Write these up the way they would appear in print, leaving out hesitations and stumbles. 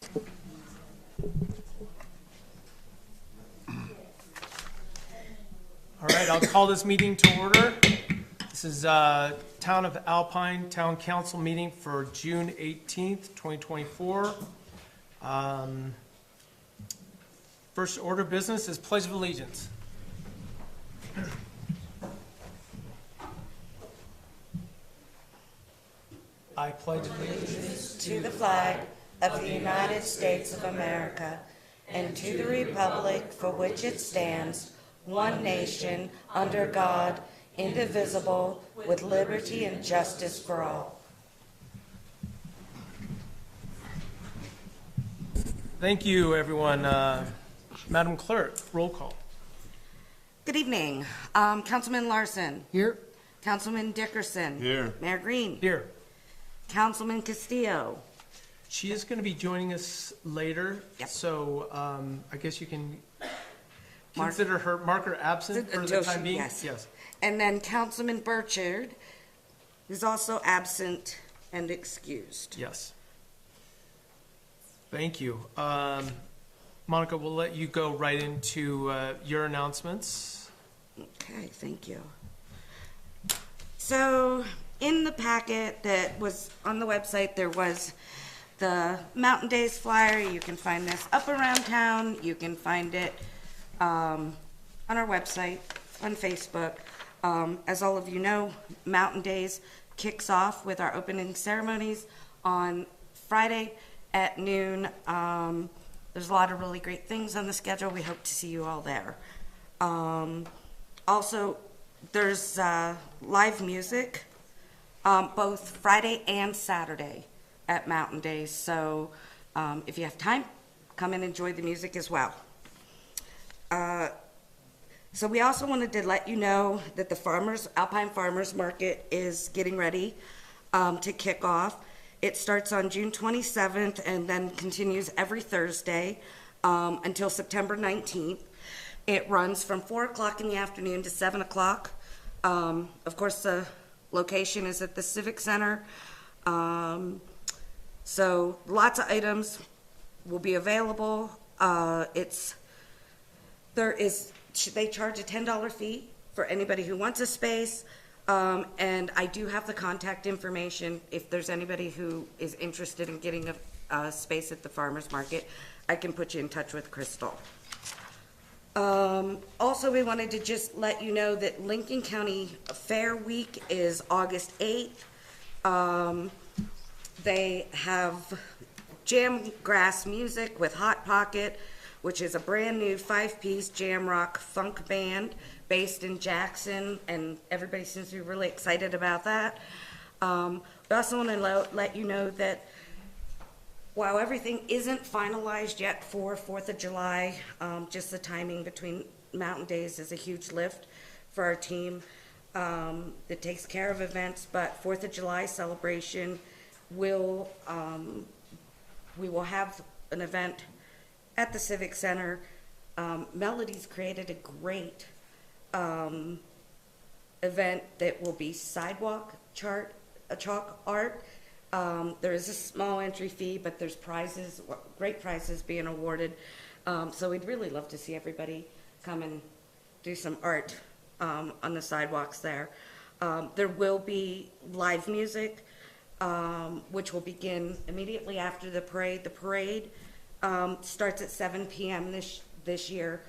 All right, I'll call this meeting to order. This is Town of Alpine Town Council meeting for June 18th, 2024. First order of business is Pledge of Allegiance. I pledge allegiance to the flag of the United States of America and to the republic for which it stands, one nation, under God, indivisible, with liberty and justice for all. Thank you, everyone. Madam Clerk, roll call. Good evening. Councilman Larson. Here. Councilman Dickerson. Here. Mayor Green. Here. Councilman Castillo. She is going to be joining us later, Yep. so I guess you can Mark consider mark her absent for the time being. Yes. And then Councilman Burchard is also absent and excused. Yes. Thank you. Monica, we'll let you go right into your announcements. Okay, thank you. So in the packet that was on the website, there was the Mountain Days flyer. You can find this up around town. You can find it on our website, on Facebook. As all of you know, Mountain Days kicks off with our opening ceremonies on Friday at noon. There's a lot of really great things on the schedule. We hope to see you all there. Also, there's live music both Friday and Saturday at Mountain Days. So if you have time, come and enjoy the music as well. So we also wanted to let you know that the Alpine Farmers Market is getting ready to kick off. It starts on June 27th and then continues every Thursday until September 19th. It runs from 4 o'clock in the afternoon to 7 o'clock. Of course, the location is at the Civic Center. So lots of items will be available. They charge a $10 fee for anybody who wants a space. And I do have the contact information. If there's anybody who is interested in getting a space at the farmer's market, I can put you in touch with Crystal. Also, we wanted to just let you know that Lincoln County Fair Week is August 8th. They have jam grass music with Hot Pocket, which is a brand new 5-piece jam rock funk band based in Jackson, and everybody seems to be really excited about that. We also want to let you know that while everything isn't finalized yet for 4th of July, just the timing between Mountain Days is a huge lift for our team that takes care of events, but 4th of July celebration we will have an event at the Civic Center. Melody's created a great event that will be sidewalk chalk art. There is a small entry fee, but there's prizes, great prizes being awarded. So we'd really love to see everybody come and do some art on the sidewalks there. There will be live music, which will begin immediately after the parade. The parade starts at 7 p.m. this year.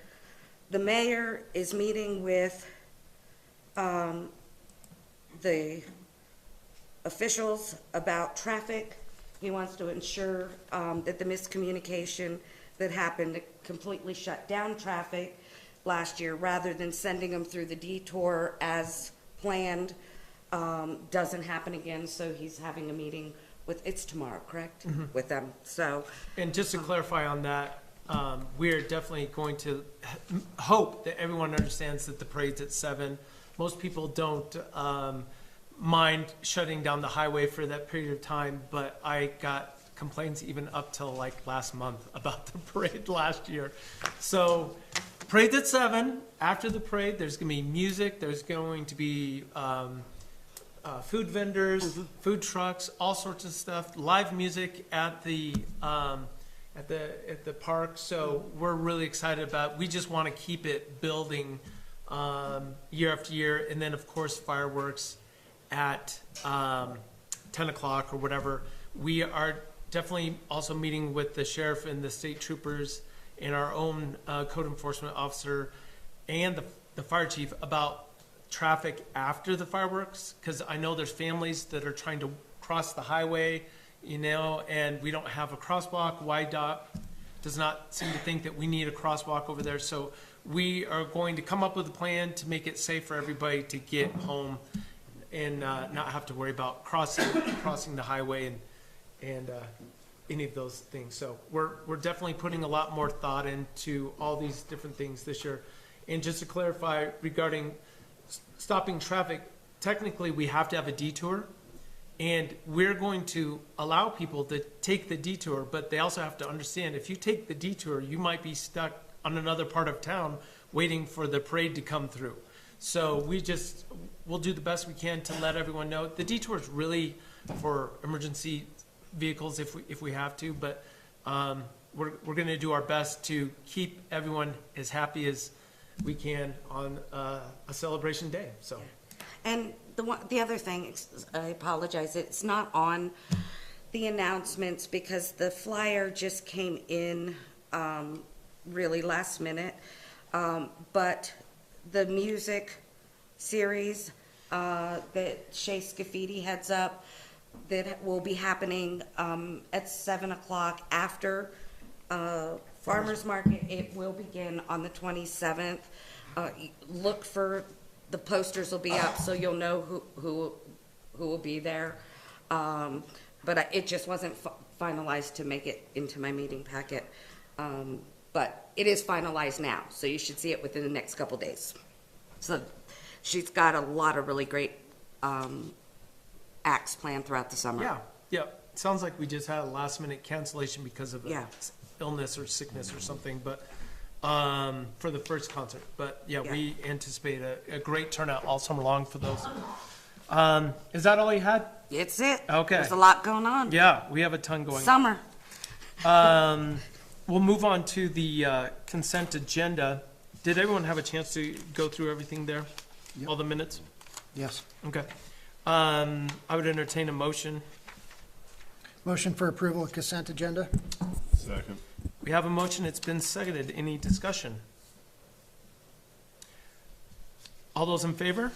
The mayor is meeting with the officials about traffic. He wants to ensure that the miscommunication that happened completely shut down traffic last year, rather than sending them through the detour as planned, doesn't happen again. So he's having a meeting it's tomorrow, correct? Mm-hmm. With them. So, and just to clarify on that, we're definitely going to hope that everyone understands that the parade's at 7. Most people don't mind shutting down the highway for that period of time, but I got complaints even up till like last month about the parade last year. So parade's at 7. After the parade, there's going to be music. There's going to be food vendors, food trucks, all sorts of stuff, live music at the at the park. So we're really excited about, we just want to keep it building year after year. And then, of course, fireworks at 10 o'clock or whatever. We are definitely also meeting with the sheriff and the state troopers and our own code enforcement officer and the fire chief about traffic after the fireworks, because I know there's families that are trying to cross the highway, and we don't have a crosswalk. YDOT does not seem to think that we need a crosswalk over there. So we are going to come up with a plan to make it safe for everybody to get home and not have to worry about crossing the highway and any of those things. So we're definitely putting a lot more thought into all these different things this year. And just to clarify regarding stopping traffic, technically we have to have a detour, and we're going to allow people to take the detour, but they also have to understand if you take the detour, you might be stuck on another part of town waiting for the parade to come through. So we'll do the best we can to let everyone know. The detour is really for emergency vehicles if we have to, but we're going to do our best to keep everyone as happy as we can on a celebration day. So, And the other thing, I apologize, it's not on the announcements because the flyer just came in really last minute. But the music series that Shay Scafidi heads up, that will be happening at 7 o'clock after Farmers Market. It will begin on the 27th. Look for, the posters will be up so you'll know who will be there. But it just wasn't finalized to make it into my meeting packet. But it is finalized now, so you should see it within the next couple days. So she's got a lot of really great acts planned throughout the summer. Yeah. Sounds like we just had a last minute cancellation because of illness or sickness or something, but for the first concert. But we anticipate a great turnout all summer long for those. Is that all you had? It's it. Okay. There's a lot going on. Yeah, we have a ton going Summer. We'll move on to the consent agenda. Did everyone have a chance to go through everything there? Yep. All the minutes? Yes. Okay. I would entertain a motion. Motion for approval of consent agenda? Second. We have a motion. It's been seconded. Any discussion? All those in favor?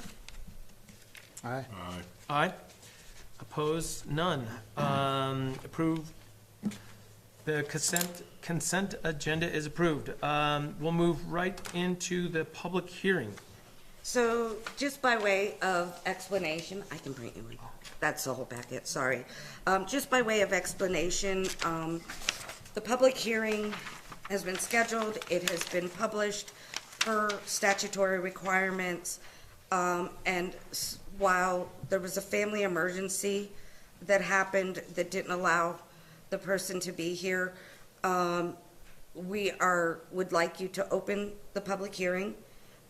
Aye. Aye. Aye. Opposed? None. Approved. The consent agenda is approved. We'll move right into the public hearing. So just by way of explanation, I can bring you in. That's the whole packet, sorry. Just by way of explanation, the public hearing has been scheduled. It has been published per statutory requirements. And while there was a family emergency that happened that didn't allow the person to be here, would like you to open the public hearing,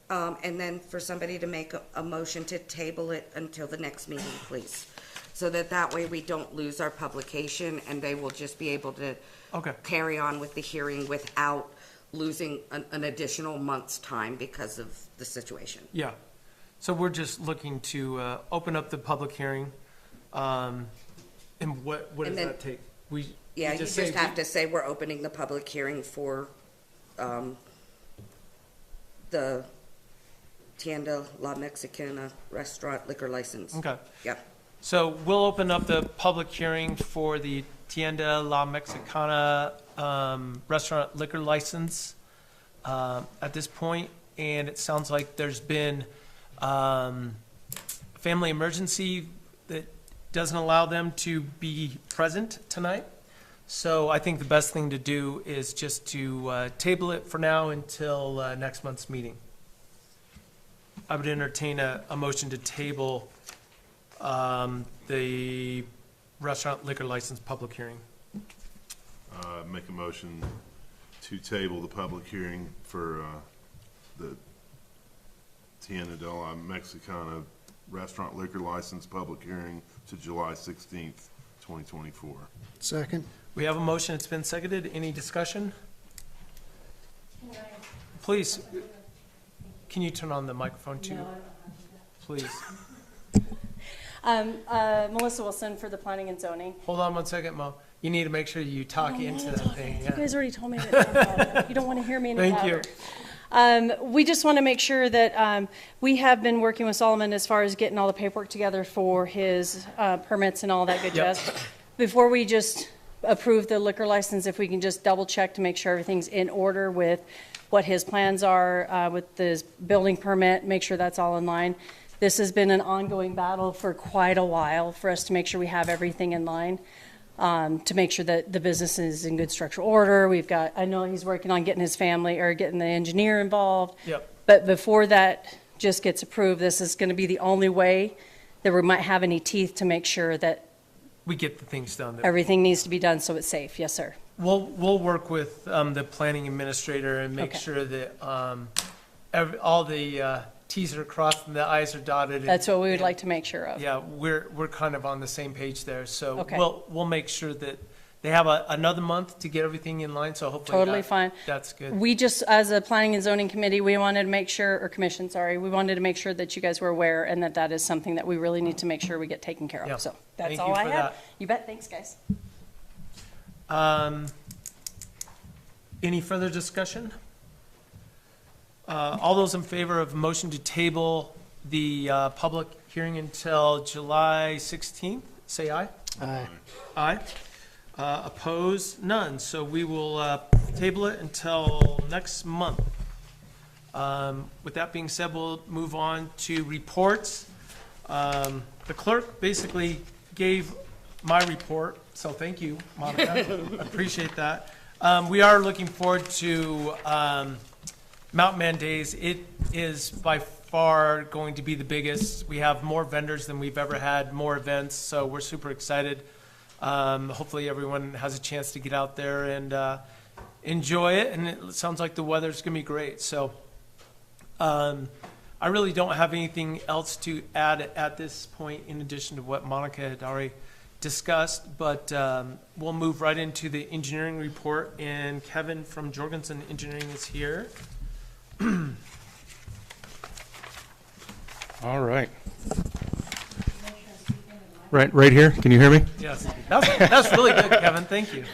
and then for somebody to make a motion to table it until the next meeting, please. So that way we don't lose our publication and they will just be able to carry on with the hearing without losing an additional month's time because of the situation. Yeah. So we're just looking to open up the public hearing. And what does that take? You just have to say we're opening the public hearing for the Tienda La Mexicana restaurant liquor license. Okay. Yep. So we'll open up the public hearing for the Tienda La Mexicana restaurant liquor license at this point. And it sounds like there's been family emergency that doesn't allow them to be present tonight. So I think the best thing to do is just to table it for now until next month's meeting. I would entertain a motion to table the restaurant liquor license public hearing. Make a motion to table the public hearing for the Tienda de la Mexicana restaurant liquor license public hearing to July 16th, 2024. Second. We have a motion, it's been seconded. Any discussion? Please, can you turn on the microphone too? Please. Melissa Wilson for the Planning and Zoning. Hold on one second, Mo. You need to make sure you talk into that thing. You Yeah. guys already told me that you don't want to hear me any Thank you. louder. We just want to make sure that we have been working with Solomon as far as getting all the paperwork together for his permits and all that good Yep. jazz. Before we just approve the liquor license, if we can just double check to make sure everything's in order with what his plans are with this building permit, make sure that's all in line. This has been an ongoing battle for quite a while for us to make sure we have everything in line, to make sure that the business is in good structural order. I know he's working on getting his family or getting the engineer involved. Yep. But before that just gets approved, this is going to be the only way that we might have any teeth to make sure that We get the things done. everything needs to be done so it's safe. Yes, sir. We'll work with the planning administrator and make Okay. sure that all the Ts are crossed and the Is are dotted. That's what we would like to make sure of. Yeah, we're kind of on the same page there. So Okay. we'll make sure that they have another month to get everything in line. So hopefully Totally fine. That's good. We just, as a planning and zoning committee, we wanted to make sure, or commission, sorry, we wanted to make sure that you guys were aware and that that is something that we really need to make sure we get taken care Yeah. of. So that's Thank all you I for had. that. You bet. Thanks, guys. Any further discussion? All those in favor of motion to table the public hearing until July 16th, say aye. Aye. Aye. Opposed? None. So we will table it until next month. With that being said, we'll move on to reports. The clerk basically gave my report, so thank you, Monica. I appreciate that. We are looking forward to Mountain Man Days. It is by far going to be the biggest. We have more vendors than we've ever had, more events, so we're super excited. Hopefully everyone has a chance to get out there and enjoy it, and it sounds like the weather's going to be great. So I really don't have anything else to add at this point in addition to what Monica had already discussed, but we'll move right into the engineering report, and Kevin from Jorgensen Engineering is here. All right. Right here. Can you hear me? Yes, that's really good, Kevin. Thank you.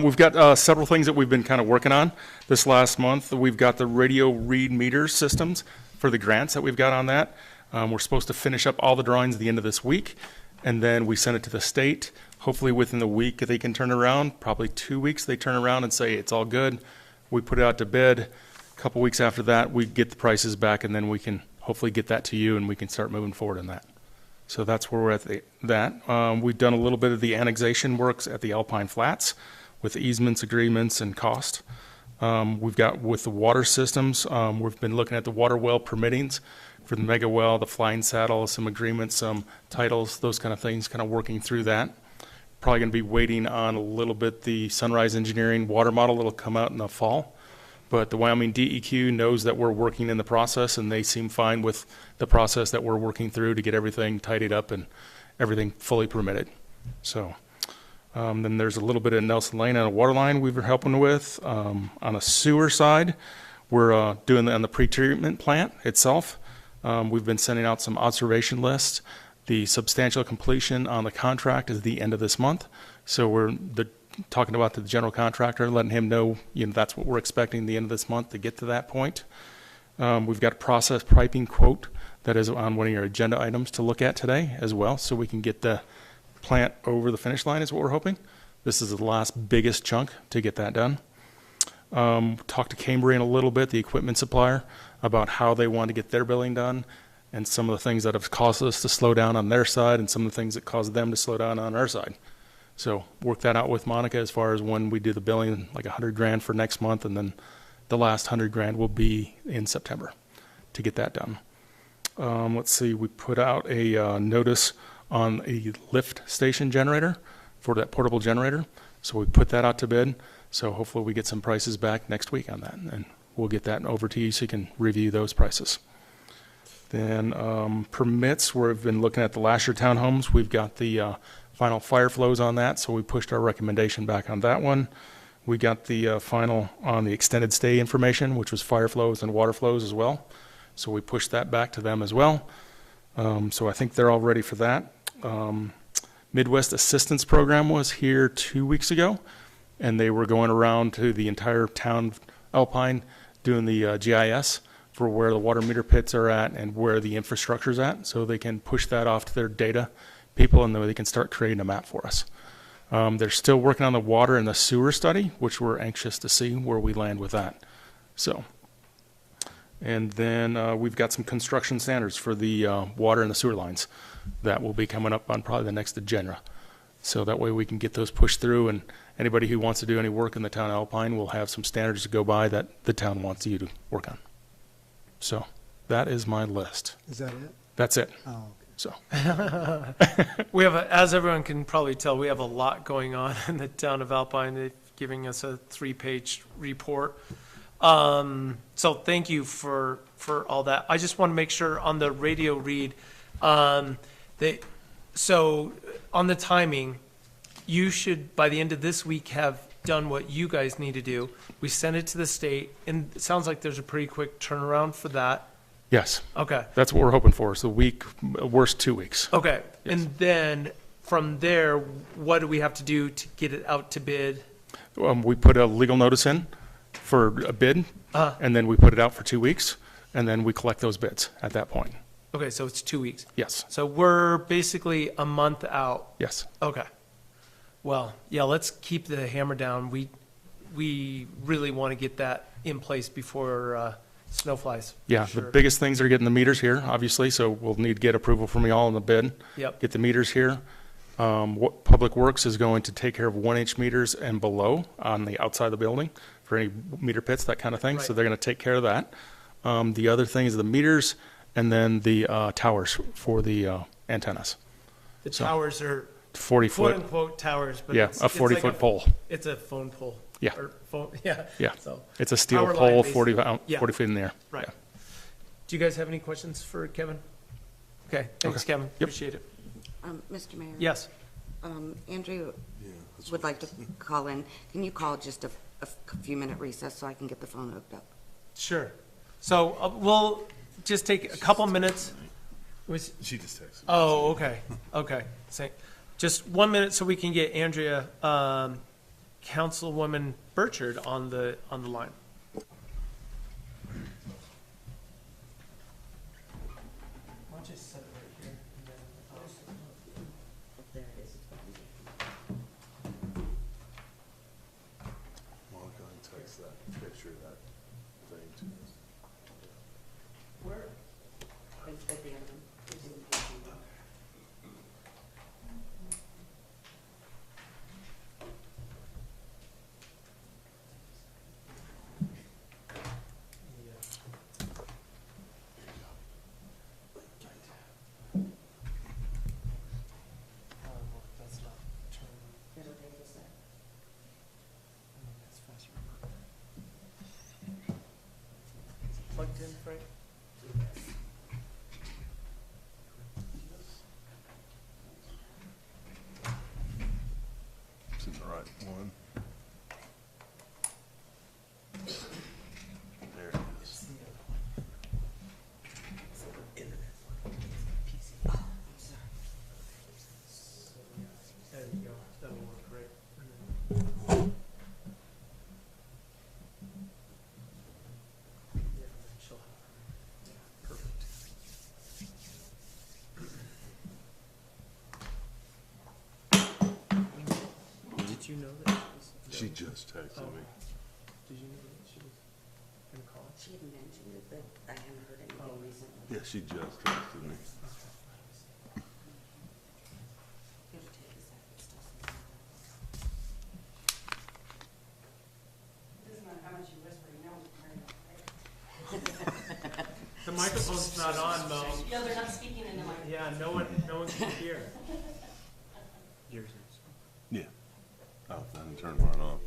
We've got several things that we've been kind of working on this last month. We've got the radio read meter systems for the grants that we've got on that. We're supposed to finish up all the drawings at the end of this week, and then we send it to the state. Hopefully within the week they can turn around, probably 2 weeks they turn around and say it's all good. We put it out to bid. A couple weeks after that, we get the prices back, and then we can hopefully get that to you and we can start moving forward on that. So that's where we're at that. We've done a little bit of the annexation works at the Alpine Flats with easements, agreements, and cost. We've got with the water systems, we've been looking at the water well permittings for the mega well, the flying saddle, some agreements, some titles, those kind of things, kind of working through that. Probably going to be waiting on a little bit the Sunrise Engineering water model that'll come out in the fall. But the Wyoming DEQ knows that we're working in the process, and they seem fine with the process that we're working through to get everything tidied up and everything fully permitted. So then there's a little bit of Nelson Lane on a water line we were helping with. On a sewer side, we're doing on the pretreatment plant itself. We've been sending out some observation lists. The substantial completion on the contract is the end of this month. So we're talking about the general contractor, letting him know, that's what we're expecting the end of this month to get to that point. We've got a process piping quote that is on one of your agenda items to look at today as well, so we can get the plant over the finish line is what we're hoping. This is the last biggest chunk to get that done. Talked to Cambrian a little bit, the equipment supplier, about how they want to get their billing done and some of the things that have caused us to slow down on their side and some of the things that caused them to slow down on our side. So work that out with Monica as far as when we do the billing, like $100,000 for next month, and then the last $100,000 will be in September to get that done. Let's see, we put out a notice on a lift station generator for that portable generator. So we put that out to bid. So hopefully we get some prices back next week on that, and we'll get that over to you so you can review those prices. Then permits, we've been looking at the Lasher townhomes. We've got the final fire flows on that, so we pushed our recommendation back on that one. We got the final on the extended stay information, which was fire flows and water flows as well. So we pushed that back to them as well. So I think they're all ready for that. Midwest Assistance Program was here 2 weeks ago, and they were going around to the entire town of Alpine doing the GIS for where the water meter pits are at and where the infrastructure's at, so they can push that off to their data people, and then they can start creating a map for us. They're still working on the water and the sewer study, which we're anxious to see where we land with that. So, and then we've got some construction standards for the water and the sewer lines that will be coming up on probably the next agenda. So that way we can get those pushed through, and anybody who wants to do any work in the town of Alpine will have some standards to go by that the town wants you to work on. So that is my list. Is that it? That's it. Oh, okay. So, We have, as everyone can probably tell, we have a lot going on in the town of Alpine. They're giving us a 3-page report. So thank you for all that. I just want to make sure on the radio read, so on the timing, you should, by the end of this week, have done what you guys need to do. We send it to the state, and it sounds like there's a pretty quick turnaround for that. yes, Okay. that's what we're hoping for. So week, worst 2 weeks. Okay. Yes. And then from there, what do we have to do to get it out to bid? We put a legal notice in for a bid, and then we put it out for 2 weeks, and then we collect those bids at that point. Okay, so it's 2 weeks. Yes, So we're basically a month out. yes. Okay. Well, yeah, let's keep the hammer down. We really want to get that in place before snow flies. for Yeah, the sure. biggest things are getting the meters here, obviously, so we'll need to get approval from y'all on the bid. Yep. Get the meters here. What Public Works is going to take care of 1-inch meters and below on the outside of the building for any meter pits, that kind of thing. So Right. they're going to take care of that. The other thing is the meters and then the towers for the antennas. The so- towers are 40 quote foot, unquote towers, but yeah, it's a it's 40 like foot pole. It's a phone pole. Yeah. Or phone, yeah. Yeah. So, It's a steel power line, pole, basically. 40 Yeah. 40 feet in the air. right. Yeah. Do you guys have any questions for Kevin? Okay, thanks, Okay. Kevin. Yep. Appreciate it. Mr. Mayor? Yes. Andrew would like to call in. Can you call just a few-minute recess so I can get the phone hooked up? Sure. So we'll just take a couple minutes. She just texted me. Oh, okay, okay. Just 1 minute so we can get Andrea, Councilwoman Burchard on the line. Why don't you set it right here, and then, There it is. Monica, text that picture of that thing to us. where? At the end. That's not turned. It'll take a sec. That's faster. Is it plugged in, Frank? It's in the right one. There it is. There you go. That'll work great. And then- Yeah, and then she'll have her. Yeah, perfect. Did you know that she was? She just texted me. Did you know that she was gonna call? She had mentioned it, but I haven't heard anything recently. Yeah, she just texted me. It'll take a sec. It's still some- Doesn't matter how much you whisper, you know. The microphone's not on, Mo. No, they're not speaking into my. Yeah, no one can hear. Yours is. Yeah. Oh, I didn't turn mine off.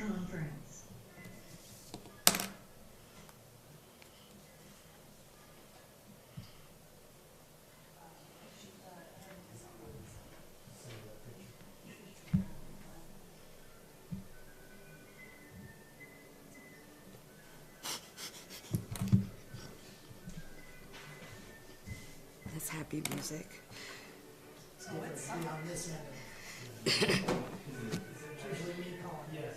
conference. That's happy music. On this end. It's usually me calling. Yes.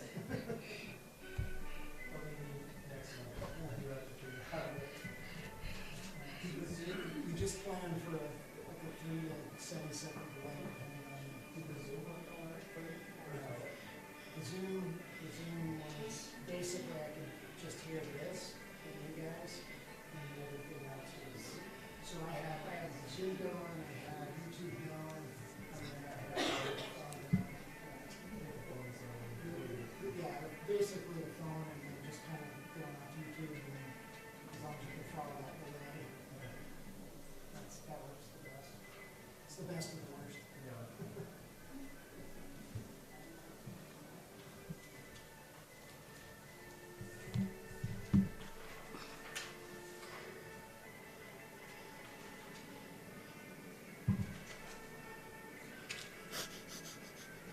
We just planned for like a 3 to 7 second delay depending on the Zoom. The Zoom one is basically I can just hear this from you guys and everything else is. So I have the Zoom going, I have YouTube going, and then I have, yeah, basically a phone and then just kind of going off YouTube and as long as you can follow that delay. That works the best. It's the best of the worst.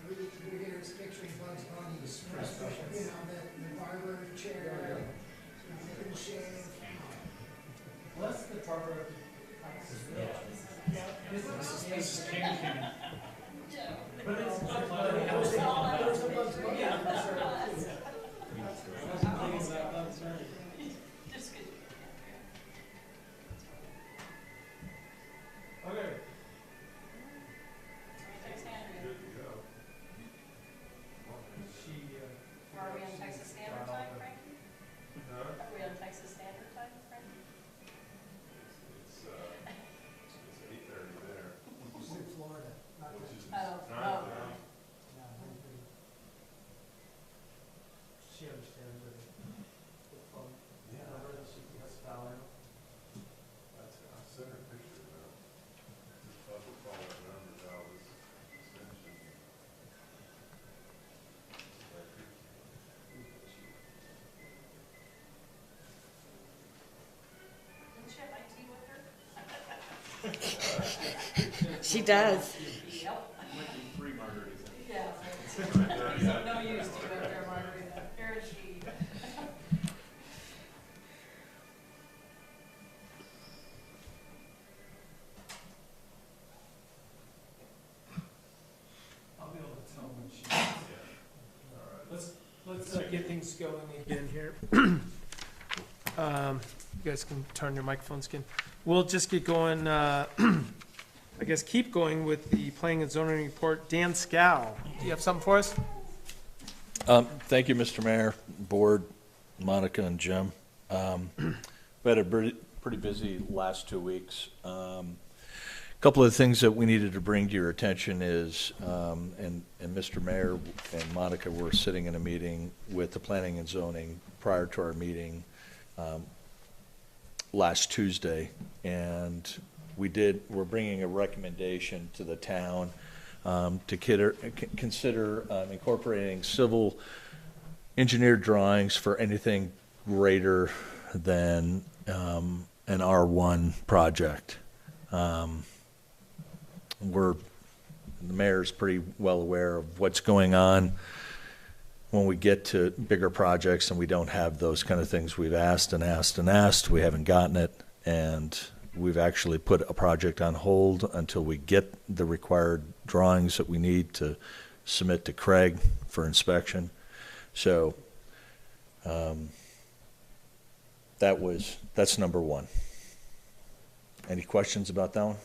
We're here picturing Bugs Bunny, you know, the barber chair, making the shave. What's the proper? Okay. Are we on Texas Standard Time, Frank? Are we on Texas Standard Time, Frank? It's 8:30 there. This is in Florida, not Texas. Oh. She understands the phone. Yeah. Number that she has found. That's, I sent her a picture of that. Just probably call that number, dial this extension. Didn't she have IT with her? She does. Yep. Might be 3 margaritas. Yeah. No use to go there, Margarita. Here is she. I'll be able to tell when she. Let's get things going again here. You guys can turn your microphones again. We'll just get going, I guess keep going with the planning and zoning report. Dan Scow, do you have something for us? Thank you, Mr. Mayor, Board, Monica and Jim. We had a pretty busy last 2 weeks. Couple of things that we needed to bring to your attention is, and Mr. Mayor and Monica were sitting in a meeting with the planning and zoning prior to our meeting last Tuesday, and we're bringing a recommendation to the town to consider incorporating civil engineered drawings for anything greater than an R1 project. The mayor's pretty well aware of what's going on when we get to bigger projects and we don't have those kind of things. We've asked and asked and asked, we haven't gotten it, and we've actually put a project on hold until we get the required drawings that we need to submit to Craig for inspection. So that's number one. Any questions about that one?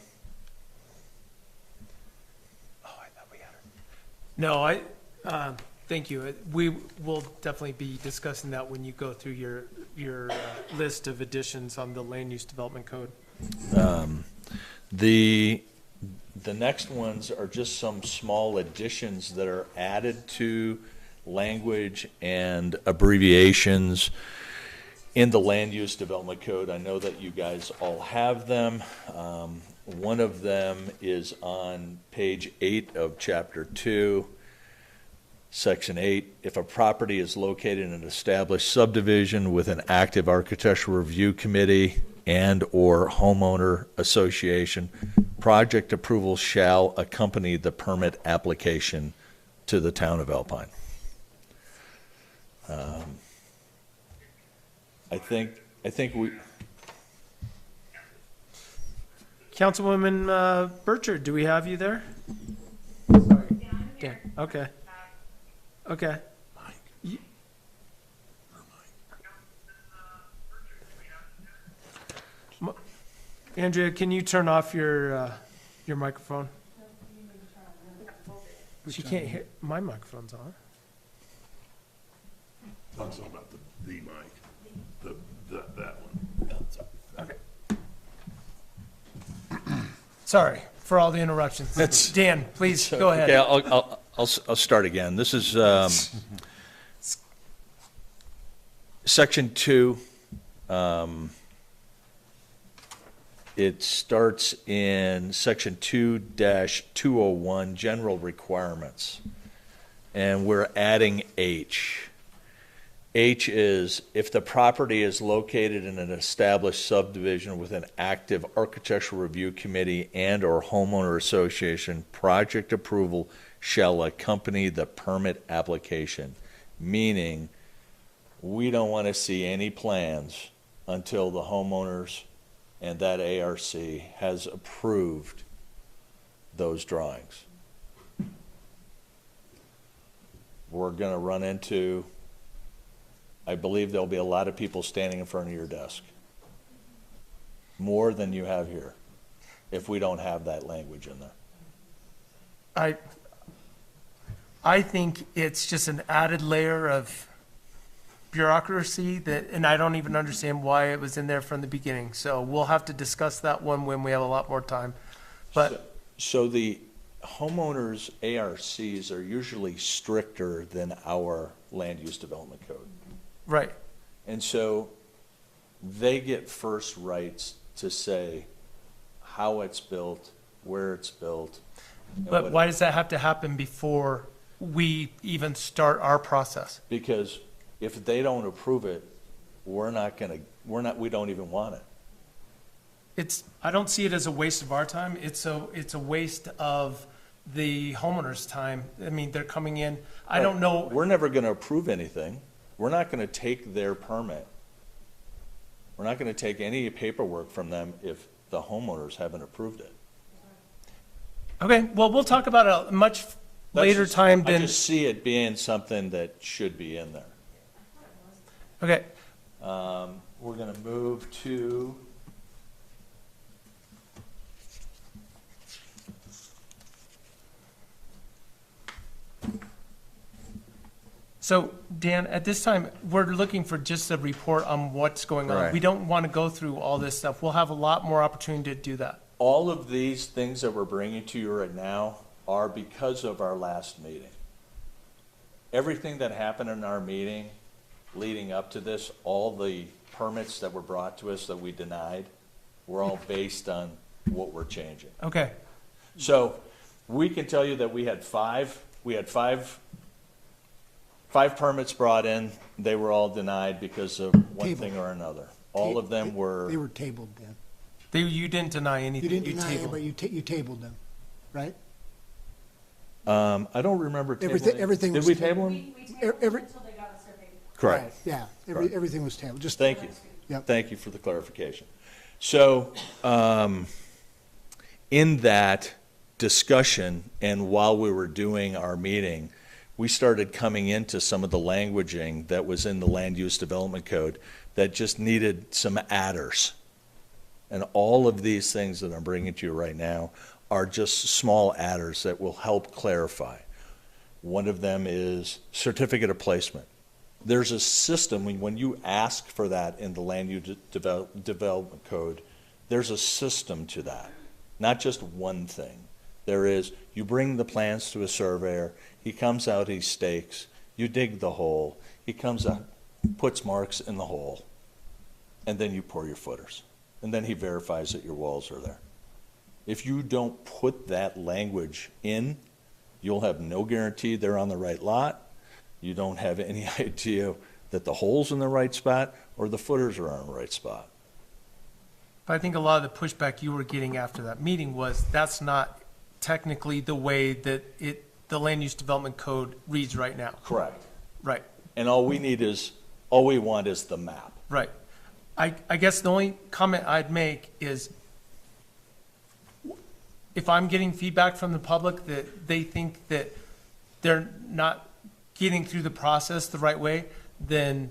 No, thank you. We will definitely be discussing that when you go through your list of additions on the land use development code. The next ones are just some small additions that are added to language and abbreviations in the land use development code. I know that you guys all have them. One of them is on page 8 of chapter 2. Section 8, if a property is located in an established subdivision with an active architectural review committee and/or homeowner association, project approval shall accompany the permit application to the town of Alpine. I think we, Councilwoman Burchard, do we have you there? Sorry. Dan, okay. Okay. Y- M- Andrea, can you turn off your microphone? She can't hear, my microphone's on. Talking about the mic, that one. Okay. Sorry for all the interruptions. That's- Dan, please, go ahead. Okay, I'll start again. This is Section 2. It starts in Section 2-201, General Requirements, and we're adding H. H is if the property is located in an established subdivision with an active architectural review committee and/or homeowner association, project approval shall accompany the permit application, meaning we don't want to see any plans until the homeowners and that ARC has approved those drawings. We're going to run into, I believe there'll be a lot of people standing in front of your desk. More than you have here, if we don't have that language in there. I think it's just an added layer of bureaucracy that, and I don't even understand why it was in there from the beginning. So we'll have to discuss that one when we have a lot more time. But So the homeowners' ARCs are usually stricter than our land use development code. right, And so they get first rights to say how it's built, where it's built. and but what- why does that have to happen before we even start our process? Because if they don't approve it, we don't even want it. I don't see it as a waste of our time. It's a waste of the homeowner's time. I mean, they're coming in, I don't know. We're never going to approve anything. We're not going to take their permit. We're not going to take any paperwork from them if the homeowners haven't approved it. Okay, well, we'll talk about it a much later time I than, just see it being something that should be in there. okay. We're going to move to So, Dan, at this time, we're looking for just a report on what's going on. Correct. We don't want to go through all this stuff. We'll have a lot more opportunity to do that. all of these things that we're bringing to you right now are because of our last meeting. Everything that happened in our meeting leading up to this, all the permits that were brought to us that we denied, were all based on what we're changing. Okay, So we can tell you that we had five permits brought in. They were all denied because of one Tabled. thing or another. All of them They were, were tabled then. you didn't deny You anything. didn't deny it, tabled. but you tabled them, right? I don't remember tabling. Everything Did was we tabled. table them? Every, Correct. right, yeah, Correct. everything was tabled, just. Thank you. Yep. Thank you for the clarification. So, in that discussion, and while we were doing our meeting, we started coming into some of the languaging that was in the Land Use Development Code that just needed some adders. And all of these things that I'm bringing to you right now are just small adders that will help clarify. One of them is certificate of placement. There's a system, when you ask for that in the Land Use Development Code, there's a system to that, not just one thing. There is, you bring the plans to a surveyor, he comes out, he stakes, you dig the hole, he comes out, puts marks in the hole, and then you pour your footers. And then he verifies that your walls are there. If you don't put that language in, you'll have no guarantee they're on the right lot. You don't have any idea that the hole's in the right spot or the footers are on the right spot. But I think a lot of the pushback you were getting after that meeting was that's not technically the way that the land use development code reads right now. Correct. Right, And all we want is the map. right. I guess the only comment I'd make is if I'm getting feedback from the public that they think that they're not getting through the process the right way, then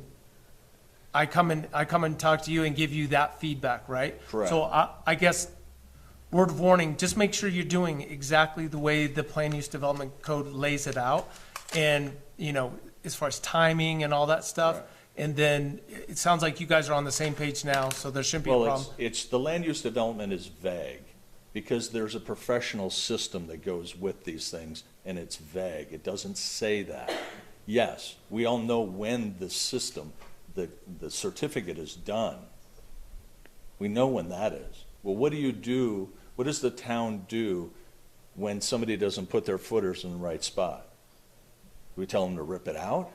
I come and talk to you and give you that feedback, right? Correct. So I guess, word of warning, just make sure you're doing exactly the way the plan use development code lays it out. And, you know, as far as timing and all that stuff. Right. And then it sounds like you guys are on the same page now, so there shouldn't be a Well, problem. it's, the land use development is vague, because there's a professional system that goes with these things, and it's vague. It doesn't say that. Yes, we all know when the system, the certificate is done. We know when that is. Well, what do you do, what does the town do when somebody doesn't put their footers in the right spot? Do we tell them to rip it out?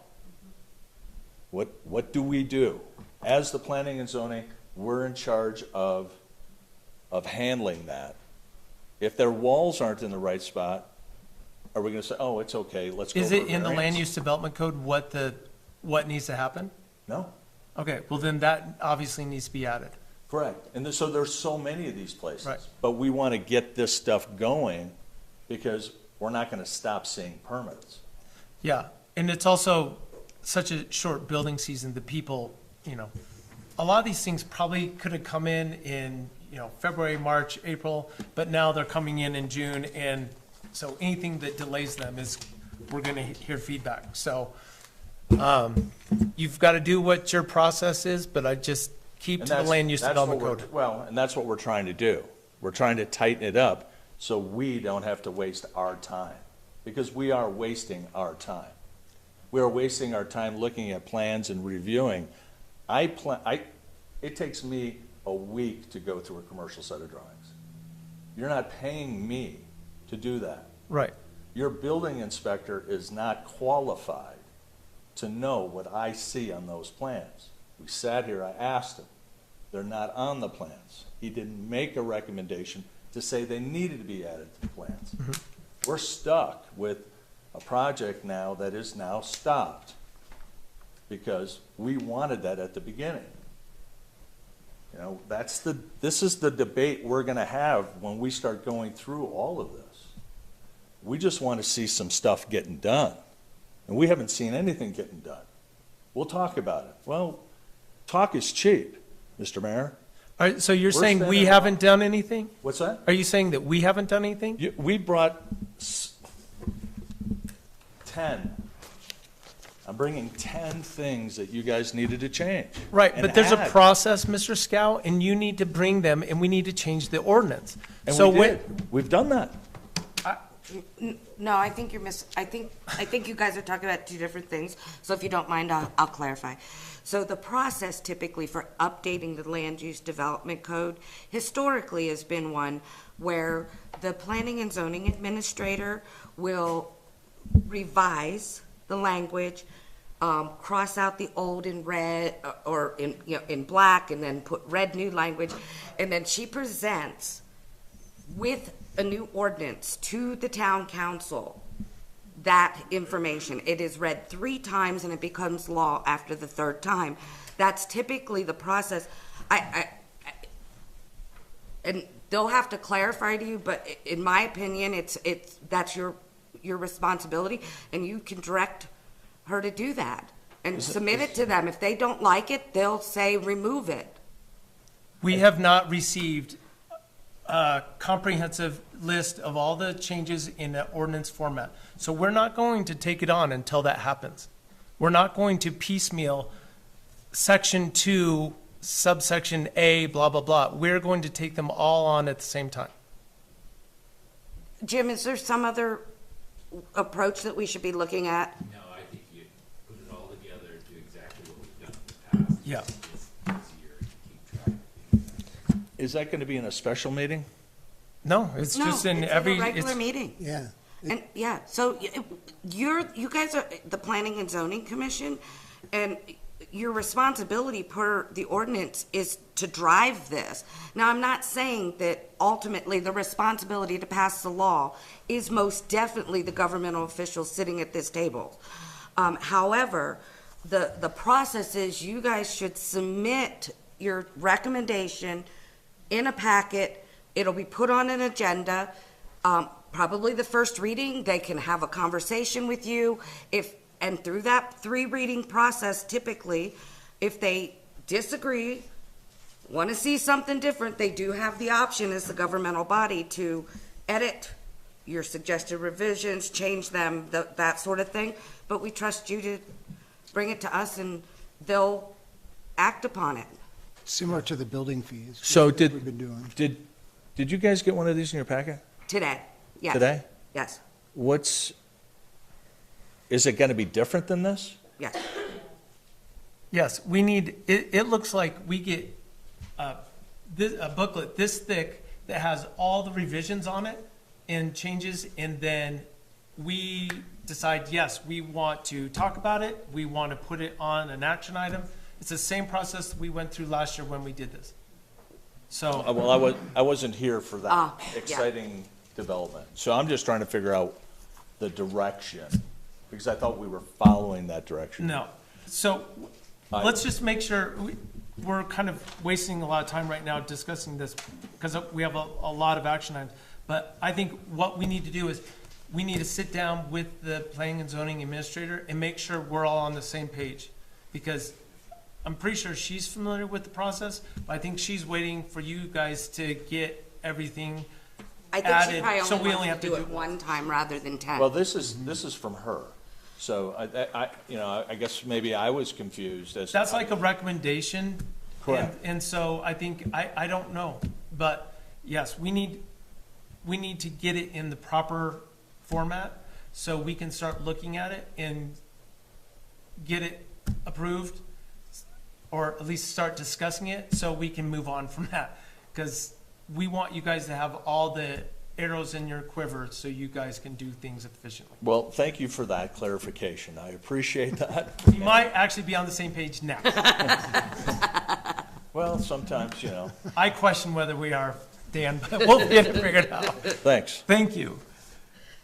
What do we do? As the planning and zoning, we're in charge of handling that. If their walls aren't in the right spot, are we gonna say, oh, it's okay, let's go Is for it in the land variance? use development code what needs to happen? No, Okay, well then that obviously needs to be added. correct. And so there's so many of these places. Right. But we wanna get this stuff going because we're not gonna stop seeing permits. Yeah, and it's also such a short building season, the people, you know, a lot of these things probably could have come in, you know, February, March, April, but now they're coming in June, and so anything that delays them is, we're gonna hear feedback. So, you've got to do what your process is, but I just keep And to the that's- land use that's development what we're- code. Well, and that's what we're trying to do. We're trying to tighten it up so we don't have to waste our time, because we are wasting our time. We are wasting our time looking at plans and reviewing. It takes me a week to go through a commercial set of drawings. You're not paying me to do that. Right, Your building inspector is not qualified to know what I see on those plans. We sat here, I asked him, they're not on the plans. He didn't make a recommendation to say they needed to be added to the plans. We're stuck with a project now that is now stopped because we wanted that at the beginning. You know, this is the debate we're gonna have when we start going through all of this. We just want to see some stuff getting done, and we haven't seen anything getting done. We'll talk about it. Well, talk is cheap, Mr. Mayor. all right, so you're We're saying we spending- haven't done anything? What's that? Are you saying that we haven't done anything? We brought 10. I'm bringing 10 things that you guys needed to change. Right, and but there's a add. process, Mr. Scow, and you need to bring them, and we need to change the ordinance. And So we when- did. We've done that. No, I think I think you guys are talking about two different things, so if you don't mind, I'll clarify. So the process typically for updating the land use development code historically has been one where the planning and zoning administrator will revise the language, cross out the old in red, or in, you know, in black, and then put red new language, and then she presents with a new ordinance to the town council that information. It is read 3 times and it becomes law after the 3rd time. That's typically the process. And they'll have to clarify to you, but in my opinion, that's your responsibility, and you can direct her to do that and submit it to them. If they don't like it, they'll say remove it. We have not received a comprehensive list of all the changes in the ordinance format. So we're not going to take it on until that happens. We're not going to piecemeal section 2, subsection A, blah, blah, blah. We're going to take them all on at the same time. Jim, is there some other approach that we should be looking at? No, I think you put it all together and do exactly what we've done in the past. Yeah. It's easier to keep track of things. Is that going to be in a special meeting? No, it's No, just in it's every, a regular it's, meeting. Yeah. And, yeah, so you guys are the Planning and Zoning Commission, and your responsibility per the ordinance is to drive this. Now, I'm not saying that ultimately the responsibility to pass the law is most definitely the governmental officials sitting at this table. However, the process is you guys should submit your recommendation in a packet. It'll be put on an agenda. Probably the first reading, they can have a conversation with you. And through that 3-reading process, typically, if they disagree, want to see something different, they do have the option as the governmental body to edit your suggested revisions, change them, that sort of thing. But we trust you to bring it to us and they'll act upon it. Similar to the building fees. So that we've been doing. did you guys get one of these in your packet Today, yes. today? Yes, Is it going to be different than this? yes. Yes, we need, it looks like we get a booklet this thick that has all the revisions on it and changes, and then we decide, yes, we want to talk about it, we want to put it on an action item. It's the same process we went through last year when we did this. So, Well, I wasn't here for that Yeah. exciting development. So I'm just trying to figure out the direction, because I thought we were following that direction. no. So let's just make sure, we're kind of wasting a lot of time right now discussing this because we have a lot of action items. But I think what we need to do is we need to sit down with the planning and zoning administrator and make sure we're all on the same page. Because I'm pretty sure she's familiar with the process, but I think she's waiting for you guys to get everything I think she added, probably so we only only wants have to to do do it one time rather than 10. Well, this is from her. So I guess maybe I was confused as. That's like a recommendation. Correct. And so I think, I don't know, but yes, we need to get it in the proper format so we can start looking at it and get it approved, or at least start discussing it so we can move on from that. Because we want you guys to have all the arrows in your quiver so you guys can do things efficiently. Well, thank you for that clarification. I appreciate that. You might actually be on the same page now. Well, sometimes, I question whether we are, Dan, but we'll get it figured out. Thanks. Thank you.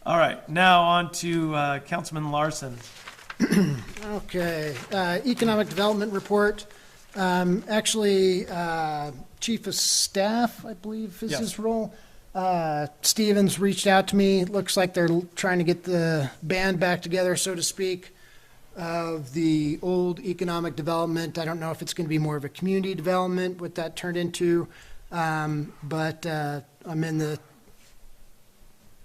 All right, now on to Councilman Larson. Okay, economic development report. Actually, Chief of Staff, I believe is Yes. his role. Stevens reached out to me. Looks like they're trying to get the band back together, so to speak, of the old economic development. I don't know if it's going to be more of a community development, what that turned into. But I'm in the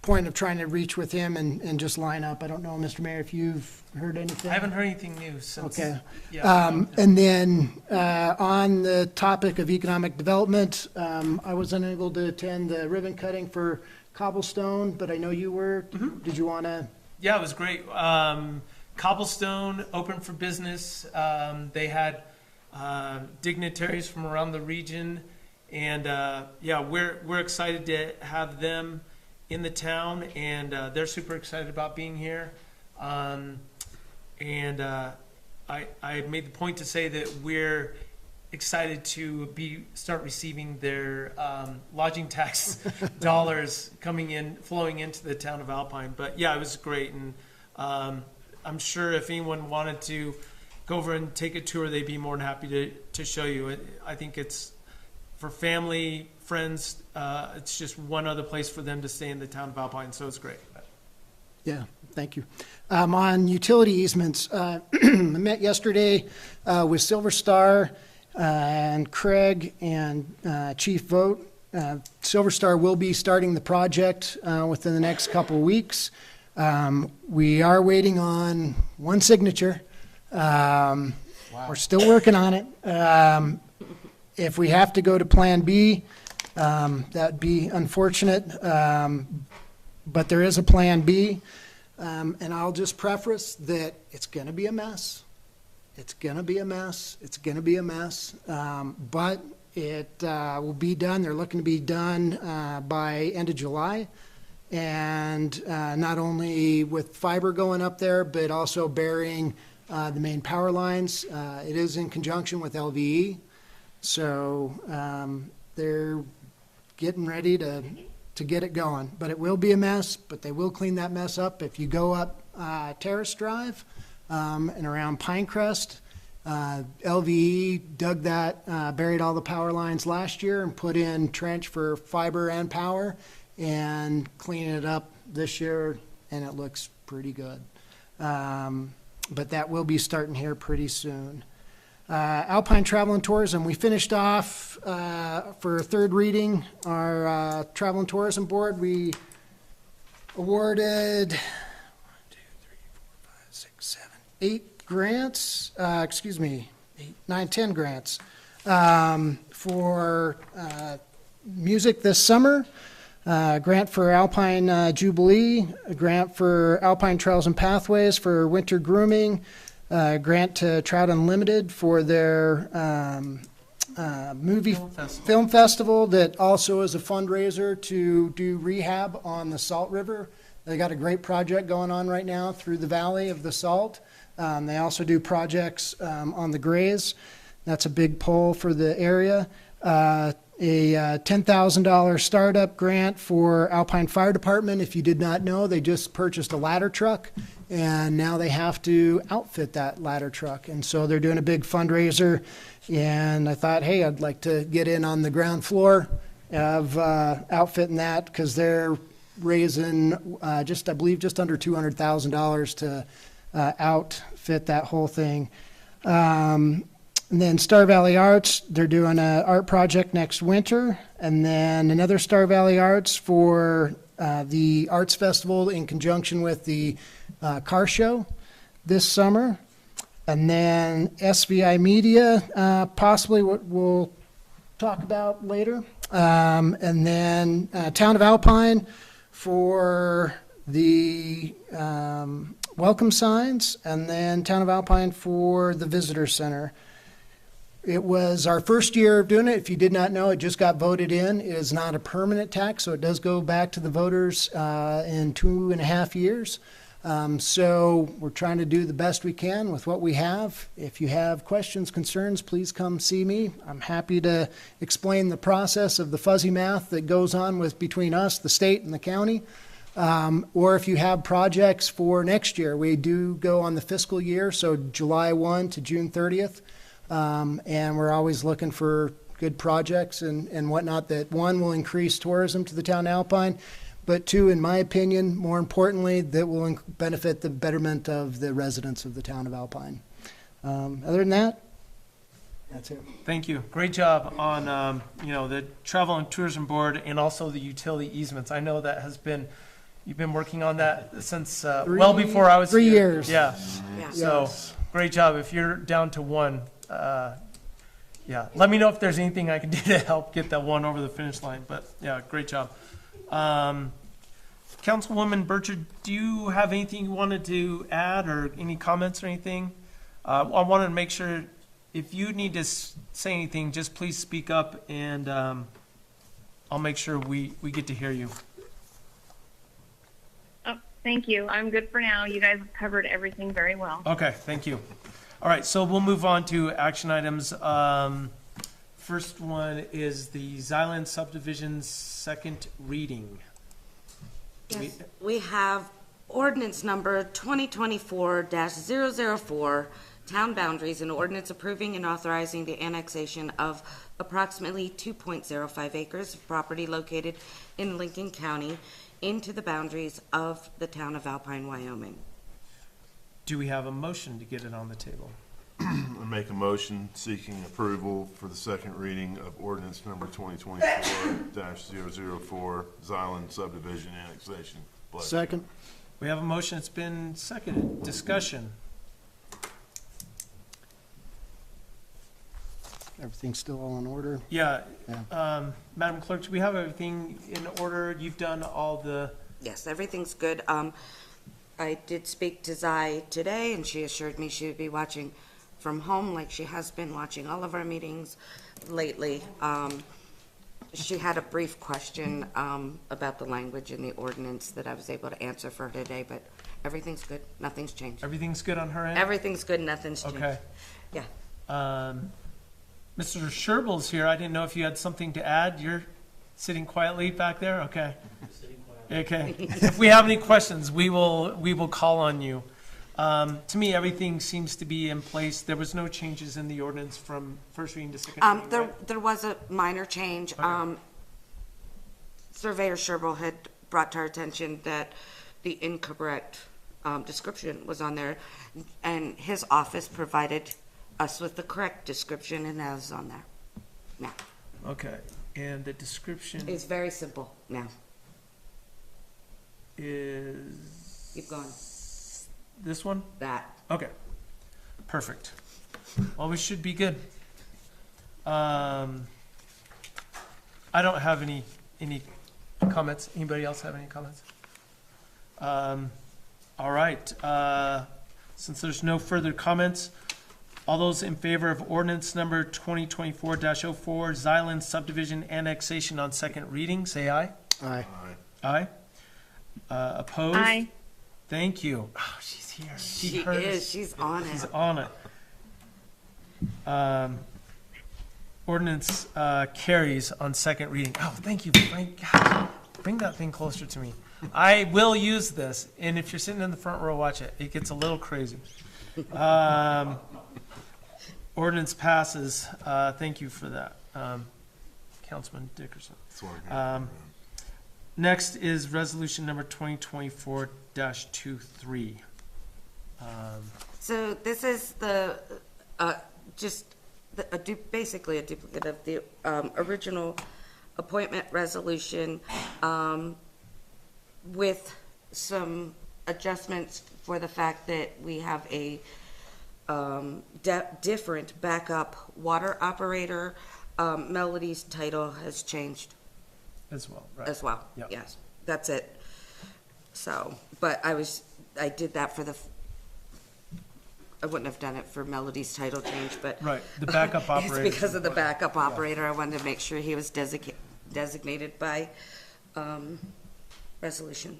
point of trying to reach with him and just line up. I don't know, Mr. Mayor, if you've heard anything. I haven't heard anything new since. Okay. Yeah. And then on the topic of economic development, I was unable to attend the ribbon cutting for Cobblestone, but I know you were. Did you want to? Yeah, it was great. Cobblestone, open for business. They had dignitaries from around the region. And yeah, we're excited to have them in the town, and they're super excited about being here. I made the point to say that we're excited to start receiving their lodging tax dollars flowing into the town of Alpine. But yeah, it was great, and I'm sure if anyone wanted to go over and take a tour, they'd be more than happy to show you. I think it's for family, friends, it's just one other place for them to stay in the town of Alpine, so it's great. Yeah, thank you. On utility easements, I met yesterday with Silver Star and Craig and Chief Vogt. Silver Star will be starting the project within the next couple of weeks. We are waiting on one signature. We're still working on it. If we have to go to Plan B, that'd be unfortunate, but there is a Plan B. And I'll just preface that it's going to be a mess. It's going to be a mess. It's going to be a mess. But it will be done. They're looking to be done by end of July. and not only with fiber going up there, but also burying the main power lines. It is in conjunction with LVE, so they're getting ready to get it going. But it will be a mess, but they will clean that mess up. If you go up Terrace Drive and around Pinecrest, LVE dug that, buried all the power lines last year and put in trench for fiber and power and cleaning it up this year, and it looks pretty good. But that will be starting here pretty soon. Alpine Travel and Tourism, we finished off for third reading our Travel and Tourism Board. We awarded 1, 2, 3, 4, 5, 6, 7, 8 grants, 8, 9, 10 grants for music this summer. Grant for Alpine Jubilee, a grant for Alpine Trails and Pathways for winter grooming, grant to Trout Unlimited for their film festival that also is a fundraiser to do rehab on the Salt River. They got a great project going on right now through the valley of the Salt. They also do projects on the Grays. That's a big pull for the area. A $10,000 startup grant for Alpine Fire Department. If you did not know, they just purchased a ladder truck, and now they have to outfit that ladder truck. And so they're doing a big fundraiser, and I thought, hey, I'd like to get in on the ground floor of outfitting that, because they're raising I believe, just under $200,000 to outfit that whole thing. And then Star Valley Arts, they're doing an art project next winter. And then another Star Valley Arts for the Arts Festival in conjunction with the car show this summer. And then SVI Media, possibly what we'll talk about later. And then Town of Alpine for the welcome signs. And then Town of Alpine for the visitor center. It was our first year of doing it. If you did not know, it just got voted in. It is not a permanent tax, so it does go back to the voters in 2.5 years. So we're trying to do the best we can with what we have. If you have questions, concerns, please come see me. I'm happy to explain the process of the fuzzy math that goes on between us, the state, and the county. Or if you have projects for next year, we do go on the fiscal year, so July 1 to June 30th. And we're always looking for good projects and whatnot that, one, will increase tourism to the town of Alpine, but two, in my opinion, more importantly, that will benefit the betterment of the residents of the town of Alpine. Other than that, that's it. Thank you. Great job on, the Travel and Tourism Board and also the utility easements. I know that you've been working on that since, well before I was here. 3 years. Yeah. Yeah. So, great job. If you're down to one, let me know if there's anything I can do to help get that one over the finish line. But yeah, great job. Councilwoman Burchard, do you have anything you wanted to add or any comments or anything? I wanted to make sure if you need to say anything, just please speak up, and I'll make sure we get to hear you. Oh, thank you. I'm good for now. You guys have covered everything very well. Okay, thank you. All right, so we'll move on to action items. First one is the Zyland subdivision's second reading. Yes, we have ordinance number 2024-004, town boundaries, and ordinance approving and authorizing the annexation of approximately 2.05 acres of property located in Lincoln County into the boundaries of the town of Alpine, Wyoming. Do we have a motion to get it on the table? I make a motion seeking approval for the second reading of ordinance number 2024-004, Zyland subdivision annexation. Bless you. Second. We have a motion. It's been seconded. Discussion. Everything's still all in order. Yeah. Madam Clerk, do we have everything in order? You've done all the... Yes, everything's good. I did speak to Zai today, and she assured me she would be watching from home like she has been watching all of our meetings lately. She had a brief question about the language in the ordinance that I was able to answer for her today, but everything's good. Nothing's changed. Everything's good on her end? Everything's good. Nothing's changed. Okay. Yeah. Mr. Sherbel's here. I didn't know if you had something to add. You're sitting quietly back there? Okay. Okay. If we have any questions, we will call on you. To me, everything seems to be in place. There was no changes in the ordinance from first reading to second reading, right? There was a minor change. Okay. Surveyor Sherbel had brought to our attention that the incorrect description was on there, and his office provided us with the correct description, and that is on there now. Okay, and the description It's very simple now. is Keep going. this one? That. Okay, perfect. Well, we should be good. I don't have any comments. Anybody else have any comments? All right, since there's no further comments, all those in favor of ordinance number 2024-04, Xylan subdivision annexation on second reading, say aye. Aye. Aye. Opposed? Aye. Thank you. Oh, she's here. She heard is. us. She's on She's it. on it. Ordinance carries on second reading. Oh, thank you, Frank. God, bring that thing closer to me. I will use this, and if you're sitting in the front row, watch it. It gets a little crazy. Ordinance passes. Thank you for that, Councilman Dickerson. Next is resolution number 2024-23. So this is basically a duplicate of the original appointment resolution with some adjustments for the fact that we have a different backup water operator. Melody's title has changed As well, right? as well. Yep. Yes, that's it. So, but I did that for I wouldn't have done it for Melody's title change, but. Right, the backup operator. It's because of the backup operator. I wanted to make sure he was designated by resolution.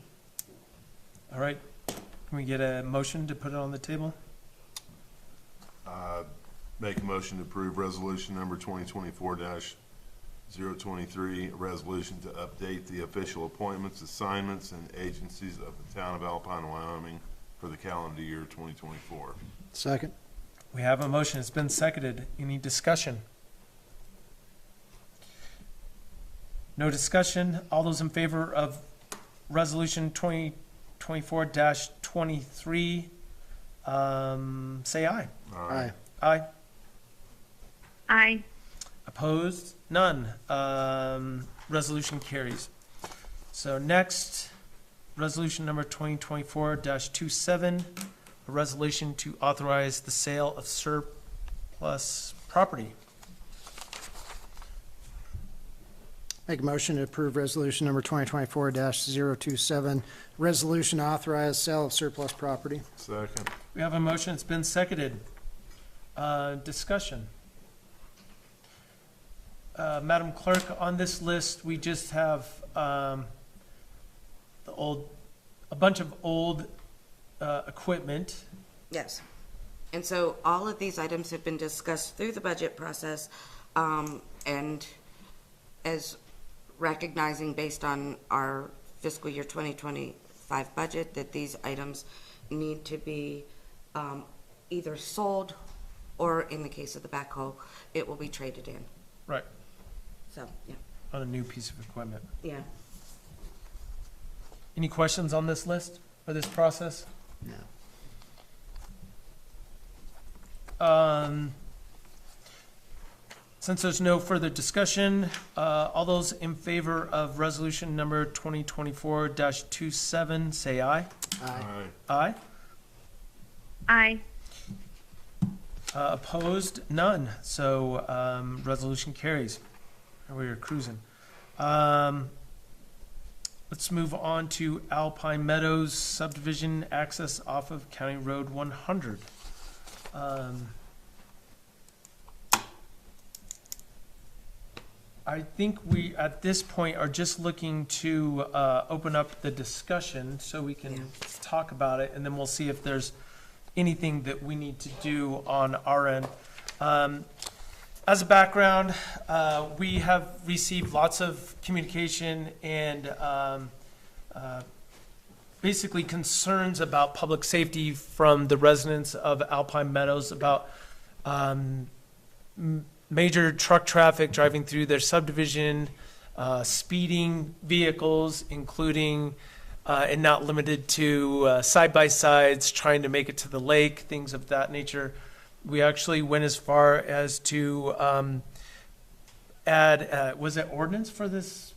All right. Can we get a motion to put it on the table? Make a motion to approve resolution number 2024-023, a resolution to update the official appointments, assignments, and agencies of the town of Alpine, Wyoming for the calendar year 2024. Second. We have a motion. It's been seconded. Any discussion? No discussion. All those in favor of resolution 2024-23, say aye. Aye. Aye. Aye. Opposed? None. Resolution carries. So next, resolution number 2024-27, a resolution to authorize the sale of surplus property. Make a motion to approve resolution number 2024-027, resolution to authorize sale of surplus property. Second. We have a motion. It's been seconded. Discussion. Madam Clerk, on this list, we just have a bunch of old equipment. Yes. And so all of these items have been discussed through the budget process, and as recognizing based on our fiscal year 2025 budget, that these items need to be either sold or, in the case of the backhoe, it will be traded in. Right. So, yeah. On a new piece of equipment. Yeah. Any questions on this list or this process? No. Since there's no further discussion, all those in favor of resolution number 2024-27, say aye. Aye. Aye. Aye. Opposed? None. So resolution carries. We are cruising. Let's move on to Alpine Meadows subdivision access off of County Road 100. I think we, at this point, are just looking to open up the discussion so we can talk about it, and then we'll see if there's anything that we need to do on our end. As a background, we have received lots of communication and basically concerns about public safety from the residents of Alpine Meadows about major truck traffic driving through their subdivision, speeding vehicles, including and not limited to side-by-sides trying to make it to the lake, things of that nature. We actually went as far as to add, was it ordinance for this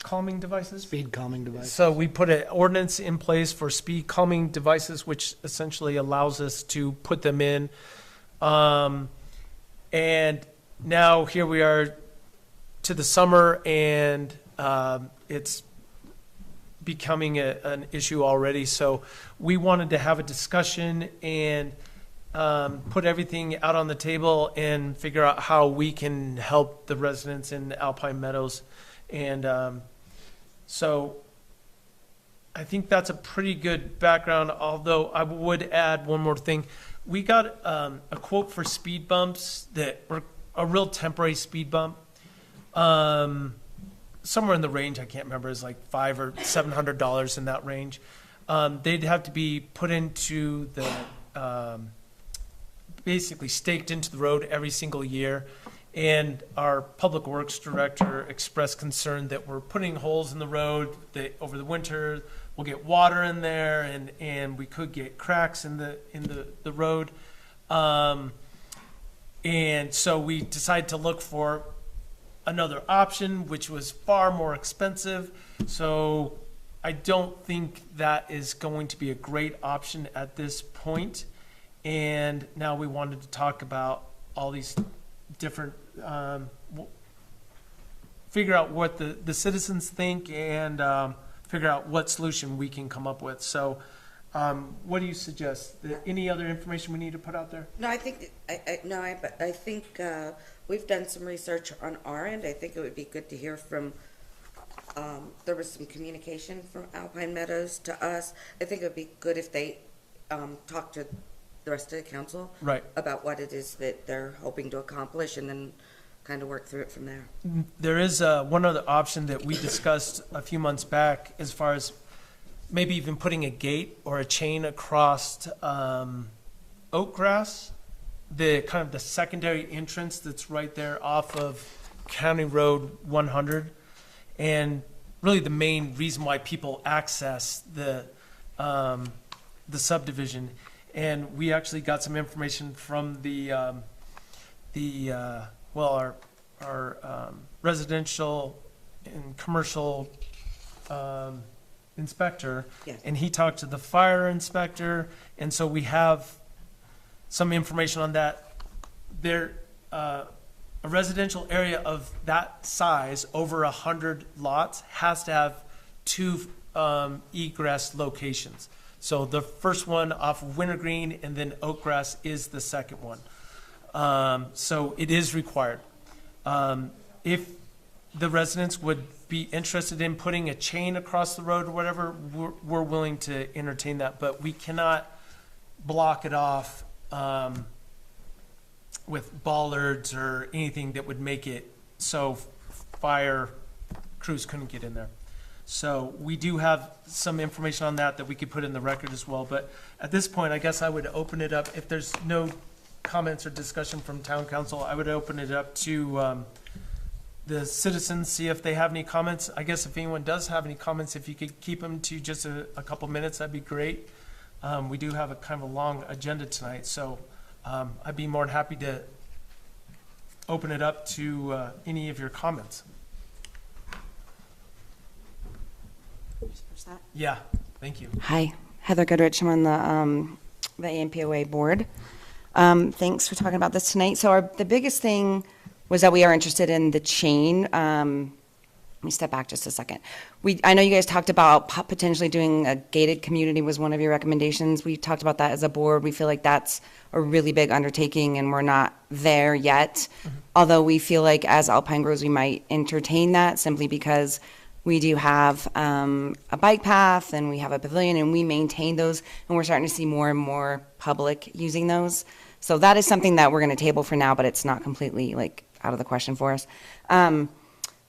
calming devices? Speed calming device. So we put an ordinance in place for speed calming devices, which essentially allows us to put them in. And now here we are to the summer, and it's becoming an issue already. So we wanted to have a discussion and put everything out on the table and figure out how we can help the residents in Alpine Meadows. And so I think that's a pretty good background, although I would add one more thing. We got a quote for speed bumps that were a real temporary speed bump. Somewhere in the range, I can't remember, is like $500 or $700 in that range. They'd have to be put into the, basically staked into the road every single year. And our public works director expressed concern that we're putting holes in the road that over the winter we'll get water in there, and we could get cracks in the road. And so we decided to look for another option, which was far more expensive. So I don't think that is going to be a great option at this point. And now we wanted to talk about all these different, figure out what the citizens think, and figure out what solution we can come up with. So what do you suggest? Any other information we need to put out there? No, I think, I think we've done some research on our end. I think it would be good to hear from, there was some communication from Alpine Meadows to us. I think it would be good if they talk to the rest of the council. Right. About what it is that they're hoping to accomplish, and then kind of work through it from there. There is one other option that we discussed a few months back, as far as maybe even putting a gate or a chain across oak grass, the kind of the secondary entrance that's right there off of County Road 100, and really the main reason why people access the subdivision. And we actually got some information from our residential and commercial inspector, Yes. and he talked to the fire inspector, and so we have some information on that. There, a residential area of that size, over 100 lots, has to have two egress locations. So the first one off of Wintergreen, and then Oakgrass is the second one. So it is required. If the residents would be interested in putting a chain across the road or whatever, we're willing to entertain that, but we cannot block it off with bollards or anything that would make it so fire crews couldn't get in there. So we do have some information on that we could put in the record as well. But at this point, I guess I would open it up. If there's no comments or discussion from town council, I would open it up to the citizens, see if they have any comments. I guess if anyone does have any comments, if you could keep them to just a couple minutes, that'd be great. We do have a kind of a long agenda tonight, so I'd be more than happy to open it up to any of your comments. Yeah, thank you. Hi, Heather Goodrich. I'm on the AMPOA board. Thanks for talking about this tonight. So the biggest thing was that we are interested in the chain me step back just a second. I know you guys talked about potentially doing a gated community was one of your recommendations. We talked about that as a board. We feel like that's a really big undertaking and we're not there yet. Although we feel like as Alpine grows, we might entertain that simply because we do have a bike path and we have a pavilion and we maintain those and we're starting to see more and more public using those. So that is something that we're going to table for now, but it's not completely like out of the question for us.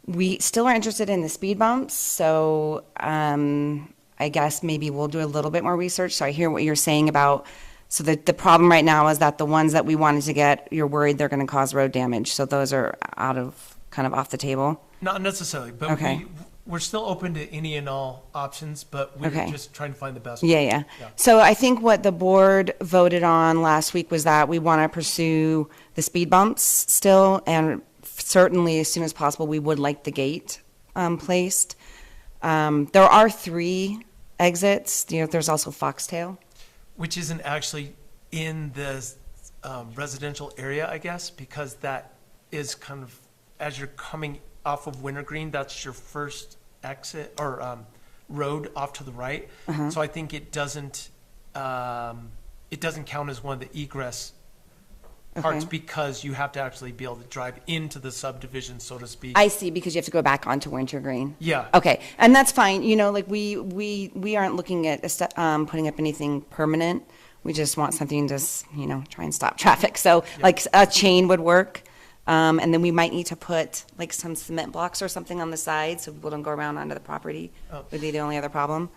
We still are interested in the speed bumps, so I guess maybe we'll do a little bit more research. So I hear what you're saying about, so the problem right now is that the ones that we wanted to get, you're worried they're going to cause road damage. So those are kind of off the table. Not necessarily, but Okay. we're still open to any and all options, but we're Okay. just trying to find the best. Yeah, one. yeah. Yeah. So I think what the board voted on last week was that we want to pursue the speed bumps still, and certainly as soon as possible, we would like the gate placed. There are 3 exits. You know, there's also Foxtail. Which isn't actually in the residential area, I guess, because that is kind of, as you're coming off of Wintergreen, that's your first exit or road off to the right. So I think it doesn't count as one of the egress parts Okay. because you have to actually be able to drive into the subdivision, so to speak. I see, because you have to go back onto Wintergreen. Yeah. Okay, and that's fine. You know, like we aren't looking at putting up anything permanent. We just want something to, try and stop traffic. So like a chain would work. And then we might need to put like some cement blocks or something on the side so people don't go around onto the property. Would be the only other problem.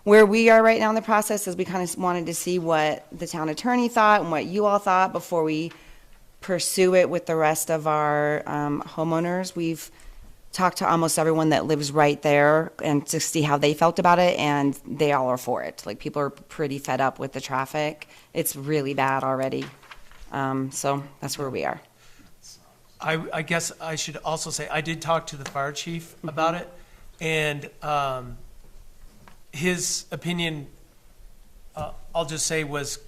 Where we are right now in the process is we kind of wanted to see what the town attorney thought and what you all thought before we pursue it with the rest of our homeowners. We've talked to almost everyone that lives right there and to see how they felt about it, and they all are for it. Like, people are pretty fed up with the traffic. It's really bad already. So that's where we are. I guess I should also say, I did talk to the fire chief about it, and his opinion, I'll just say, was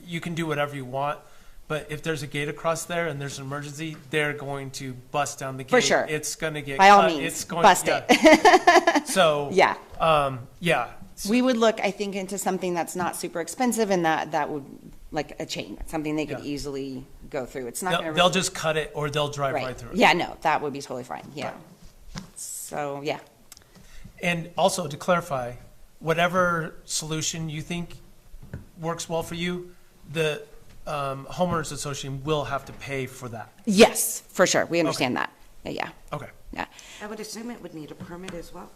you can do whatever you want, but if there's a gate across there and there's an emergency, they're going to bust down the gate. For sure. It's going to get By all cut. means, It's going, bust yeah. it. So, Yeah. yeah. We would look, I think, into something that's not super expensive, and that would, like a chain, something they could Yeah. easily go through. It's not gonna. They'll just cut it, or they'll drive right through it. Yeah, no, that would be totally fine, yeah. So, yeah. And also, to clarify, whatever solution you think works well for you, the homeowners association will have to pay for that. Yes, for sure, we understand that. Yeah, Okay. yeah. I would assume it would need a permit as well.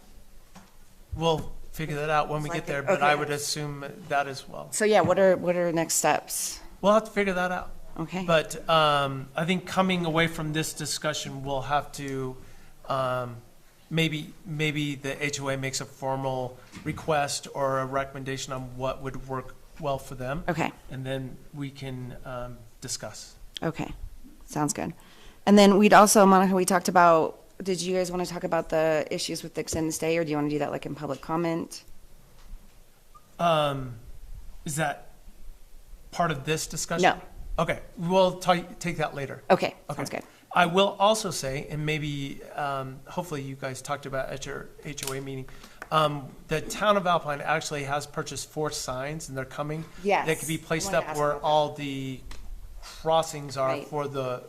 We'll figure that out when we get there, but I would assume that as well. So, yeah, what are next steps? We'll have to figure that out. Okay. But I think coming away from this discussion, we'll have to, maybe the HOA makes a formal request or a recommendation on what would work well for them. Okay. And then we can discuss. Okay, sounds good. And then we'd also, Monica, we talked about, did you guys want to talk about the issues with the extended stay, or do you want to do that like in public comment? Is that part of this discussion? No. Okay, we'll take that later. Okay, Okay. sounds good. I will also say, and maybe, hopefully you guys talked about at your HOA meeting, the town of Alpine actually has purchased 4 signs, and they're coming. Yes. That could be I placed wanted to up ask where about that. all the crossings are Right. for the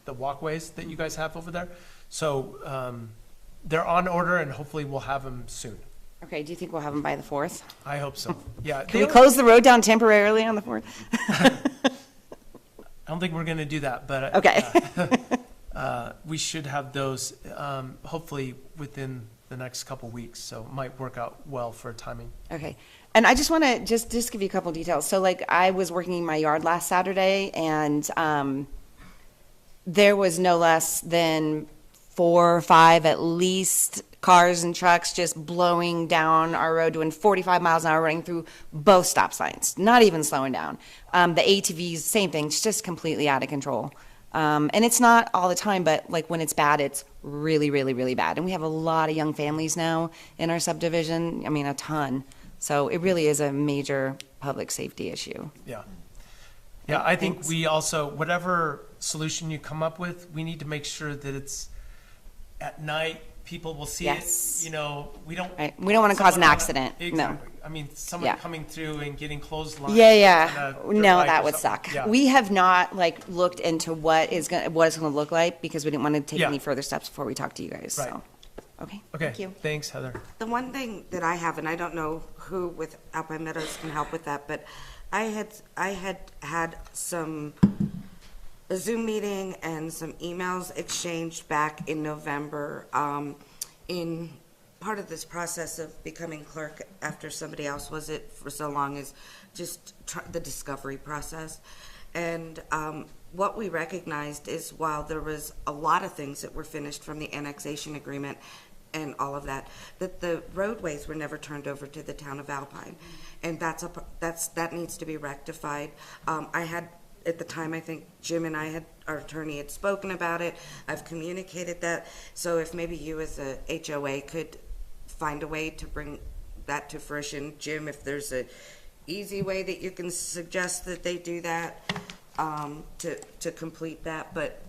walkways that you guys have over there. So, they're on order, and hopefully we'll have them soon. Okay, do you think we'll have them by the 4th? I hope so. Yeah. Can we close the road down temporarily on the 4th? I don't think we're gonna do that, but. Okay. We should have those, hopefully within the next couple weeks, so it might work out well for timing. Okay, and I just want to just give you a couple details. So like, I was working in my yard last Saturday, and there was no less than 4 or 5 at least cars and trucks just blowing down our road, doing 45 miles an hour, running through both stop signs, not even slowing down. The ATVs, same thing, it's just completely out of control. And it's not all the time, but like when it's bad, it's really, really, really bad. And we have a lot of young families now in our subdivision, I mean, a ton. So it really is a major public safety issue. Yeah. Yeah, I think Thanks. we also, whatever solution you come up with, we need to make sure that it's at night people will see Yes. it, you know, we don't. Right. We don't wanna cause an someone on a- accident. No. Exactly. I mean, someone Yeah. coming through and getting clotheslined. Yeah, on a dirt no, bike that or would something. suck. Yeah. We have not like looked into what it's gonna look like because we didn't want to take Yeah. any further steps before we talk to you guys, Right. so. Okay, Okay, thank you. thanks, Heather. The one thing that I have, and I don't know who with Alpine Meadows can help with that, but I had some, a Zoom meeting and some emails exchanged back in November, in part of this process of becoming clerk after somebody else was it for so long is just the discovery process. And what we recognized is while there was a lot of things that were finished from the annexation agreement and all of that, that the roadways were never turned over to the town of Alpine. And that needs to be rectified. I had, at the time, I think Jim and our attorney had spoken about it. I've communicated that. So if maybe you as a HOA could find a way to bring that to fruition. Jim, if there's a easy way that you can suggest that they do that, to complete that, but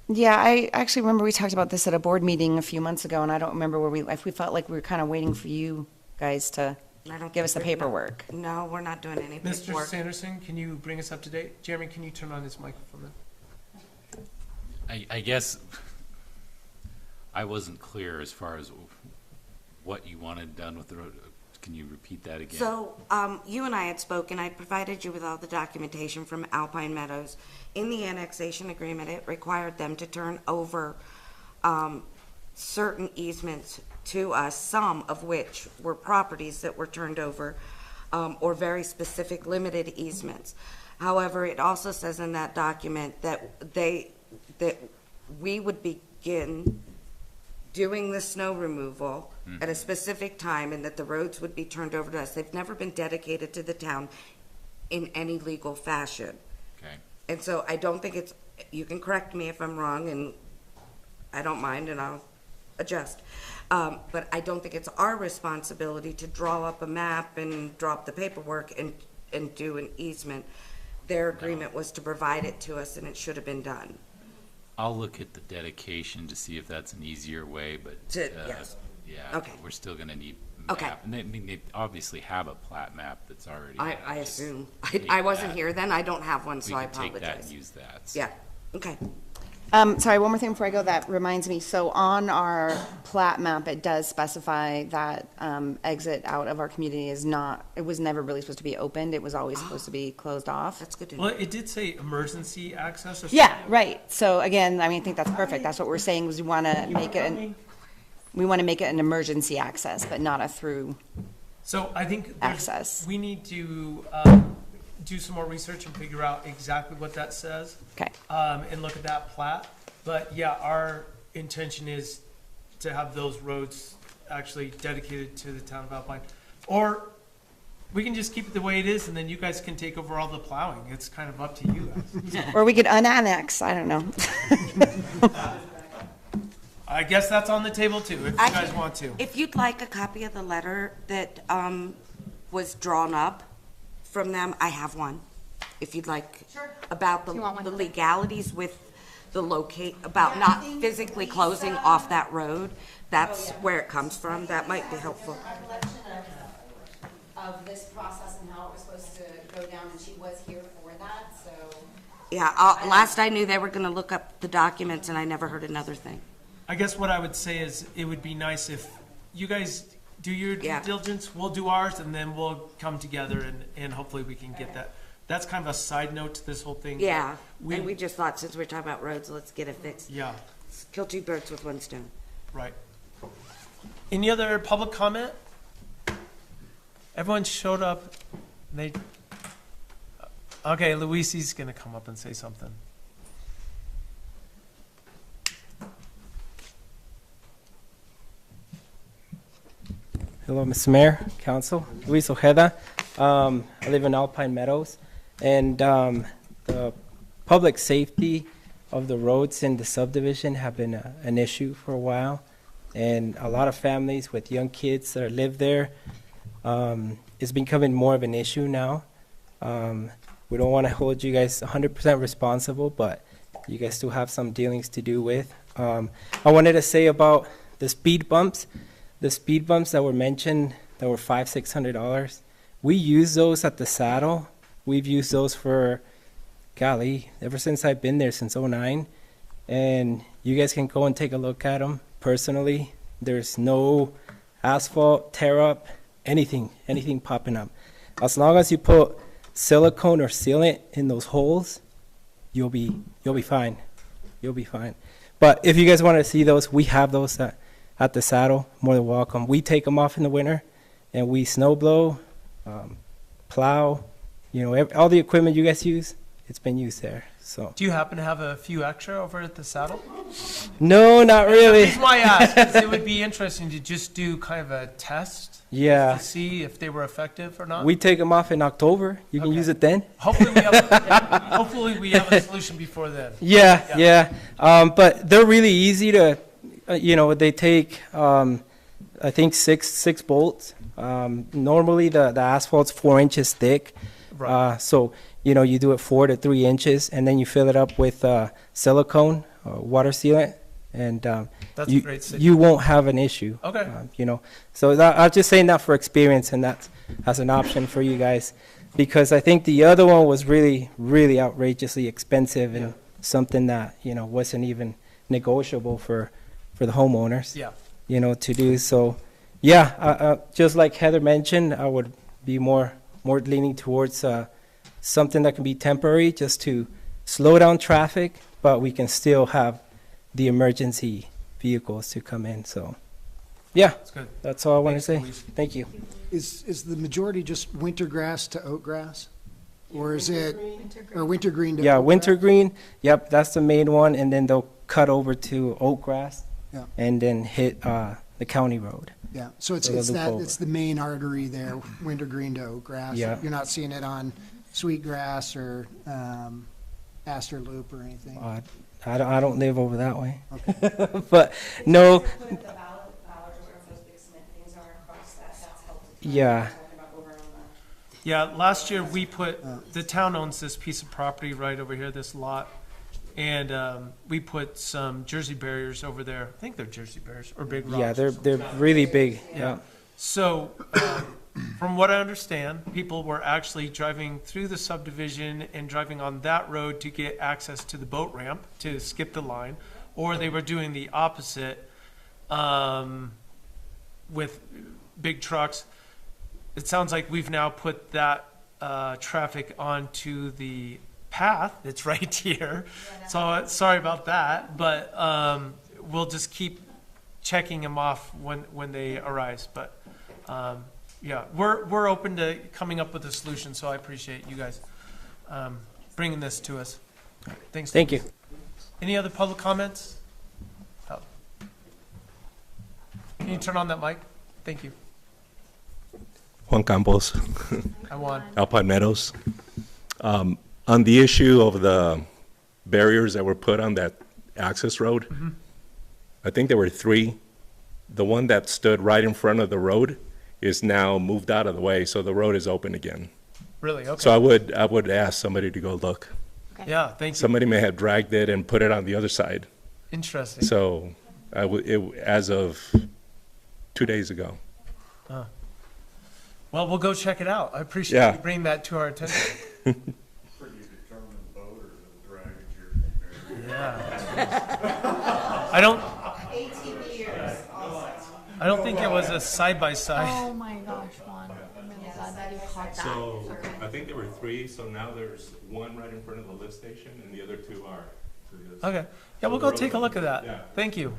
Yeah, I actually remember we talked about this at a board meeting a few months ago, and I don't remember if we felt like we were kind of waiting for you guys to I don't give us the think we're- paperwork. No, we're not doing any Mr. paperwork. Sanderson, can you bring us up to date? Jeremy, can you turn on his microphone? I guess I wasn't clear as far as what you wanted done with the road. Can you repeat that again? So, you and I had spoken, I provided you with all the documentation from Alpine Meadows. In the annexation agreement, it required them to turn over, certain easements to us, some of which were properties that were turned over, or very specific limited easements. However, it also says in that document that that we would begin doing the snow removal at a specific time and that the roads would be turned over to us. They've never been dedicated to the town in any legal fashion. Okay. And so I don't think it's, you can correct me if I'm wrong, and I don't mind, and I'll adjust. But I don't think it's our responsibility to draw up a map and drop the paperwork and do an easement. Their agreement was to provide it to us, and it should have been done. I'll look at the dedication to see if that's an easier way, but. Yes. Yeah. Okay. We're still gonna need a Okay. map. And they obviously have a plat map that's already. I just assume. take I wasn't that. here then, I don't have one, We so I can take that and apologize. use that. Yeah, okay. Sorry, one more thing before I go, that reminds me, so on our plat map, it does specify that, exit out of our community is not, it was never really supposed to be opened, it was always supposed to be closed off. That's good to know. Well, it did say emergency access or something. Yeah, right, so again, I mean, I think that's perfect, that's what we're saying, is we want to make it, an emergency access, but not a through. So I think Access. we need to do some more research and figure out exactly what that says, Okay, and look at that plat. But yeah, our intention is to have those roads actually dedicated to the town of Alpine. Or we can just keep it the way it is, and then you guys can take over all the plowing. It's kind of up to you guys. or we could unannex, I don't know. I guess that's on the table too, if you I guys can- want to. If you'd like a copy of the letter that was drawn up from them, I have one. If you'd like. About the legalities with the about not physically closing off that road. That's where it comes from. That might be helpful. Recollection of this process and how it was supposed to go down, and she was here for that, so. Yeah, last I knew, they were gonna look up the documents, and I never heard another thing. I guess what I would say is it would be nice if you guys do your due Yeah. diligence, we'll do ours, and then we'll come together and hopefully we can get that. That's kind of a side note to this whole thing. Yeah, We- and we just thought, since we're talking about roads, let's get it fixed. Yeah, Kill two birds with one stone. right. Any other public comment? Everyone showed up. They, okay, Luisi's gonna come up and say something. Hello, Mr. Mayor, Council, Luis Ojeda. I live in Alpine Meadows, and the public safety of the roads in the subdivision have been an issue for a while, and a lot of families with young kids that live there, it's becoming more of an issue now. We don't want to hold you guys 100% responsible, but you guys still have some dealings to do with. I wanted to say about the speed bumps that were mentioned, that were $500-600. We use those at the saddle. We've used those for, golly, ever since I've been there, since '09. And you guys can go and take a look at them personally. There's no asphalt tear up, anything popping up. As long as you put silicone or sealant in those holes, you'll be fine. You'll be fine. But if you guys want to see those, we have those at the saddle. More than welcome. We take them off in the winter, and we snow blow, plow. You know, all the equipment you guys use, it's been used there. So. Do you happen to have a few extra over at the saddle? No, not really. The reason why I ask is it would be interesting to just do kind of a test. Yeah. To see if they were effective or not. We take them off in October. You can Okay. use it then. Hopefully we have a solution before then. Yeah. But they're really easy to, they take, I think six bolts. Normally the asphalt's 4 inches thick. Right. So, you do it 4 to 3 inches, and then you fill it up with silicone, water sealant, and That's a great signal. you won't have an issue. Okay. So I'm just saying that for experience, and that's as an option for you guys, because I think the other one was really, really outrageously expensive and something that wasn't even negotiable for the homeowners. Yeah. To do. So, yeah, just like Heather mentioned, I would be more leaning towards something that can be temporary, just to slow down traffic, but we can still have the emergency vehicles to come in. So, yeah, That's good. that's all I want to say. Thanks, Luis. Thank you. Is the majority just winter grass to oak grass? Or is it, or wintergreen to Yeah, oak grass? wintergreen. Yep, that's the main one, and then they'll cut over to oak grass, Yeah. and then hit the county road. Yeah, so it's So they'll loop over. it's the main artery there, wintergreen to oak grass. Yeah. You're not seeing it on sweetgrass or aster loop or anything. I don't live over that way, but no. Yeah. Yeah, last year we put, the town owns this piece of property right over here, this lot. And we put some Jersey barriers over there. I think they're Jersey barriers or big rocks. Yeah, they're really big. Yeah. Yeah. So, from what I understand, people were actually driving through the subdivision and driving on that road to get access to the boat ramp to skip the line, or they were doing the opposite with big trucks. It sounds like we've now put that traffic onto the path that's right here. So sorry about that, but we'll just keep checking them off when they arise. But yeah, we're open to coming up with a solution. So I appreciate you guys bringing this to us. Thanks. Thank you. Any other public comments? Oh. Can you turn on that mic? Thank you. Juan Campos, I want. Alpine Meadows. On the issue of the barriers that were put on that access road, I think there were 3. The one that stood right in front of the road is now moved out of the way, so the road is open again. Really? Okay. So I would ask somebody to go look. Yeah, thank you. Somebody may have dragged it and put it on the other side. Interesting. So as of 2 days ago. Well, we'll go check it out. I appreciate Yeah. you bringing that to our attention. Yeah. I don't think it was a side by side. Oh my gosh, Juan. I'm really glad that you caught that. So I think there were 3, so now there's 1 right in front of the lift station and the other 2 are to the other side. Okay. Yeah, we'll go take a look at that. Yeah. Thank you.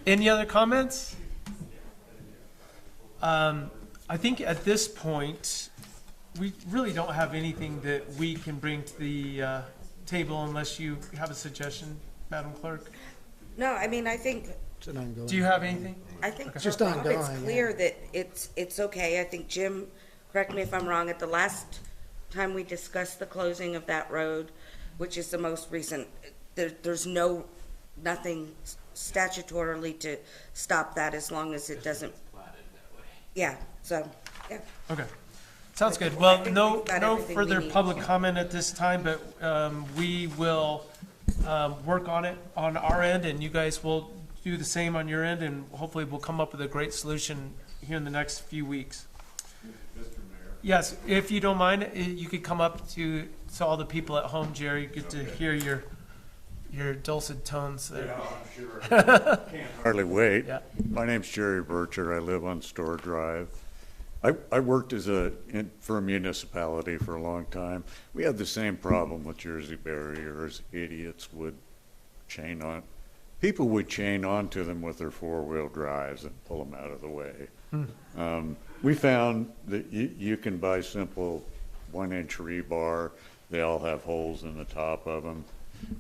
Any other comments? I think at this point, we really don't have anything that we can bring to the table unless you have a suggestion, Madam Clerk. No, I mean, I think, It's an ongoing. Do you have anything? I think It's just it's ongoing, clear that it's okay. I think Jim, correct me if I'm wrong, at the last time we discussed the closing of that road, which is the most recent, there's nothing statutorily to stop that as long as it doesn't. Yeah, so, yeah. Okay. Sounds good. I Well, think no we've got no everything further we need. public comment at this time, but we will work on it on our end, and you guys will do the same on your end, and hopefully we'll come up with a great solution here in the next few weeks. Mr. Mayor. Yes, if you don't mind, you could come up to all the people at home, Jerry, get to hear your dulcet tones there. Yeah, I'm sure. Can't hardly wait. Yeah. My name's Jerry Bircher. I live on Store Drive. I worked for a municipality for a long time. We had the same problem with Jersey barriers. Idiots would people would chain onto them with their four-wheel drives and pull them out of the way. We found that you can buy simple 1-inch rebar. They all have holes in the top of them.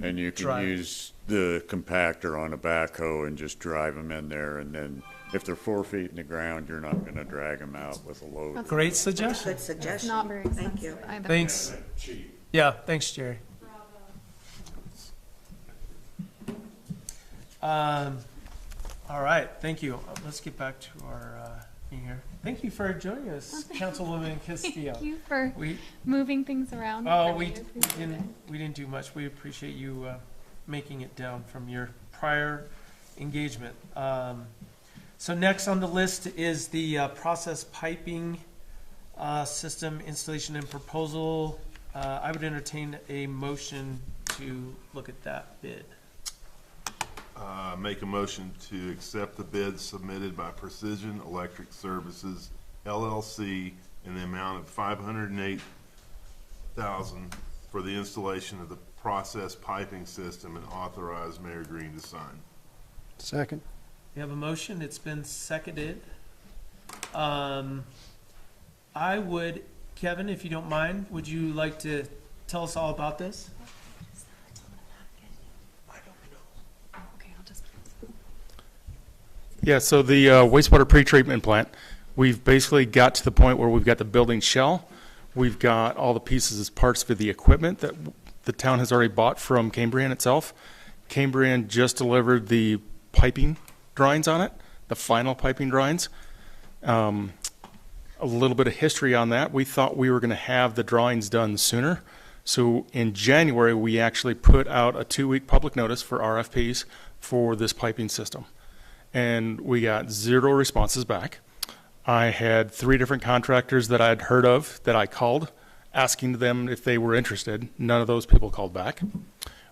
And you can use the compactor on a backhoe and just drive them in there. And then if they're 4 feet in the ground, you're not going to drag them out with a load. Great suggestion. Good suggestion. Not very Thank you. expensive either. Thanks. Yeah, thanks, Jerry. All right, thank you. Let's get back to our meeting here. Thank you for joining us, Councilwoman Castillo. Thank you for We, moving things around. oh, for we, me. we didn't do much. We appreciate you making it down from your prior engagement. So next on the list is the process piping system installation and proposal. I would entertain a motion to look at that bid. Make a motion to accept the bid submitted by Precision Electric Services LLC in the amount of $508,000 for the installation of the process piping system and authorize Mayor Green to sign. Second. We have a motion. It's been seconded. I would, Kevin, if you don't mind, would you like to tell us all about this? Yeah, so the wastewater pretreatment plant, we've basically got to the point where we've got the building shell. We've got all the pieces as parts for the equipment that the town has already bought from Cambrian itself. Cambrian just delivered the piping drawings on it, the final piping drawings. A little bit of history on that. We thought we were going to have the drawings done sooner. So in January, we actually put out a 2-week public notice for RFPs for this piping system. And we got 0 responses back. I had 3 different contractors that I had heard of that I called, asking them if they were interested. None of those people called back.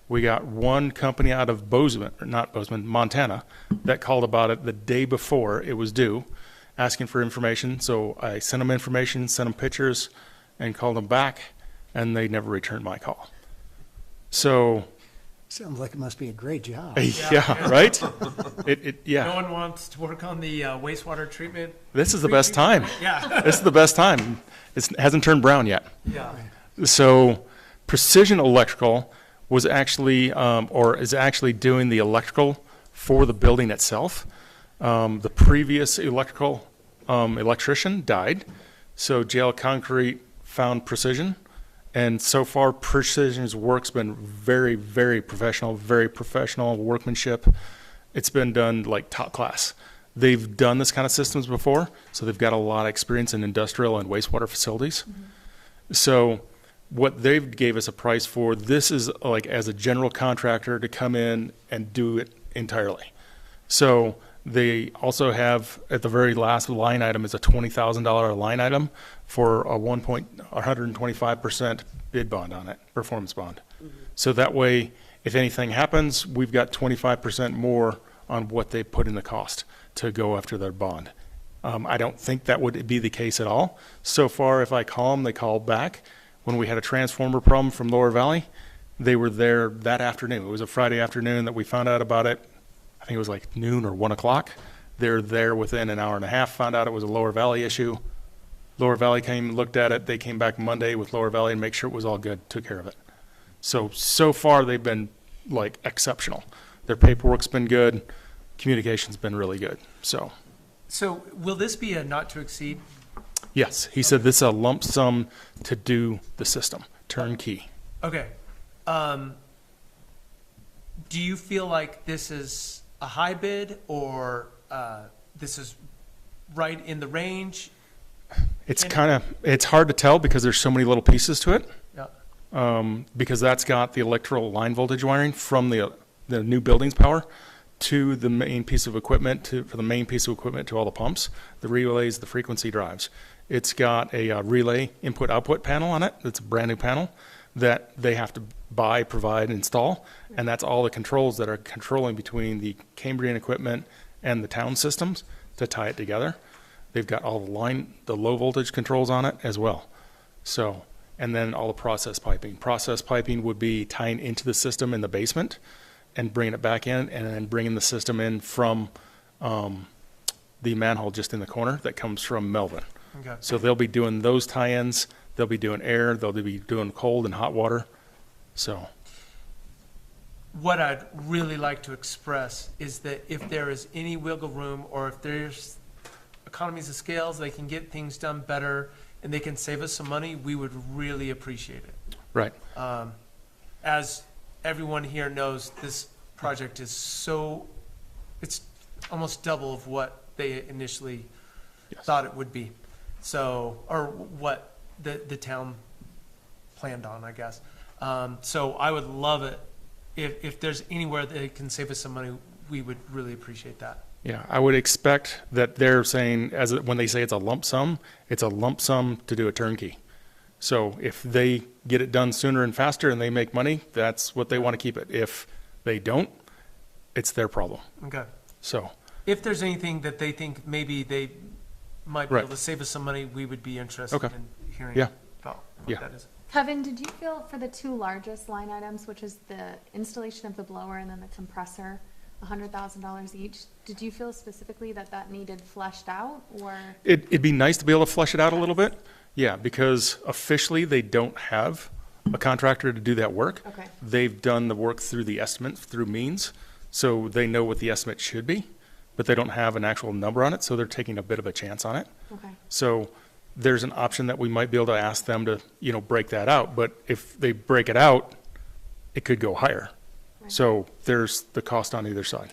We got one company out of Montana, that called about it the day before it was due, asking for information. So I sent them information, sent them pictures, and called them back, and they never returned my call. So Sounds like it must be a great job. yeah, right? Yeah. No one wants to work on the wastewater treatment. This is the best time. Yeah. This is the best time. It hasn't turned brown yet. Yeah. So Precision Electrical was actually, or is actually doing the electrical for the building itself. The previous electrician died, so JL Concrete found Precision. And so far, Precision's work's been very, very professional workmanship. It's been done like top class. They've done this kind of systems before, so they've got a lot of experience in industrial and wastewater facilities. Mm-hmm. So what they've gave us a price for, this is like as a general contractor to come in and do it entirely. So they also have, at the very last line item, is a $20,000 line item for a 125% bid bond on it, performance bond. Mm-hmm. So that way, if anything happens, we've got 25% more on what they put in the cost to go after their bond. I don't think that would be the case at all. So far, if I call them, they call back. When we had a transformer problem from Lower Valley, they were there that afternoon. It was a Friday afternoon that we found out about it. I think it was like noon or 1 o'clock. They're there within an hour and a half, found out it was a Lower Valley issue. Lower Valley came, looked at it. They came back Monday with Lower Valley and make sure it was all good, took care of it. So far they've been like exceptional. Their paperwork's been good. Communication's been really good. So will this be a not to exceed? yes, he said this is a lump sum to do the system, turnkey. Okay. Do you feel like this is a high bid or this is right in the range? It's hard to tell because there's so many little pieces to it. Yeah. because that's got the electrical line voltage wiring from the new building's power to the main piece of equipment, for the main piece of equipment to all the pumps, the relays, the frequency drives. It's got a relay input-output panel on it. It's a brand-new panel that they have to buy, provide, install, and that's all the controls that are controlling between the Cambrian equipment and the town systems to tie it together. They've got all the low voltage controls on it as well. So, and then all the process piping. Process piping would be tying into the system in the basement and bringing it back in, and then bringing the system in from the manhole just in the corner that comes from Melvin. Okay. So they'll be doing those tie-ins, they'll be doing air, they'll be doing cold and hot water. So, What I'd really like to express is that if there is any wiggle room, or if there's economies of scales, they can get things done better and they can save us some money, we would really appreciate it. right. As everyone here knows, this project is it's almost double of what they initially thought it would be. So, or what the town planned on, I guess. So I would love it if there's anywhere that it can save us some money, we would really appreciate that. Yeah, I would expect that they're saying, when they say it's a lump sum to do a turnkey. So if they get it done sooner and faster and they make money, that's what they want to keep it. If they don't, it's their problem. Okay. So, If there's anything that they think maybe they might be Right. able to save us some money, we would be interested Okay. in hearing Yeah. about what Yeah. that is. Kevin, did you feel for the two largest line items, which is the installation of the blower and then the compressor, $100,000 each, did you feel specifically that needed fleshed out, or? it'd be nice to be able to flesh it out a little bit. Yeah, because officially they don't have a contractor to do that work. Okay. They've done the work through the estimate, through means, so they know what the estimate should be, but they don't have an actual number on it, so they're taking a bit of a chance on it. Okay. So there's an option that we might be able to ask them to, break that out, but if they break it out, it could go higher. Right. So there's the cost on either side.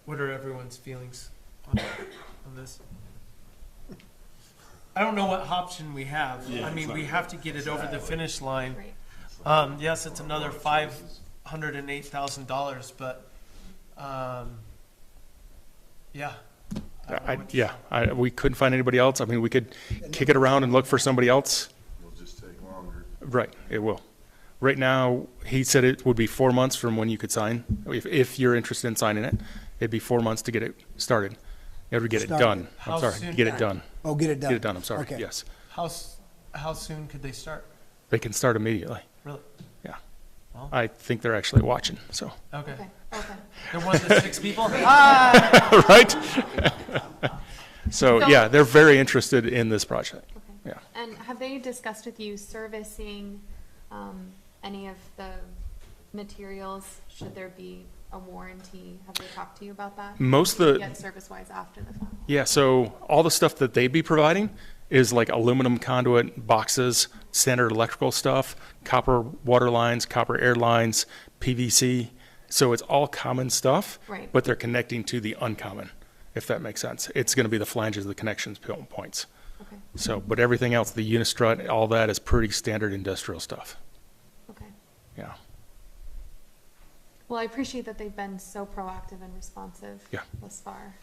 What are everyone's feelings on this? I don't know what option we have. I mean, we have to get it over the finish line. Right. Yes, it's another $508,000, but, yeah. I don't know what to say. We couldn't find anybody else. I mean, we could kick it around and look for somebody else. It'll just take longer. Right, it will. Right now, he said it would be 4 months from when you could sign. If you're interested in signing it, it'd be 4 months to get it started. You have to get it Started. done. How I'm sorry, soon? get it done. Oh, get it done. Get it done, I'm sorry, Okay. yes. How soon could they start? They can start immediately, Really? yeah. Well. I think they're actually watching, so. Okay. Okay. They're one of the 6 people? Ah! Right? So, yeah, they're very interested in this project. Okay. Yeah. And have they discussed with you servicing any of the materials? Should there be a warranty? Have they talked to you about that? Most of the- Get service-wise after the fact? Yeah, so all the stuff that they'd be providing is like aluminum conduit boxes, standard electrical stuff, copper water lines, copper air lines, PVC. So it's all common stuff, Right. but they're connecting to the uncommon, if that makes sense. It's going to be the flanges, the connections points. Okay. So, but everything else, the unistrut, all that is pretty standard industrial stuff. Okay. Yeah. Well, I appreciate that they've been so proactive and responsive Yeah. thus far.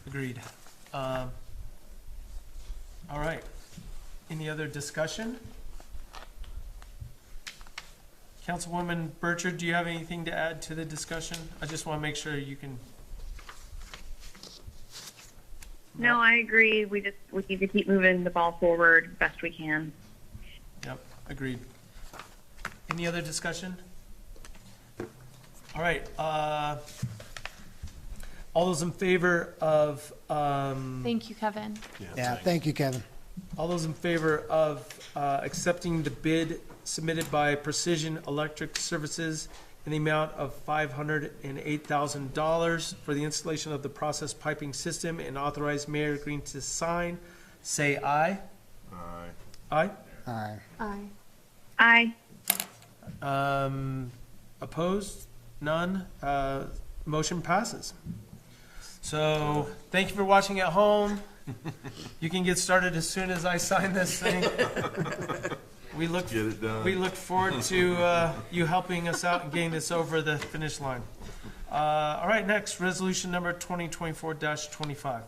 Agreed. All right. Any other discussion? Councilwoman Burchard, do you have anything to add to the discussion? I just want to make sure you can. No, I agree. We need to keep moving the ball forward best we can. Yep, agreed. Any other discussion? All right, all those in favor of, Thank you, Kevin. Yeah, thank you, Kevin. all those in favor of accepting the bid submitted by Precision Electric Services in the amount of $508,000 for the installation of the process piping system and authorize Mayor Green to sign, say aye. Aye. Aye? Aye. Aye. Aye. Opposed? None? Motion passes. So, thank you for watching at home. You can get started as soon as I sign this thing. We look, Get it done. we look forward to you helping us out and getting this over the finish line. All right, next, resolution number 2024-25.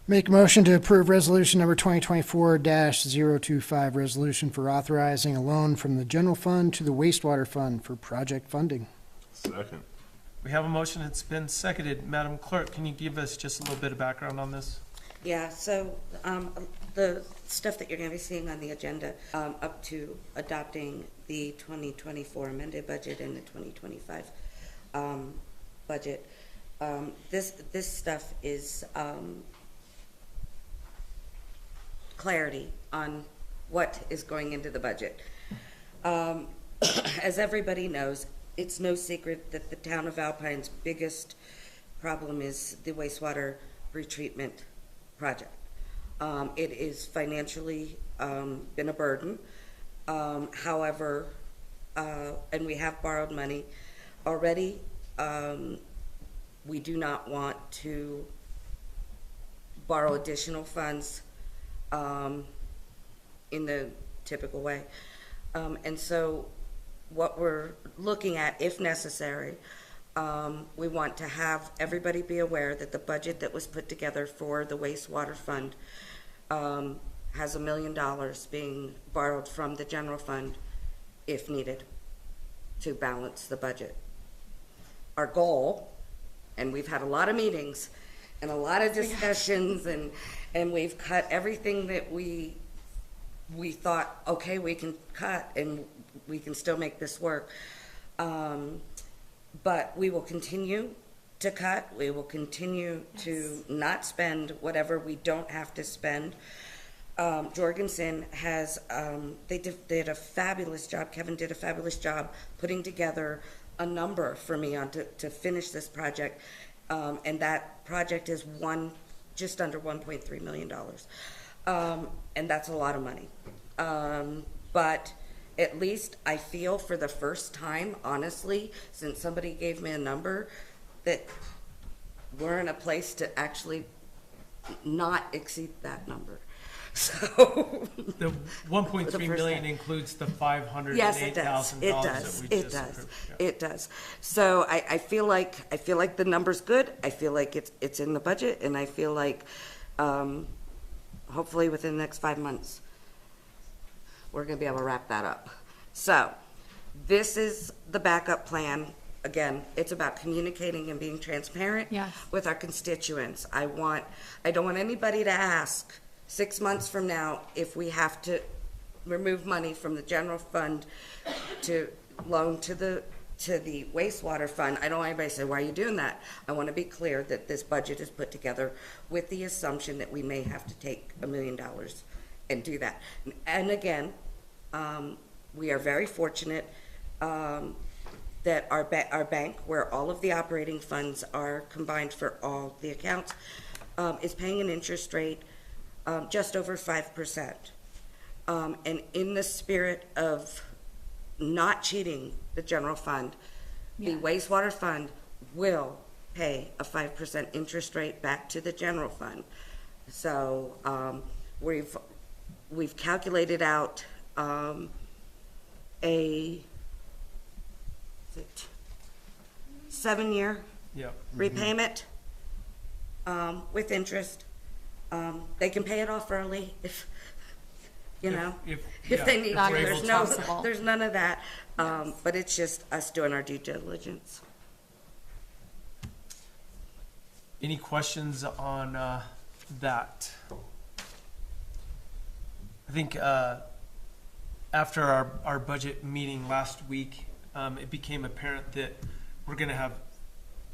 Make a motion to approve resolution number 2024-025, resolution for authorizing a loan from the general fund to the wastewater fund for project funding. Second. We have a motion, it's been seconded. Madam Clerk, can you give us just a little bit of background on this? Yeah, so the stuff that you're going to be seeing on the agenda up to adopting the 2024 amended budget and the 2025 budget, this stuff is clarity on what is going into the budget. As everybody knows, it's no secret that the town of Alpine's biggest problem is the wastewater retreatment project. It is financially been a burden. However, and we have borrowed money already. We do not want to borrow additional funds in the typical way. And so what we're looking at, if necessary, we want to have everybody be aware that the budget that was put together for the wastewater fund has $1 million being borrowed from the general fund if needed to balance the budget. Our goal, and we've had a lot of meetings and a lot of discussions, and we've cut everything that we thought, okay, we can cut and we can still make this work. But we will continue to cut. We will continue to not spend whatever we don't have to spend. Jorgensen has, they did a fabulous job. Kevin did a fabulous job putting together a number for me to finish this project. And that project is just under $1.3 million. And that's a lot of money. But at least I feel for the first time, honestly, since somebody gave me a number, that we're in a place to actually not exceed that number. So The 1.3 million includes the $508,000 yes, it does. It that does. we It just does. approved. Yeah. It does. So I feel like the number's good. I feel like it's in the budget, and I feel like hopefully within the next 5 months we're going to be able to wrap that up. So this is the backup plan. Again, it's about communicating and being transparent Yes. with our constituents. I don't want anybody to ask 6 months from now if we have to remove money from the general fund to loan to the wastewater fund. I don't want anybody to say, why are you doing that? I want to be clear that this budget is put together with the assumption that we may have to take $1 million and do that. And again, we are very fortunate that our bank, where all of the operating funds are combined for all the accounts, is paying an interest rate just over 5%. And in the spirit of not cheating the general fund, the wastewater fund will pay a 5% interest rate back to the general fund. So we've calculated out a 7-year Yep. repayment with interest. They can pay it off early if they need That to. is possible. There's none of that. But it's just us doing our due diligence. Any questions on that? I think after our budget meeting last week, it became apparent that we're going to have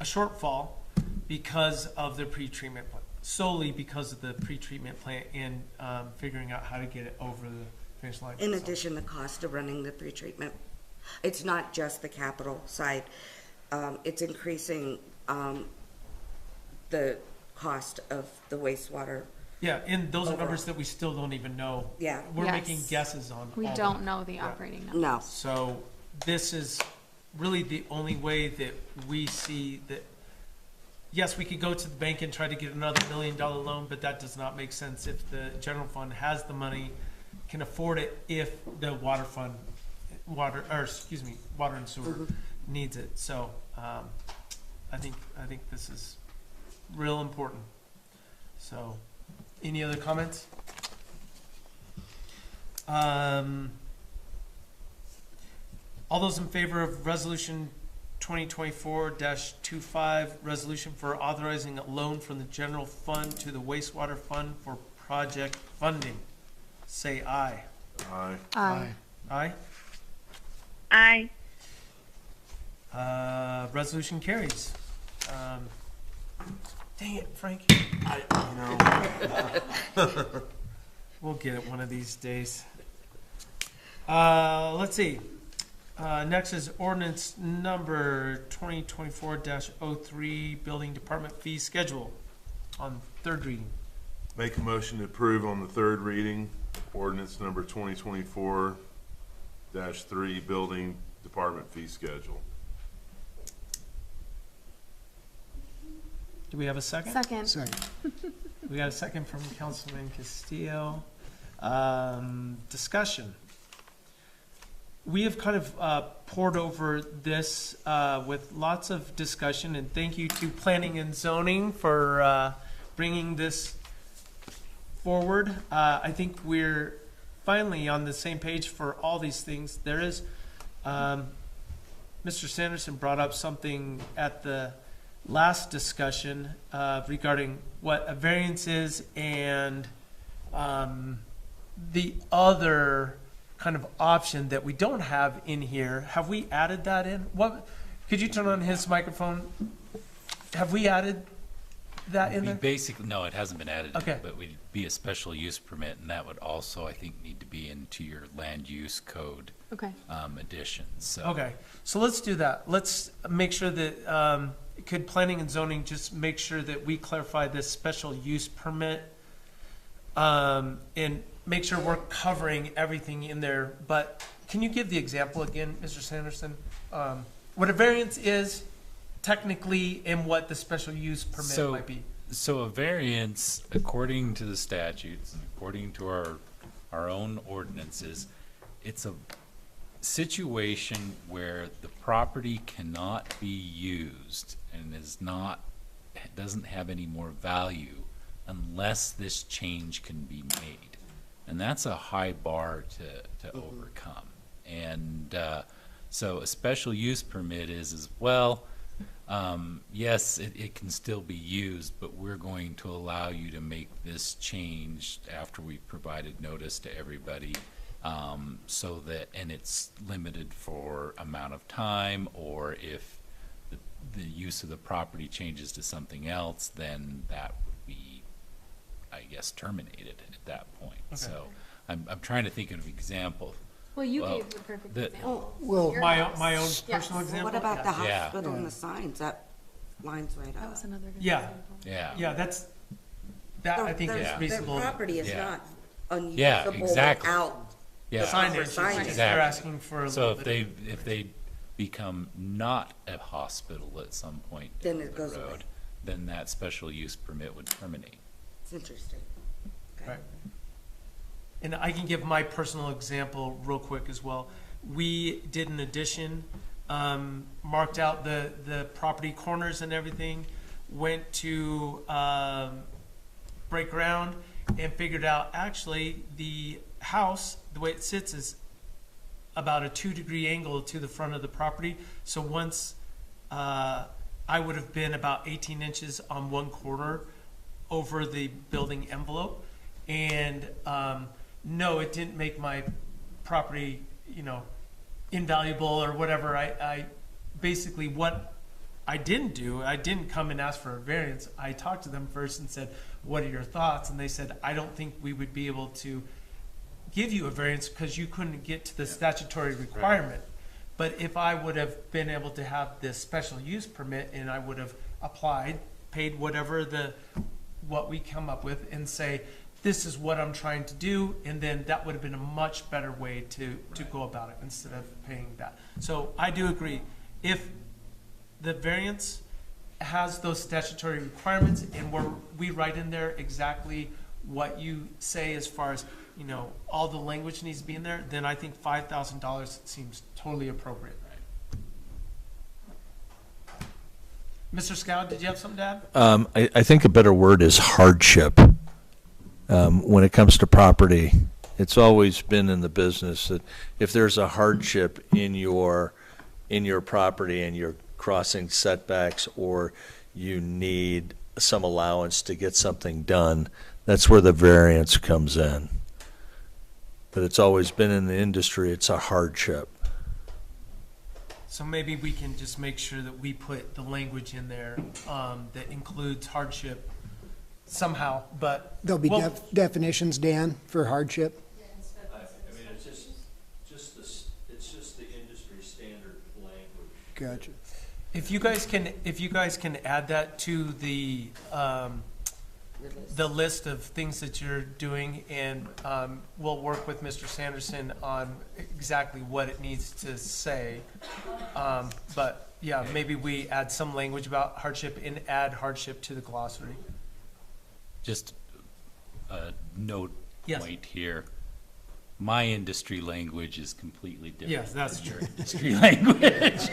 a shortfall because of the pretreatment plant, solely because of the pretreatment plant and figuring out how to get it over the finish line. In addition, the cost of running the pretreatment. It's not just the capital side. It's increasing the cost of the wastewater. Yeah, and those are numbers that we still don't even know. Yeah. We're Yes. making guesses on. We all don't of know the Yeah. operating numbers. No. So this is really the only way that we see that yes, we could go to the bank and try to get another $1 million loan, but that does not make sense if the general fund has the money, can afford it if the water fund, water and sewer needs it. So, I think this is real important. So, any other comments? All those in favor of resolution 2024-25, resolution for authorizing a loan from the general fund to the wastewater fund for project funding, say aye. Aye. Aye. Aye? Aye. Resolution carries. Dang it, Frank. We'll get it one of these days. Let's see. Next is ordinance number 2024-03, building department fee schedule on third reading. Make a motion to approve on the third reading, ordinance number 2024-3, building department fee schedule. Do we have a second? Second. We got a second from Councilman Castillo. Discussion. We have kind of poured over this with lots of discussion, and thank you to Planning and Zoning for bringing this forward. I think we're finally on the same page for all these things. There is, Mr. Sanderson brought up something at the last discussion regarding what a variance is and the other kind of option that we don't have in here. Have we added that in? What? Could you turn on his microphone? Have we added that in there? Basically, no, it hasn't been added, Okay. but we'd be a special use permit, and that would also, I think, need to be into your land use code Okay. additions. So. Okay, so let's do that. Let's make sure that, could planning and zoning just make sure that we clarify this special use permit and make sure we're covering everything in there. But can you give the example again, Mr. Sanderson? What a variance is technically and what the special use permit might be. So a variance, according to the statutes, and according to our own ordinances, it's a situation where the property cannot be used and doesn't have any more value unless this change can be made. And that's a high bar to overcome. And so a special use permit is well, yes, it can still be used, but we're going to allow you to make this change after we've provided notice to everybody, so that, and it's limited for amount of time, or if the use of the property changes to something else, then that would be, I guess, terminated at that point. Okay. So I'm trying to think of an example. Well, you Well, gave the perfect the- example. Well, Your My house. own Yes. personal example? What about the Yeah. hospital and the signs? That lines right That up. was another good Yeah. example. Yeah. Yeah, that I think is Their reasonable. property is Yeah. not unusable Yeah, exactly. without Yeah. the proper Signage, signage. is- they're asking for a So little bit. if they become not a hospital at some point Then down it the goes away. road, then that special use permit would terminate. It's interesting. Okay. Right. And I can give my personal example real quick as well. We did an addition, marked out the property corners and everything, went to break ground and figured out actually the house, the way it sits is about a 2-degree angle to the front of the property. So once I would have been about 18 inches on one corner over the building envelope. And no, it didn't make my property, invaluable or whatever. I basically, what I didn't do, I didn't come and ask for a variance. I talked to them first and said, what are your thoughts? And they said, I don't think we would be able to give you a variance because you couldn't get to the statutory requirement. But if I would have been able to have this special use permit and I would have applied, paid whatever what we come up with and say, this is what I'm trying to do, and then that would have been a much better way to go about it instead of paying that. So I do agree. If the variance has those statutory requirements and we write in there exactly what you say as far as, you know, all the language needs to be in there, then I think $5,000 seems totally appropriate. Mr. Scow, did you have something to add? I think a better word is hardship. When it comes to property, it's always been in the business that if there's a hardship in your property and you're crossing setbacks or you need some allowance to get something done, that's where the variance comes in. But it's always been in the industry, it's a hardship. So maybe we can just make sure that we put the language in there that includes hardship somehow, but. There'll be well, definitions, Dan, for hardship. I mean, it's just the industry standard language. Gotcha. If you guys can add that to the list of things that you're doing, and we'll work with Mr. Sanderson on exactly what it needs to say. But yeah, maybe we add some language about hardship and add hardship to the glossary. Just a note Yes. point here. My industry language is completely different. Yes, that's than your industry language.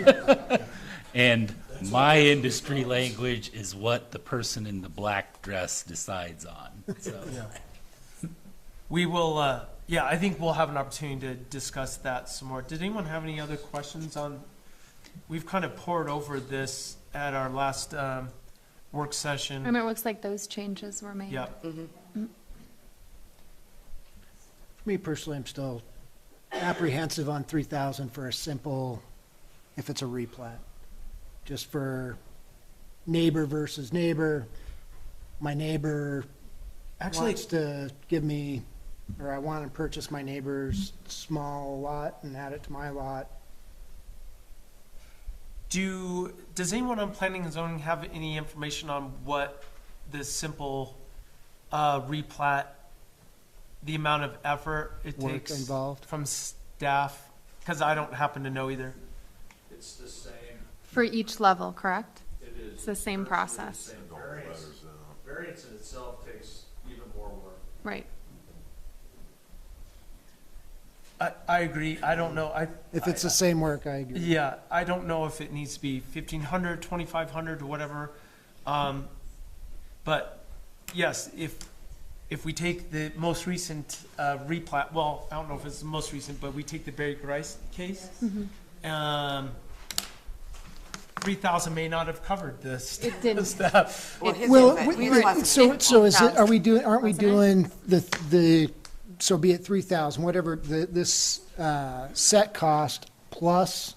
And my industry language is what the person in the black dress decides on. So. We will, I think we'll have an opportunity to discuss that some more. Did anyone have any other questions on, we've kind of poured over this at our last work session. And it looks like those changes were made. Yep. For me personally, I'm still apprehensive on 3,000 for a simple, if it's a replat. Just for neighbor versus neighbor. My neighbor Actually, wants to give me, or I want to purchase my neighbor's small lot and add it to my lot. does anyone on planning and zoning have any information on what this simple replat, the amount of effort it Work takes involved? from staff? Because I don't happen to know either. It's the same. For each level, correct? It is. It's the same process. Variance in itself takes even more work. Right. I agree. I don't know. If it's the same work, I agree. Yeah, I don't know if it needs to be 1,500, 2,500, or whatever. But yes, if we take the most recent replat, well, I don't know if it's the most recent, but we take the Barry Grice case. 3,000 may not have covered this. It didn't. Stuff. Well, so is it, aren't we Wasn't it? doing the, so be it 3,000, whatever, this set cost plus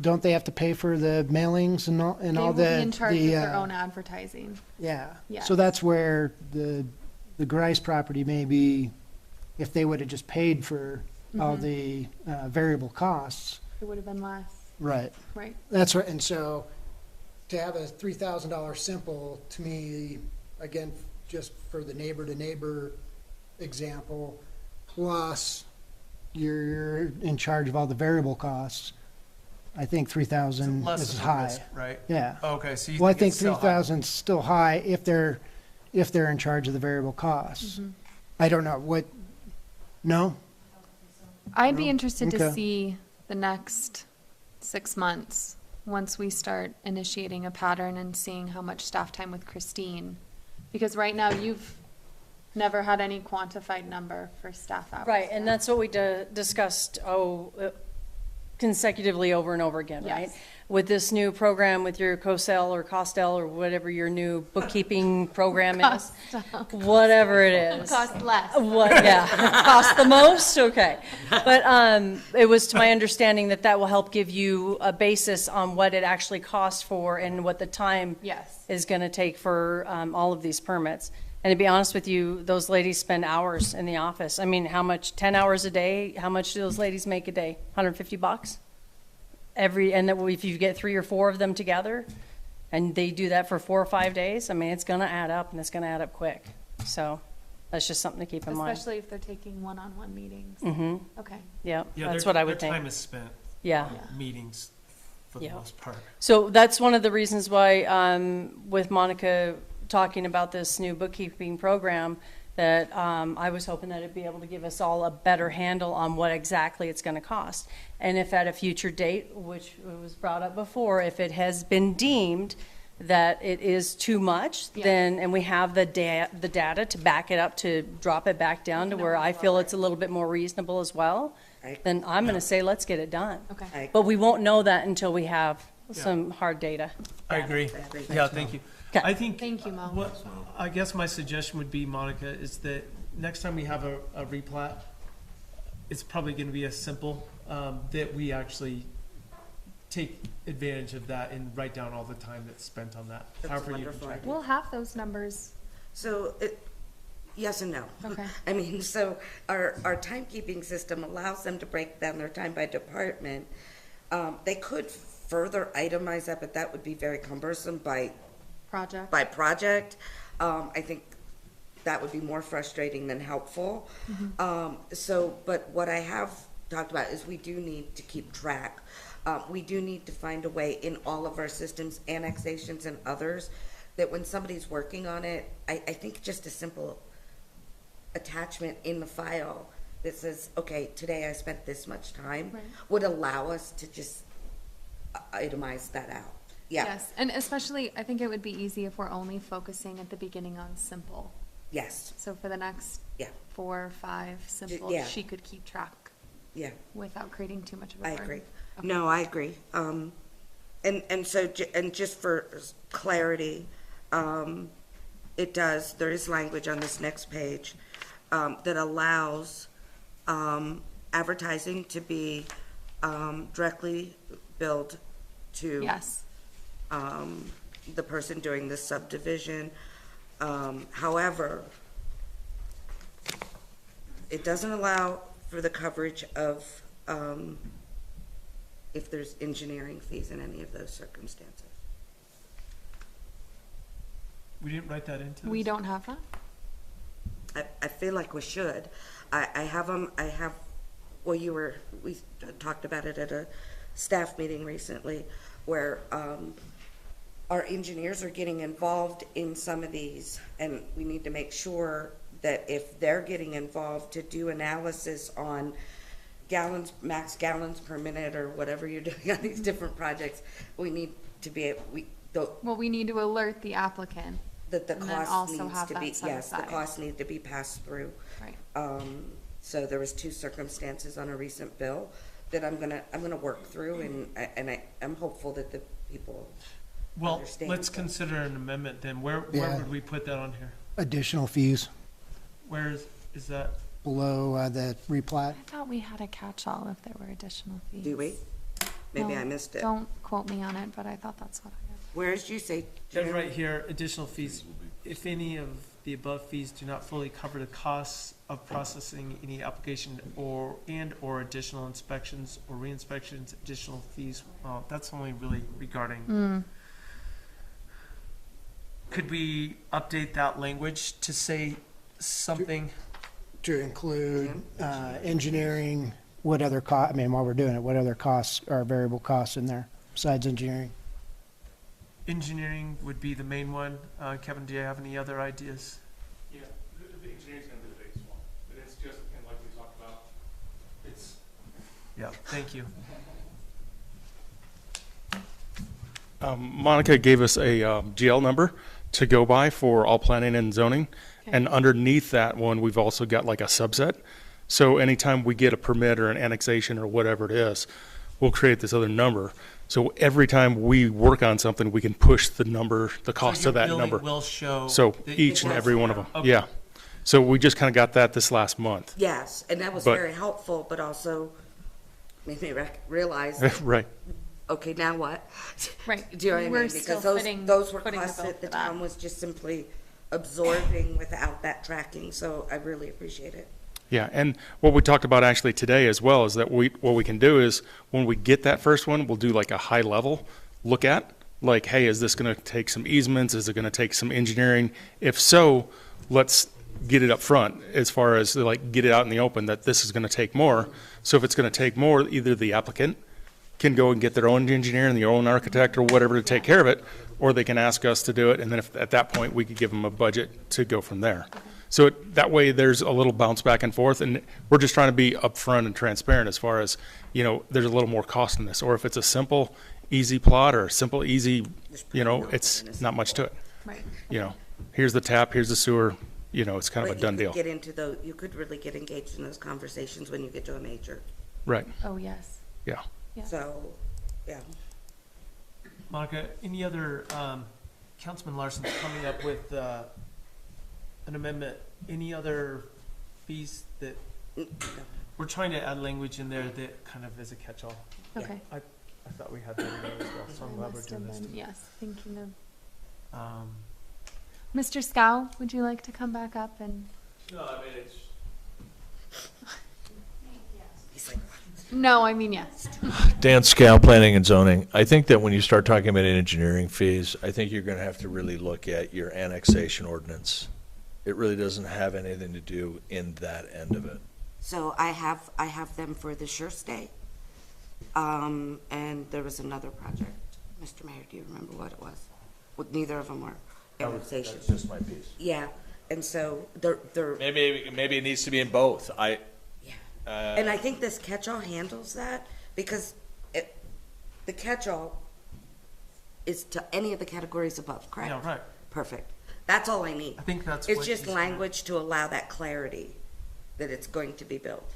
don't they have to pay for the mailings and all They will the? be in charge of their uh, own advertising. Yeah. Yes. So that's where the Grice property may be, if they would have just paid for all the variable costs. It would have been less. Right. Right. That's right. And so to have a $3,000 simple, to me, again, just for the neighbor to neighbor example, plus you're in charge of all the variable costs, I think 3,000 Less is of a high. risk, right? Yeah. Okay, so you Well, I think think it's still high. 3,000 is still high if they're in charge of the variable costs. I don't know, no? I'd be interested to Okay. see the next 6 months, once we start initiating a pattern and seeing how much staff time with Christine. Because right now, you've never had any quantified number for staff hours. Right, and that's what we discussed, consecutively over and over again, right? Yes. With this new program, with your COSEL or COSTEL or whatever your new bookkeeping program is, whatever it is. Cost less. What, yeah, cost the most, okay. But it was to my understanding that will help give you a basis on what it actually costs for and what the time Yes. is gonna take for all of these permits. And to be honest with you, those ladies spend hours in the office. I mean, how much, 10 hours a day? How much do those ladies make a day? $150? And then if you get 3 or 4 of them together, and they do that for 4 or 5 days, I mean, it's gonna add up, and it's gonna add up quick. So, that's just something to keep in mind. Especially if they're taking one-on-one meetings. Mm-hmm, Okay. yeah, Yeah, that's their- what I would Their think. time is spent Yeah, on meetings. for the Yeah. most part. So that's one of the reasons why, with Monica talking about this new bookkeeping program, that I was hoping that it'd be able to give us all a better handle on what exactly it's gonna cost. And if at a future date, which was brought up before, if it has been deemed that it is too much, Yeah. then, and we have the data to back it up, to drop it back down to where I feel it's a little bit more reasonable as well, then I'm gonna say, let's get it done. Okay. But we won't know that until we have some hard data. I agree. agree. Yeah, thank you. Okay. I think. Thank you, Mo. What, I guess my suggestion would be, Monica, is that next time we have a replat, it's probably gonna be as simple, that we actually take advantage of that and write down all the time that's spent on that. That's However you can wonderful. track it. We'll have those numbers. So, yes and no. Okay. I mean, so our timekeeping system allows them to break down their time by department. They could further itemize that, but that would be very cumbersome by Project. project. I think that would be more frustrating than helpful. But what I have talked about is we do need to keep track. We do need to find a way in all of our systems, annexations and others, that when somebody's working on it, I think just a simple attachment in the file that says, okay, today I spent this much time, Right. would allow us to just itemize that out. Yeah. Yes, and especially, I think it would be easy if we're only focusing at the beginning on simple. Yes. So for the next Yeah. 4 or 5 simple, yeah. she could keep track Yeah. without creating too much of a I burden. agree. Okay. No, I agree. And so, and just for clarity, there is language on this next page, that allows, advertising to be, directly billed to. Yes, The person doing the subdivision. However, it doesn't allow for the coverage of, if there's engineering fees in any of those circumstances. We didn't write that into this? we don't have that? I feel like we should. I have them, well, we talked about it at a staff meeting recently, where, our engineers are getting involved in some of these, and we need to make sure that if they're getting involved to do analysis on gallons, max gallons per minute, or whatever you're doing on these different projects, we need to be, Well, we need to alert the applicant. that the And then cost also needs have to that be, set yes, the aside. costs need to be passed through. Right. So there was 2 circumstances on a recent bill that I'm gonna work through, and I'm hopeful that the people Well, understand. let's consider an amendment then. Where Yeah. would we put that on here? Additional fees Where is that? below the replat. I thought we had a catch-all if there were additional fees. Do we? Maybe No, I missed it. Don't quote me on it, but I thought that's what I got. Where's you say? Then right here, additional fees. If any of the above fees do not fully cover the costs of processing any application or additional inspections or re-inspections, additional fees, well, that's only really regarding. Could we update that language to say something? To include engineering, what other I mean, while we're doing it, what other costs are variable costs in there besides engineering? Engineering would be the main one. Kevin, do you have any other ideas? Yeah, the engineering's gonna be the biggest one, but it's just, and like we talked about, it's. Yeah, thank you. Monica gave us a GL number to go by for all planning and zoning. And underneath that one, we've also got like a subset. So anytime we get a permit or an annexation or whatever it is, we'll create this other number. So every time we work on something, we can push the number, the cost So of your that billing number. will show. So that each and it every was- one of them, Okay. yeah. So we just kind of got that this last month. Yes, and that was But- very helpful, but also made me realize, Right. okay, now what? Right. Do you know what I We're mean? still Because those were footing the costs bill that the for that. town was just simply absorbing without that tracking, so I really appreciate it. Yeah, and what we talked about actually today as well is that what we can do is when we get that first one, we'll do like a high level look at, like, hey, is this going to take some easements? Is it going to take some engineering? If so, let's get it up front as far as like get it out in the open that this is going to take more. So if it's going to take more, either the applicant can go and get their own engineer and their own architect or whatever to take care of it, or they can ask us to do it, and then if, at that point, we could give them a budget to go from there. So that way, there's a little bounce back and forth, and we're just trying to be upfront and transparent as far as, there's a little more cost in this. Or if it's a simple, easy plot or a simple, easy, it's not much to it. Right. Here's the tap, here's the sewer, it's kind of But a done you deal. could get into you could really get engaged in those conversations when you get to a major. Right, Oh, yes. yeah. Yeah. So, yeah. Monica, any other, Councilman Larson's coming up with, an amendment, any other fees that, we're trying to add language in there that kind of is a catch-all. Okay. I thought we had that in there as well, so I'm I glad we're must doing have this. been, yes, thinking of. Um, Mr. Scow, would you like to come back up and? No, I mean, it's, No, I mean, yes. Dan Scow, Planning and Zoning. I think that when you start talking about engineering fees, I think you're going to have to really look at your annexation ordinance. It really doesn't have anything to do in that end of it. So I have them for the Sure Stay. And there was another project. Mr. Mayor, do you remember what it was? Well, neither of them were annexation. That's just my piece. Yeah, and so they're, maybe it needs to be in both. and I think this catch-all handles that because the catch-all is to any of the categories above, correct? Yeah, right. Perfect. That's all I need. I think that's It's what just he's- language to allow that clarity that it's going to be built.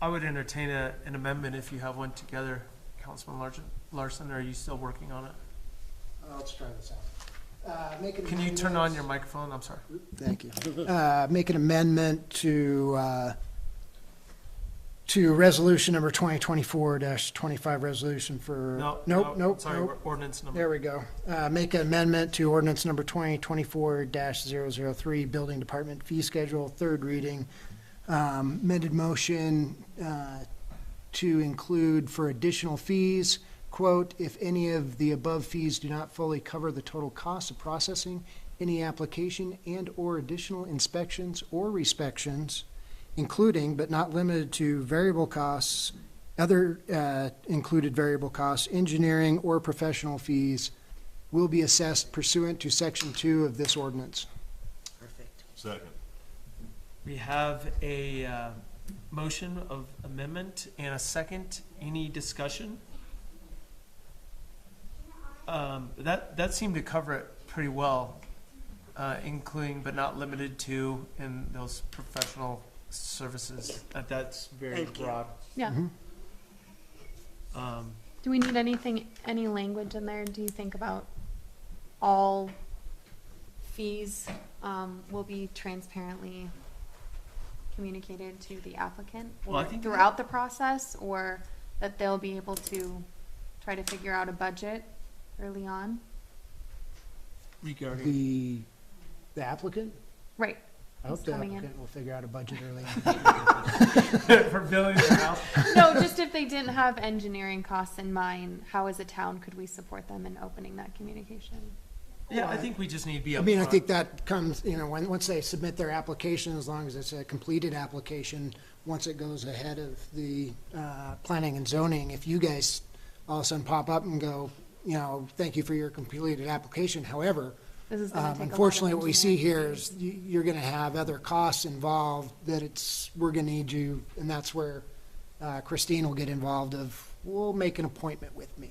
I would entertain an amendment if you have one together, Councilman Larson, are you still working on it? Let's try this out. Make an Can you turn on your microphone? I'm sorry. Thank you. Make an amendment to resolution number 2024-25 resolution for. Nope. Sorry, ordinance number. There we go. Make an amendment to ordinance number 2024-003, Building Department Fee Schedule, third reading. Amended motion to include for additional fees, quote, if any of the above fees do not fully cover the total cost of processing any application and/or additional inspections or respections, including but not limited to variable costs, other included variable costs, engineering or professional fees will be assessed pursuant to Section 2 of this ordinance. Perfect. Second. We have a motion of amendment and a second. Any discussion? That seemed to cover it pretty well, including but not limited to in those professional services. That's very Thank you. broad. Yeah. Do we need any language in there, do you think, about all fees will be transparently communicated to the applicant? Well, I Or think throughout the process, or that they'll be able to try to figure out a budget early on? Regarding, The applicant? Right. I hope Who's the coming in. applicant will figure out a budget early on. for building the house. No, just if they didn't have engineering costs in mind, how as a town could we support them in opening that communication? Yeah, I think we just need to be I mean, I upfront. think that comes, once they submit their application, as long as it's a completed application, once it goes ahead of the planning and zoning, if you guys all of a sudden pop up and go, thank you for your completed application, however, This is gonna take a lot of unfortunately, what we see engineering. here is you're gonna have other costs involved that we're gonna need you, and that's where Christine will get involved we'll make an appointment with me,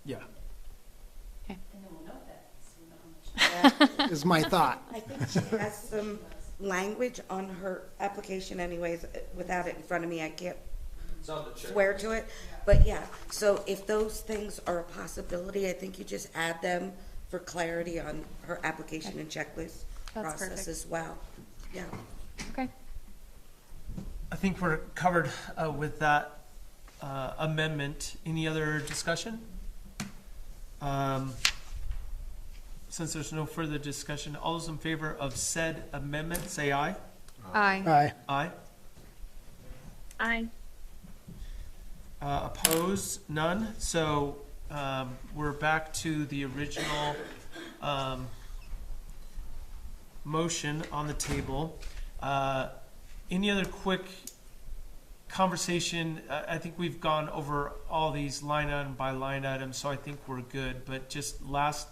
Yeah. is my thought. I think she has some language on her application anyways. Without it in front of me, I can't swear to it. But yeah, so if those things are a possibility, I think you just add them for clarity on her application and checklist That's process perfect. as well. Yeah. Okay. I think we're covered with that amendment. Any other discussion? Since there's no further discussion, all those in favor of said amendment, say aye. Aye. Aye. Aye. Opposed? None. So we're back to the original motion on the table. Any other quick conversation, I think we've gone over all these line item by line item, so I think we're good. But just last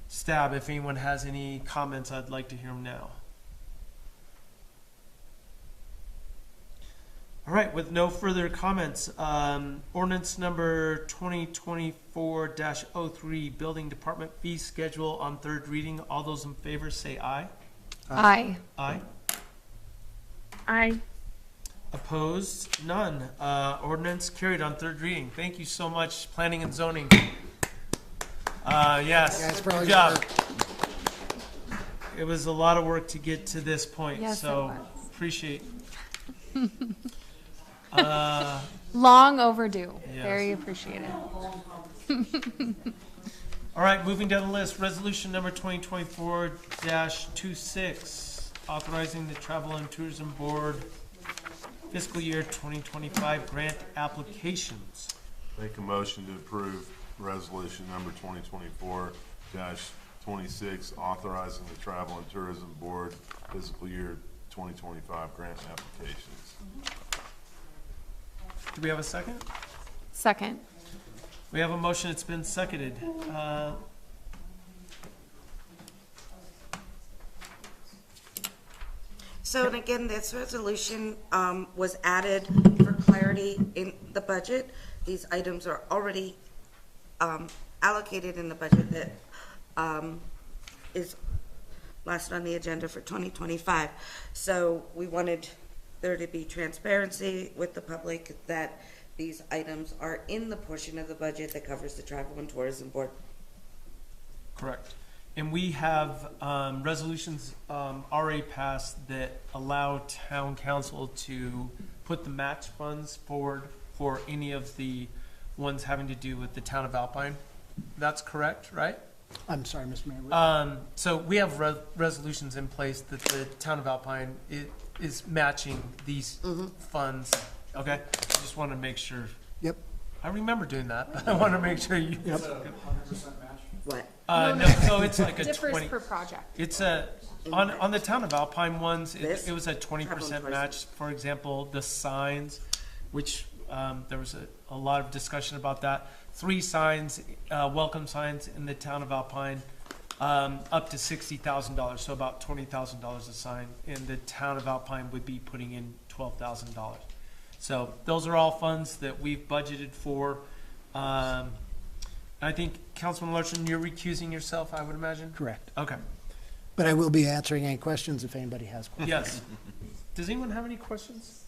stab, if anyone has any comments, I'd like to hear them now. All right, with no further comments, ordinance number 2024-03, building department fee schedule on third reading. All those in favor say aye. Aye. Aye. Aye. Opposed? None. Ordinance carried on third reading. Thank you so much, planning and zoning. Yes, Guys, for all good your job. work. It was a lot of work to get to this point, Yes, it so was. appreciate. Long overdue. Yes. Very appreciated. All right, moving down the list, resolution number 2024-26, authorizing the Travel and Tourism Board fiscal year 2025 grant applications. Make a motion to approve resolution number 2024-26, authorizing the Travel and Tourism Board fiscal year 2025 grant applications. Do we have a second? Second. We have a motion, it's been seconded. So, and again, this resolution was added for clarity in the budget. These items are already allocated in the budget that is last on the agenda for 2025. So we wanted there to be transparency with the public that these items are in the portion of the budget that covers the Travel and Tourism Board. Correct. And we have resolutions already passed that allow town council to put the match funds forward for any of the ones having to do with the town of Alpine. That's correct, right? I'm sorry, Mr. Mayor. So we have resolutions in place that the town of Alpine is matching these funds. Okay? I just want to make sure. Yep. I remember doing that, but I want to make sure you. Yep. What? No, so it's like a Differs 20. per project. It's on the town of Alpine ones, This? it was a 20% match. For example, the signs, which there was a lot of discussion about that. 3 signs, welcome signs in the town of Alpine, up to $60,000, so about $20,000 a sign. And the town of Alpine would be putting in $12,000. So those are all funds that we've budgeted for. I think, Councilman Larson, you're recusing yourself, I would imagine? Correct. Okay, But I will be answering any questions if anybody has questions. yes. Does anyone have any questions?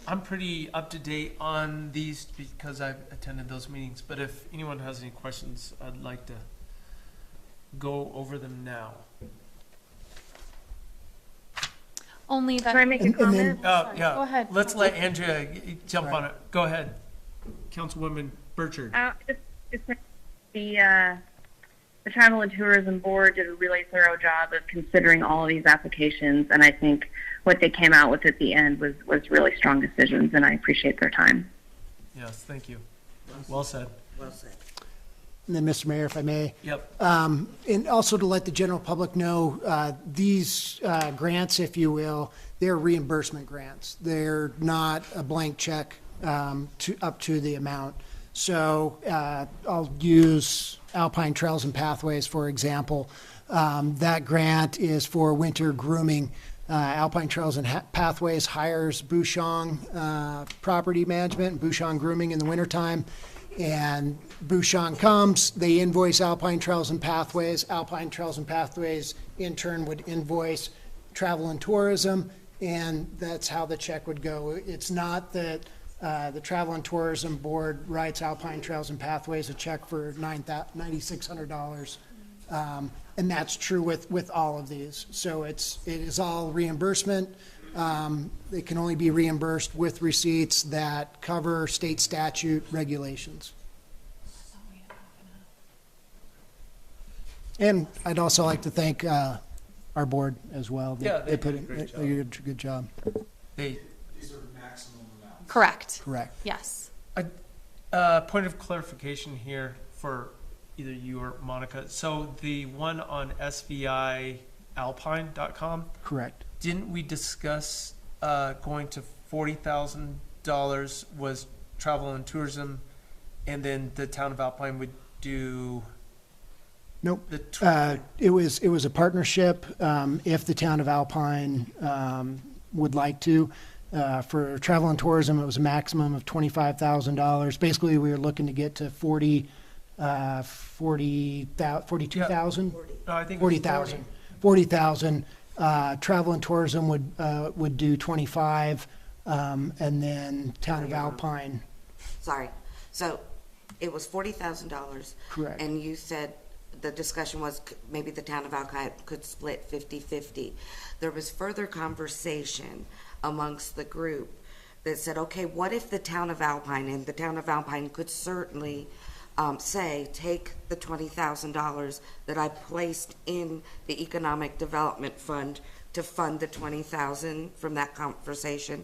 I'm pretty up to date on these because I've attended those meetings, but if anyone has any questions, I'd like to go over them now. Only that. Can I make a And then- comment? Yeah. Go ahead. Let's let Andrea jump on it. Go ahead, Councilwoman Burchard. The Travel and Tourism Board did a really thorough job of considering all of these applications, and I think what they came out with at the end was really strong decisions, and I appreciate their time. Yes, thank you. Well said. Well said. And then, Mr. Mayor, if I may. Yep. And also to let the general public know, these grants, if you will, they're reimbursement grants. They're not a blank check up to the amount. So I'll use Alpine Trails and Pathways, for example. That grant is for winter grooming. Alpine Trails and Pathways hires Bouchon Property Management, Bouchon Grooming in the wintertime. And Bouchon comes, they invoice Alpine Trails and Pathways. Alpine Trails and Pathways, in turn, would invoice Travel and Tourism, and that's how the check would go. It's not that the Travel and Tourism Board writes Alpine Trails and Pathways a check for $9,600. And that's true with all of these. So it is all reimbursement. It can only be reimbursed with receipts that cover state statute regulations. And I'd also like to thank our board as well. Yeah, they put did a in great they did a good job. They, Correct. Correct. Yes. point of clarification here for either you or Monica. So the one on SVI alpine.com. Correct. Didn't we discuss going to $40,000 was travel and tourism, and then the town of Alpine would do Nope. the It was a partnership, if the town of Alpine, would like to. For travel and tourism, it was a maximum of $25,000. Basically, we were looking to get to 42,000? No, I think it was 40,000. 40,000. Travel and tourism would do 25, and then town of Alpine. Sorry. So it was $40,000. Correct. And you said the discussion was maybe the town of Alpine could split 50-50. There was further conversation amongst the group that said, okay, what if the town of Alpine, and the town of Alpine could certainly say, take the $20,000 that I placed in the Economic Development Fund to fund the $20,000 from that conversation.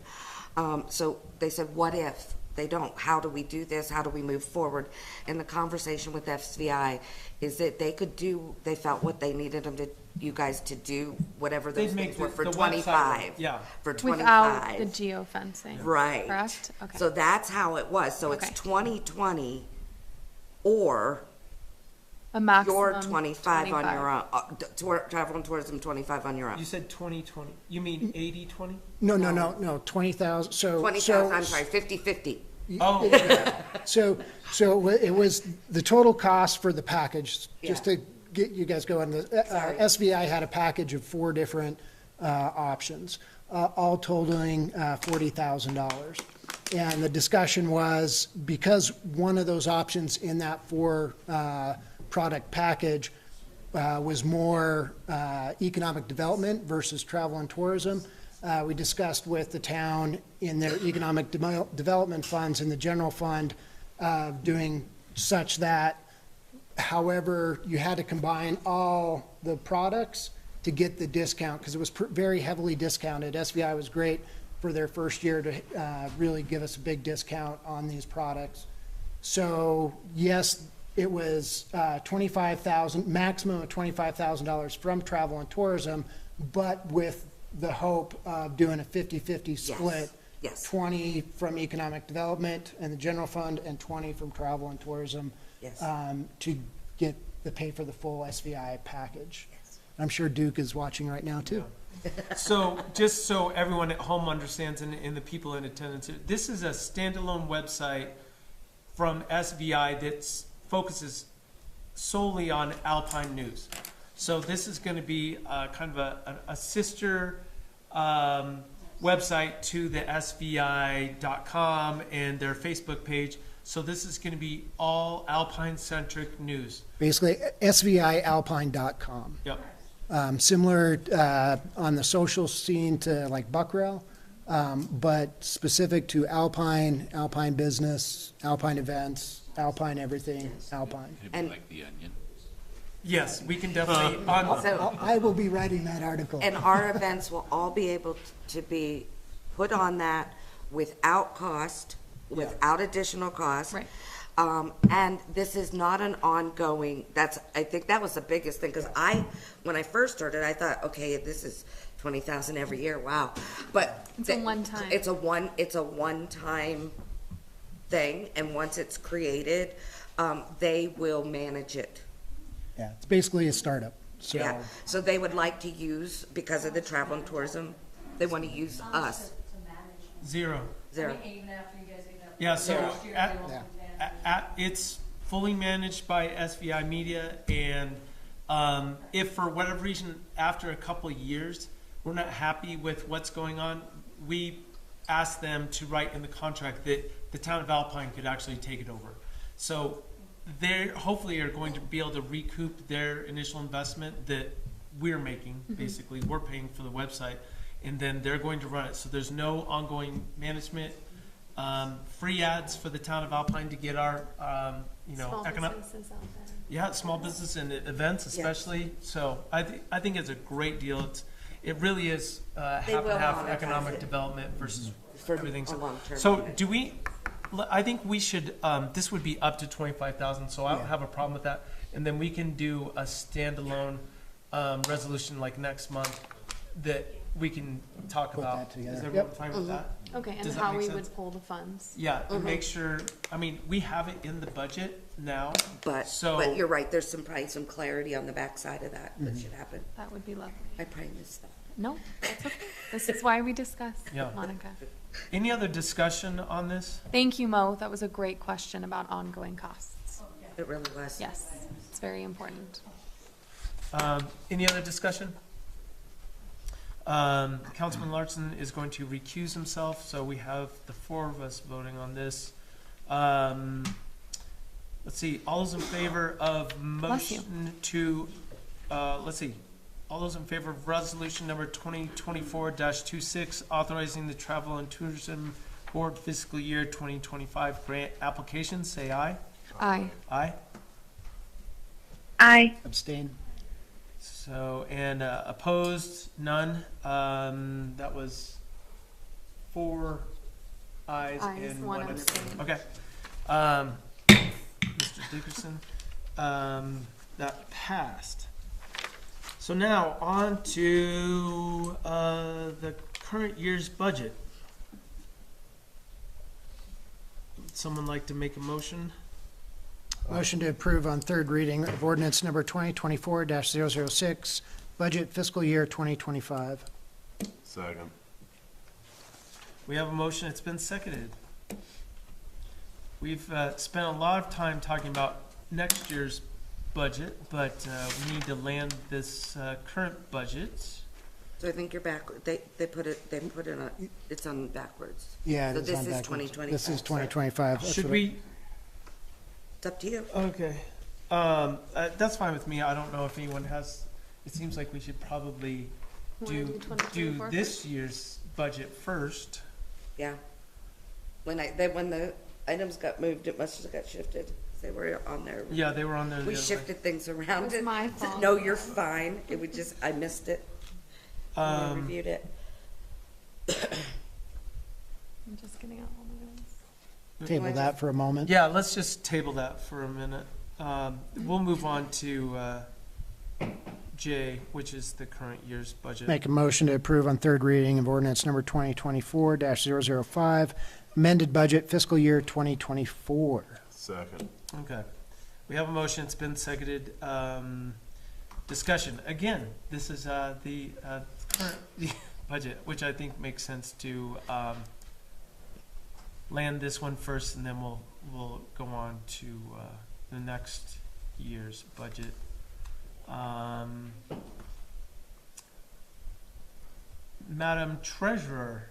So they said, what if they don't? How do we do this? How do we move forward? And the conversation with FCI is that they could do, they felt what they needed them to, you guys to do, whatever those They'd make things were for the website, 25. yeah. For Without the 25. geofencing. Right. Correct? Okay. So that's how it was. So it's Okay. 2020 or A maximum. your 25 on your own. Travel and tourism 25 on your own. You said 2020. You mean 80-20? No, 20,000. So 20,000, I'm sorry, 50-50. Oh, So it was the total cost for the package, just Yeah. to get you guys going. The Sorry. SVI had a package of 4 different options, all totaling $40,000. And the discussion was, because one of those options in that 4 product package was more economic development versus travel and tourism, we discussed with the town in their economic development funds in the general fund, doing such that, however, you had to combine all the products to get the discount, because it was very heavily discounted. SVI was great for their first year to really give us a big discount on these products. So yes, it was 25,000, maximum of $25,000 from travel and tourism, but with the hope of doing a 50-50 split. Yes. 20 from economic development and the general fund, and 20 from travel and tourism. Yes. To get the pay for the full SVI package. I'm sure Duke is watching right now too. so just so everyone at home understands and the people in attendance, this is a standalone website from SVI that focuses solely on Alpine news. So this is going to be kind of a sister website to the SVI.com and their Facebook page. So this is going to be all Alpine-centric news. Basically, SVIalpine.com. Yep. Similar on the social scene to like Buckrail, but specific to Alpine, Alpine business, Alpine events, Alpine everything, Alpine. It'd be And- like the Onion. Yes, we can definitely. So, I will be writing that article. and our events will all be able to be put on that without cost, without additional cost. Right. And this is not an ongoing, I think that was the biggest thing, because when I first started, I thought, okay, this is 20,000 every year, wow. But It's a one-time. It's a one-time thing, and once it's created, they will manage it. Yeah, it's basically a startup, so. Yeah, so they would like to use, because of the travel and tourism, they want to use us. Zero. Zero. Yeah, so it's fully managed by SVI Media, and if for whatever reason, after a couple of years, we're not happy with what's going on, we ask them to write in the contract that the town of Alpine could actually take it over. So they hopefully are going to be able to recoup their initial investment that we're making, basically. We're paying for the website, and then they're going to run it. So there's no ongoing management. Free ads for the town of Alpine to get our, Small economic. businesses out there. Yeah, small business and events especially. So I think it's a great deal. It really is half will and half monetize economic it. development versus For everything. a long-term So thing. do we? I think we should. This would be up to 25,000. So I don't have a problem with that. And then we can do a standalone resolution like next month that we can talk Put about. that together. Is everyone Yep. fine with that? Okay, and Does that how make we sense? would pull the funds. Yeah, and make sure, I mean, we have it in the budget now, But so. you're right, there's probably some clarity on the backside of that Mm-hmm. should happen. That would be lovely. I probably missed that. No, that's okay. This is why we discuss, Yeah. Monica. Any other discussion on this? Thank you, Mo. That was a great question about ongoing costs. It really was. Yes, it's very important. Any other discussion? Councilman Larson is going to recuse himself, so we have the four of us voting on this. Let's see, all those in favor of Bless you. motion to, let's see, all those in favor of resolution number 2024-26, authorizing the Travel and Tourism Board fiscal year 2025 grant application, say aye. Aye. Aye. Aye. Abstain. So, and opposed, none. That was 4 ayes Ayes, and one 1 abstain. abstain. Okay. Mr. Dickerson, that passed. So now on to the current year's budget. Would someone like to make a motion? Motion to approve on third reading of ordinance number 2024-006, budget fiscal year 2025. Second. We have a motion, it's been seconded. We've spent a lot of time talking about next year's budget, but we need to land this current budget. So I think you're back, they put it on, it's on backwards. Yeah, So it is this on is backwards. 2025. This is 2025. That's Should what we, It's up to you. okay, that's fine with me, I don't know if anyone has, it seems like we should probably Wanna do 2024 this year's budget first. Yeah. When the items got moved, it must have got shifted. They were on there. Yeah, they were on there the We other way. shifted things around. It was my fault. No, you're fine. It would just, I missed it. when I reviewed it. I'm just getting out all my notes. Table that for a moment. Yeah, let's just table that for a minute. We'll move on to J, which is the current year's budget. Make a motion to approve on third reading of ordinance number 2024-005, amended budget fiscal year 2024. Second. Okay. We have a motion, it's been seconded. Discussion, again, this is the current budget, which I think makes sense to land this one first, and then we'll go on to the next year's budget. Madam Treasurer,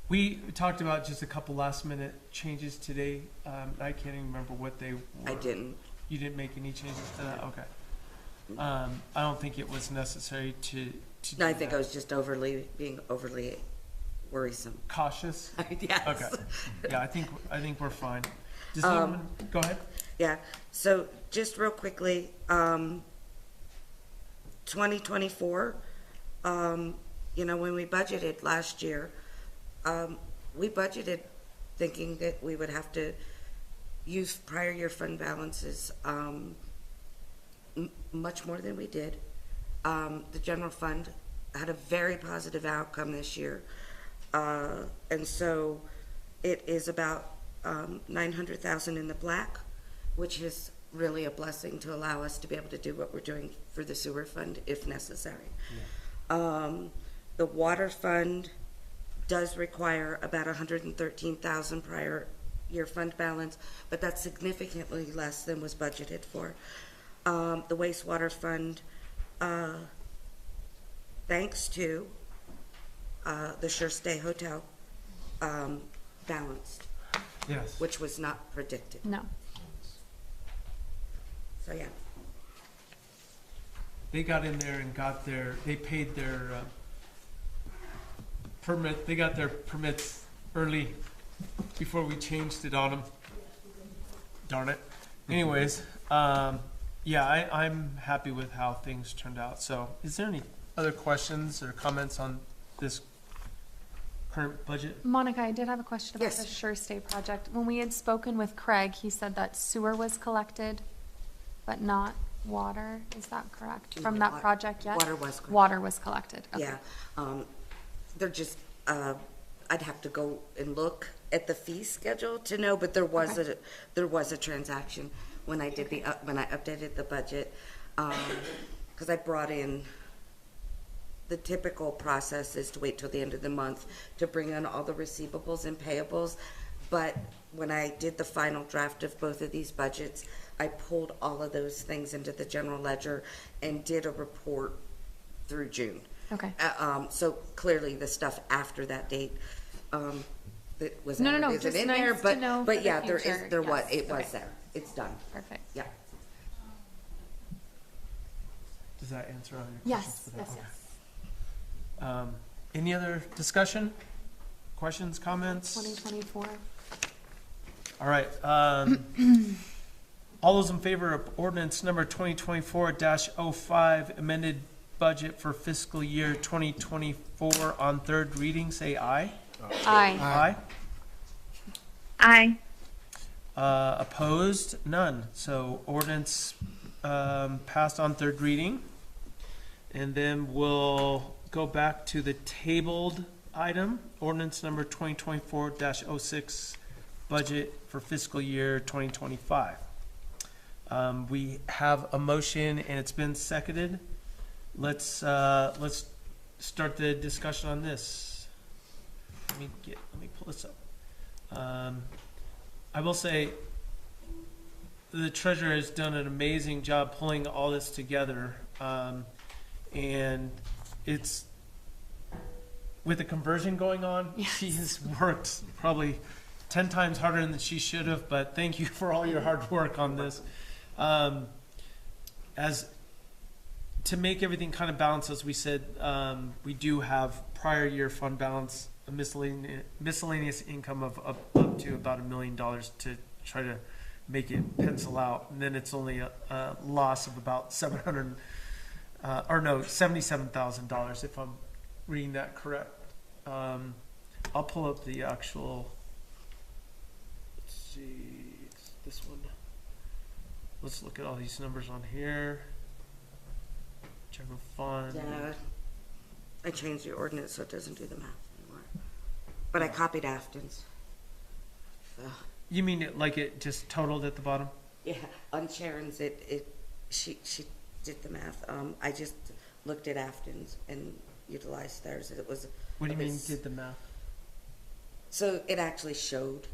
we talked about just a couple last minute changes today. I can't even remember what they were. I didn't. You didn't make any changes to that? Okay. I don't think it was necessary to No, I do think that. I was just being overly worrisome. Cautious? Yes. Okay. Yeah, I think we're fine. Does Um, anyone, go ahead. Yeah, so just real quickly, 2024, when we budgeted last year, we budgeted thinking that we would have to use prior year fund balances much more than we did. The general fund had a very positive outcome this year. And so it is about 900,000 in the black, which is really a blessing to allow us to be able to do what we're doing for the sewer fund if necessary. The water fund does require about 113,000 prior year fund balance, but that's significantly less than was budgeted for. The wastewater fund, thanks to the Sure Stay Hotel, balanced, Yes. which was not predicted. No. So, yeah. They got in there and they paid their permit, they got their permits early before we changed it on them. Darn it. Anyways, yeah, I'm happy with how things turned out. So is there any other questions or comments on this current budget? Monica, I did have a question about Yes. the Sure Stay project. When we had spoken with Craig, he said that sewer was collected, but not water, is that correct? No, From that wa- project yet? water was collected. Water was collected, okay. Yeah, they're just, I'd have to go and look at the fee schedule to know, but there was a transaction when I did when I updated the budget. Cause I brought in, the typical process is to wait till the end of the month to bring in all the receivables and payables. But when I did the final draft of both of these budgets, I pulled all of those things into the general ledger and did a report through June. Okay. So clearly the stuff after that date, that was No, isn't just in nice there, to know for but the yeah, there future. is, there was, Yes. it was Okay. there. It's done. Perfect. Yeah. Does that answer all your questions? Yes, for that? yes, Okay. yes. Any other discussion? Questions, comments? 2024. All right, all those in favor of ordinance number 2024-05, amended budget for fiscal year 2024 on third reading, say aye. Aye. Aye. Aye. Opposed? None. So ordinance passed on third reading. And then we'll go back to the tabled item, ordinance number 2024-06, budget for fiscal year 2025. We have a motion and it's been seconded. Let's start the discussion on this. Let me pull this up. I will say the treasurer has done an amazing job pulling all this together. And it's, with the conversion going on, she has worked probably 10 times harder than she should have, but thank you for all your hard work on this. As to make everything kind of balance, as we said, we do have prior year fund balance, a miscellaneous income of up to about $1 million to try to make it pencil out, and then it's only a loss of about $77,000 if I'm reading that correct. I'll pull up the actual. Let's see, it's this one. Let's look at all these numbers on here. General fund. Yeah, I changed the ordinance so it doesn't do the math anymore. But I copied Afton's. So, You mean it like it just totaled at the bottom? yeah, on Sharon's, she did the math. I just looked at Afton's and utilized theirs. It was. What do you a mean bit- did the math? So it actually showed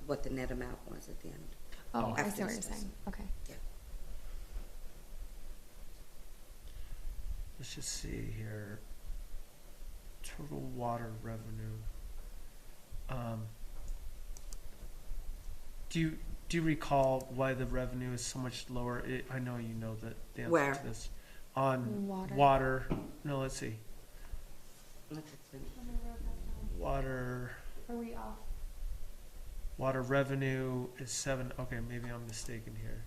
what the net amount was at the end. Oh, I After see what you're discussion. saying. Okay. Let's just see here. Total water revenue. Do you recall why the revenue is so much lower? I know you know the answer Where? to this. On Water. water. No, let's see. Look, it's been- Water. Are we off? Water revenue is 7. Okay, maybe I'm mistaken here.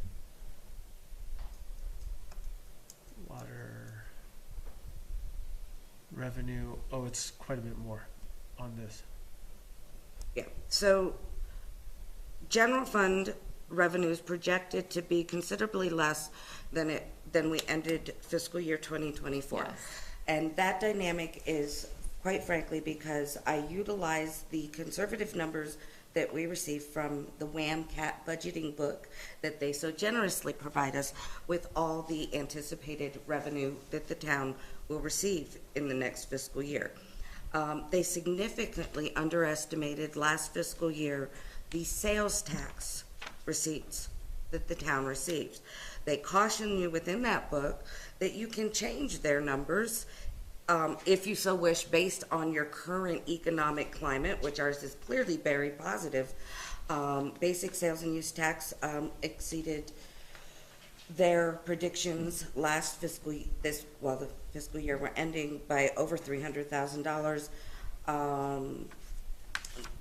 Water revenue. Oh, it's quite a bit more on this. Yeah, so general fund revenue is projected to be considerably less than we ended fiscal year 2024. Yes. And that dynamic is, quite frankly, because I utilize the conservative numbers that we receive from the WAMCAT budgeting book that they so generously provide us with all the anticipated revenue that the town will receive in the next fiscal year. They significantly underestimated last fiscal year the sales tax receipts that the town receives. They caution you within that book that you can change their numbers if you so wish, based on your current economic climate, which ours is clearly very positive. Basic sales and use tax exceeded their predictions last the fiscal year we're ending by over $300,000.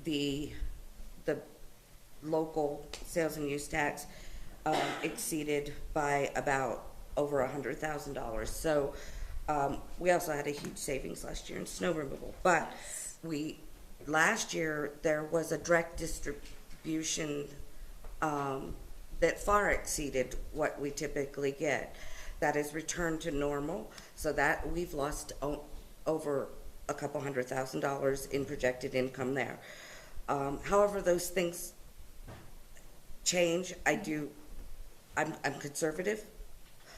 The local sales and use tax exceeded by about over $100,000. So we also had a huge savings last year in snow removal. But last year there was a direct distribution that far exceeded what we typically get. That is returned to normal, so that we've lost over a couple $100,000 in projected income there. However, those things change. I'm conservative.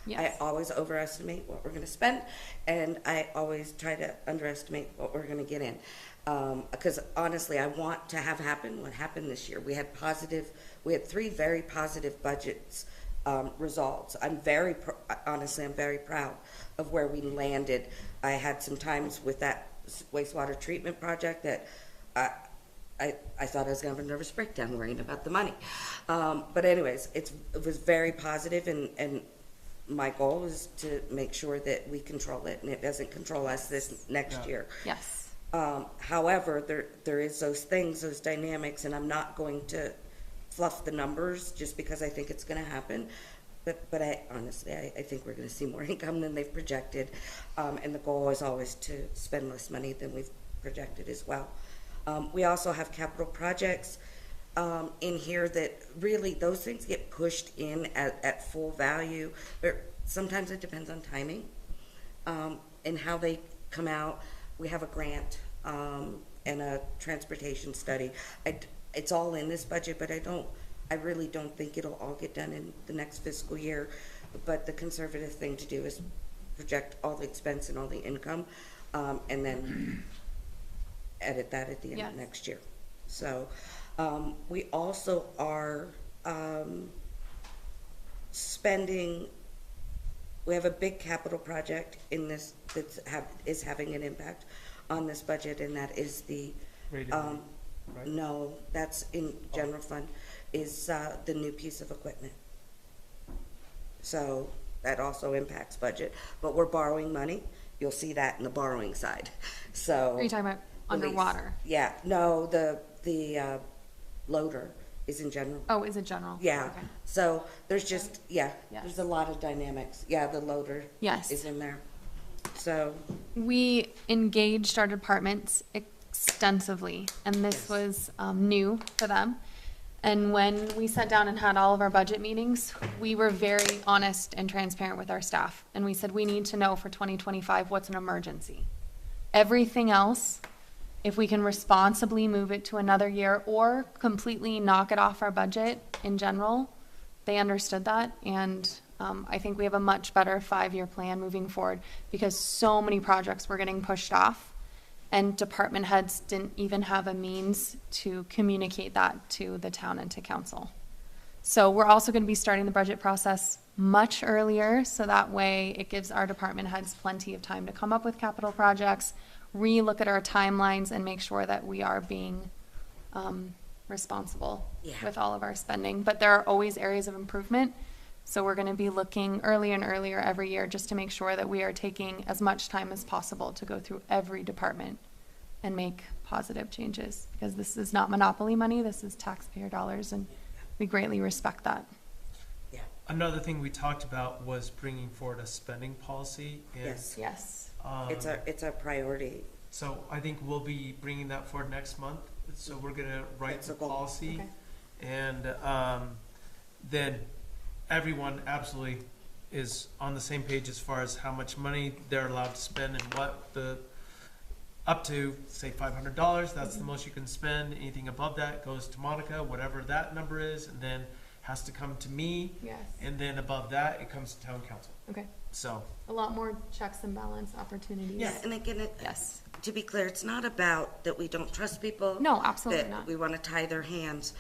Yes. I always overestimate what we're gonna spend, and I always try to underestimate what we're gonna get in. Because honestly, I want to have happen what happened this year. We had 3 very positive budgets, results. Honestly, I'm very proud of where we landed. I had some times with that wastewater treatment project that I thought I was gonna have a nervous breakdown worrying about the money. But anyways, it was very positive, and my goal is to make sure that we control it and it doesn't control us this next year. Yes. However, there is those things, those dynamics, and I'm not going to fluff the numbers just because I think it's gonna happen. But I honestly, I think we're gonna see more income than they've projected. And the goal is always to spend less money than we've projected as well. We also have capital projects in here that really, those things get pushed in at full value. Sometimes it depends on timing and how they come out. We have a grant and a transportation study. It's all in this budget, but I really don't think it'll all get done in the next fiscal year. But the conservative thing to do is project all the expense and all the income, and then edit that at the end of next year. So we also are spending. We have a big capital project in this is having an impact on this budget, and that is the Right? no, that's in general fund, is the new piece of equipment. So that also impacts budget, but we're borrowing money. You'll see that in the borrowing side. So Are you talking about underwater? Yeah, no, the loader is in general. Oh, is it general? Yeah, Okay. so there's just, Yes. there's a lot of dynamics. Yeah, the loader Yes. is in there. So, We engaged our departments extensively, and this was new for them. And when we sat down and had all of our budget meetings, we were very honest and transparent with our staff. And we said, we need to know for 2025 what's an emergency. Everything else, if we can responsibly move it to another year or completely knock it off our budget in general, they understood that. And I think we have a much better 5-year plan moving forward because so many projects were getting pushed off. And department heads didn't even have a means to communicate that to the town and to council. So we're also going to be starting the budget process much earlier, so that way it gives our department heads plenty of time to come up with capital projects, re-look at our timelines, and make sure that we are being responsible with all of our spending. But there are always areas of improvement. So we're going to be looking earlier and earlier every year just to make sure that we are taking as much time as possible to go through every department and make positive changes. Because this is not monopoly money, this is taxpayer dollars, and we greatly respect that. Another thing we talked about was bringing forward a spending policy. And, yes. Yes. It's a priority. So I think we'll be bringing that forward next month. So we're gonna write That's the a goal. policy. Okay. And then everyone absolutely is on the same page as far as how much money they're allowed to spend and what up to, say, $500, that's the most you can spend. Anything above that goes to Monica, whatever that number is, and then has to come to me. Yes. And then above that, it comes to town council. Okay. So, A lot more checks and balance opportunities. Yeah, and again, Yes. to be clear, it's not about that we don't trust people. No, absolutely that not. we want to tie their hands.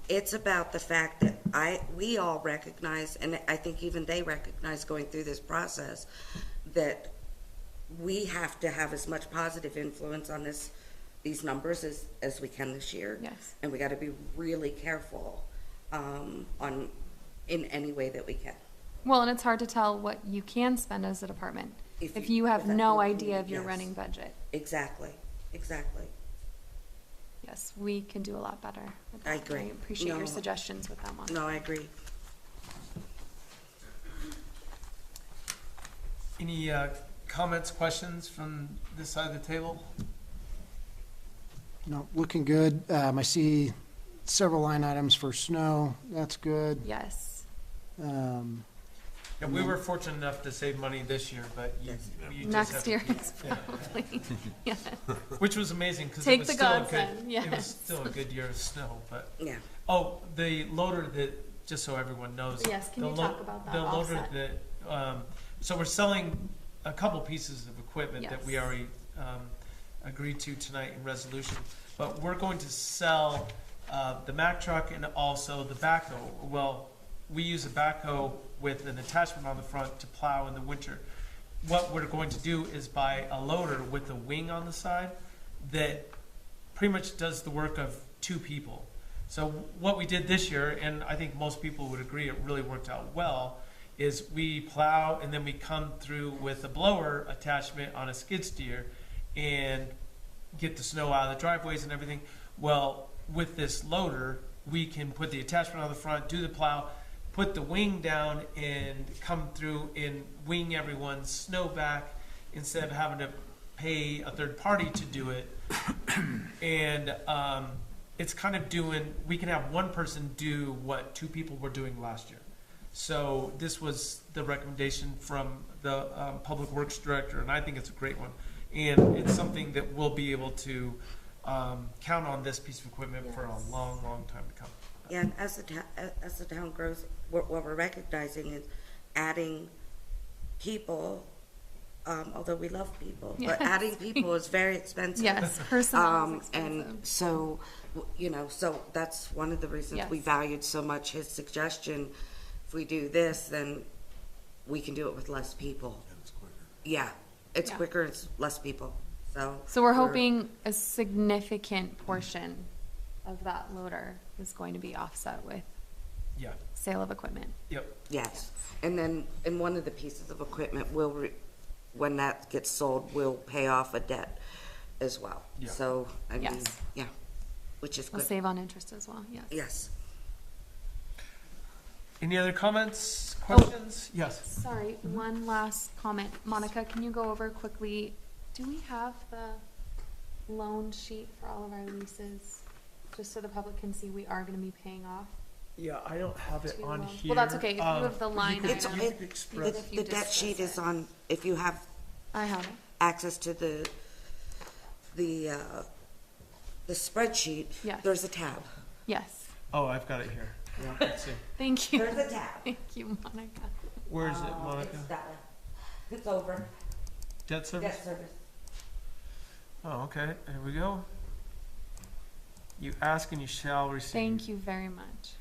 It's about the fact that we all recognize, and I think even they recognize going through this process, that we have to have as much positive influence on these numbers as we can this year. Yes. And we got to be really careful in any way that we can. Well, and it's hard to tell what you can spend as a department if you have without no looking idea at- of your yes. running budget. Exactly. Yes, we can do a lot better with that. I agree. I appreciate your No. suggestions with that one. No, I agree. any comments, questions from this side of the table? No, looking good. I see several line items for snow. That's good. Yes. Yeah, we were fortunate enough to save money this year, but you just Next have to year keep- is yeah. probably, yeah. Which was amazing, because Take it was the still a godsend, good, it was yes. still a good year of snow, but. Yeah. Oh, the loader that, just so everyone knows. Yes, can the you lo- talk about that The loader offset? that, so we're selling a couple pieces of equipment that we Yes. already, agreed to tonight in resolution. But we're going to sell, the Mack truck and also the backhoe. Well, we use a backhoe with an attachment on the front to plow in the winter. What we're going to do is buy a loader with a wing on the side that pretty much does the work of two people. So what we did this year, and I think most people would agree it really worked out well, is we plow and then we come through with a blower attachment on a skid steer and get the snow out of the driveways and everything. Well, with this loader, we can put the attachment on the front, do the plow, put the wing down and come through and wing everyone's snow back instead of having to pay a third party to do it. And it's kind of doing, we can have one person do what two people were doing last year. So this was the recommendation from the Public Works Director, and I think it's a great one. And it's something that we'll be able to count on this piece of equipment for a long, long time to come. Yeah, and as the town grows, what we're recognizing is adding people, although we love people, but Yes. adding people is very expensive. Yes, personnel is And expensive. so, so that's one of the reasons we Yes. valued so much his suggestion. If we do this, then we can do it with less people. And it's quicker. Yeah, it's Yeah. quicker, it's less people, so. So we're hoping a significant portion of that loader is going to be offset with Yeah, sale of equipment. yep. Yes, and then, and one of the pieces of equipment will, when that gets sold, will pay off a debt as well. Yeah. So, I mean, Yes. yeah, which is We'll good. save on interest as well, yes. Yes. Any other comments, questions? Yes. Sorry, one last comment. Monica, can you go over quickly, do we have the loan sheet for all of our leases? Just so the public can see we are gonna be paying off Yeah, I don't have it two on loans. here. Well, that's okay, if you have the line It's, item. it, express- the, if you the debt discuss sheet is it. on, if you have I have it, access to the spreadsheet, Yes. there's a tab. yes. Oh, I've got it here. Yeah, let's see. Thank you. There's a tab. Thank you, Monica. Where is it, Monica? It's that one. It's over, Debt service? debt service. Oh, okay, here we go. You ask and you shall receive. Thank you very much.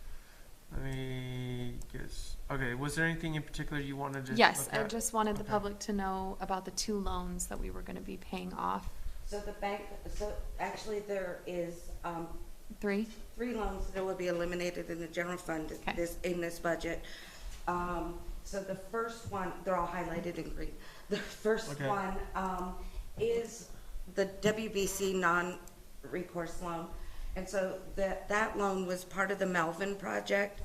Let me guess. Okay, was there anything in particular you wanted to Yes, look I at? just wanted the Okay. public to know about the two loans that we were gonna be paying off. So the bank, so actually there is, 3? 3 loans that will be eliminated in the general fund Okay. in this budget. So the first one, they're all highlighted in green. The first Okay. one, is the WBC non-recourse loan. And so that loan was part of the Melvin project.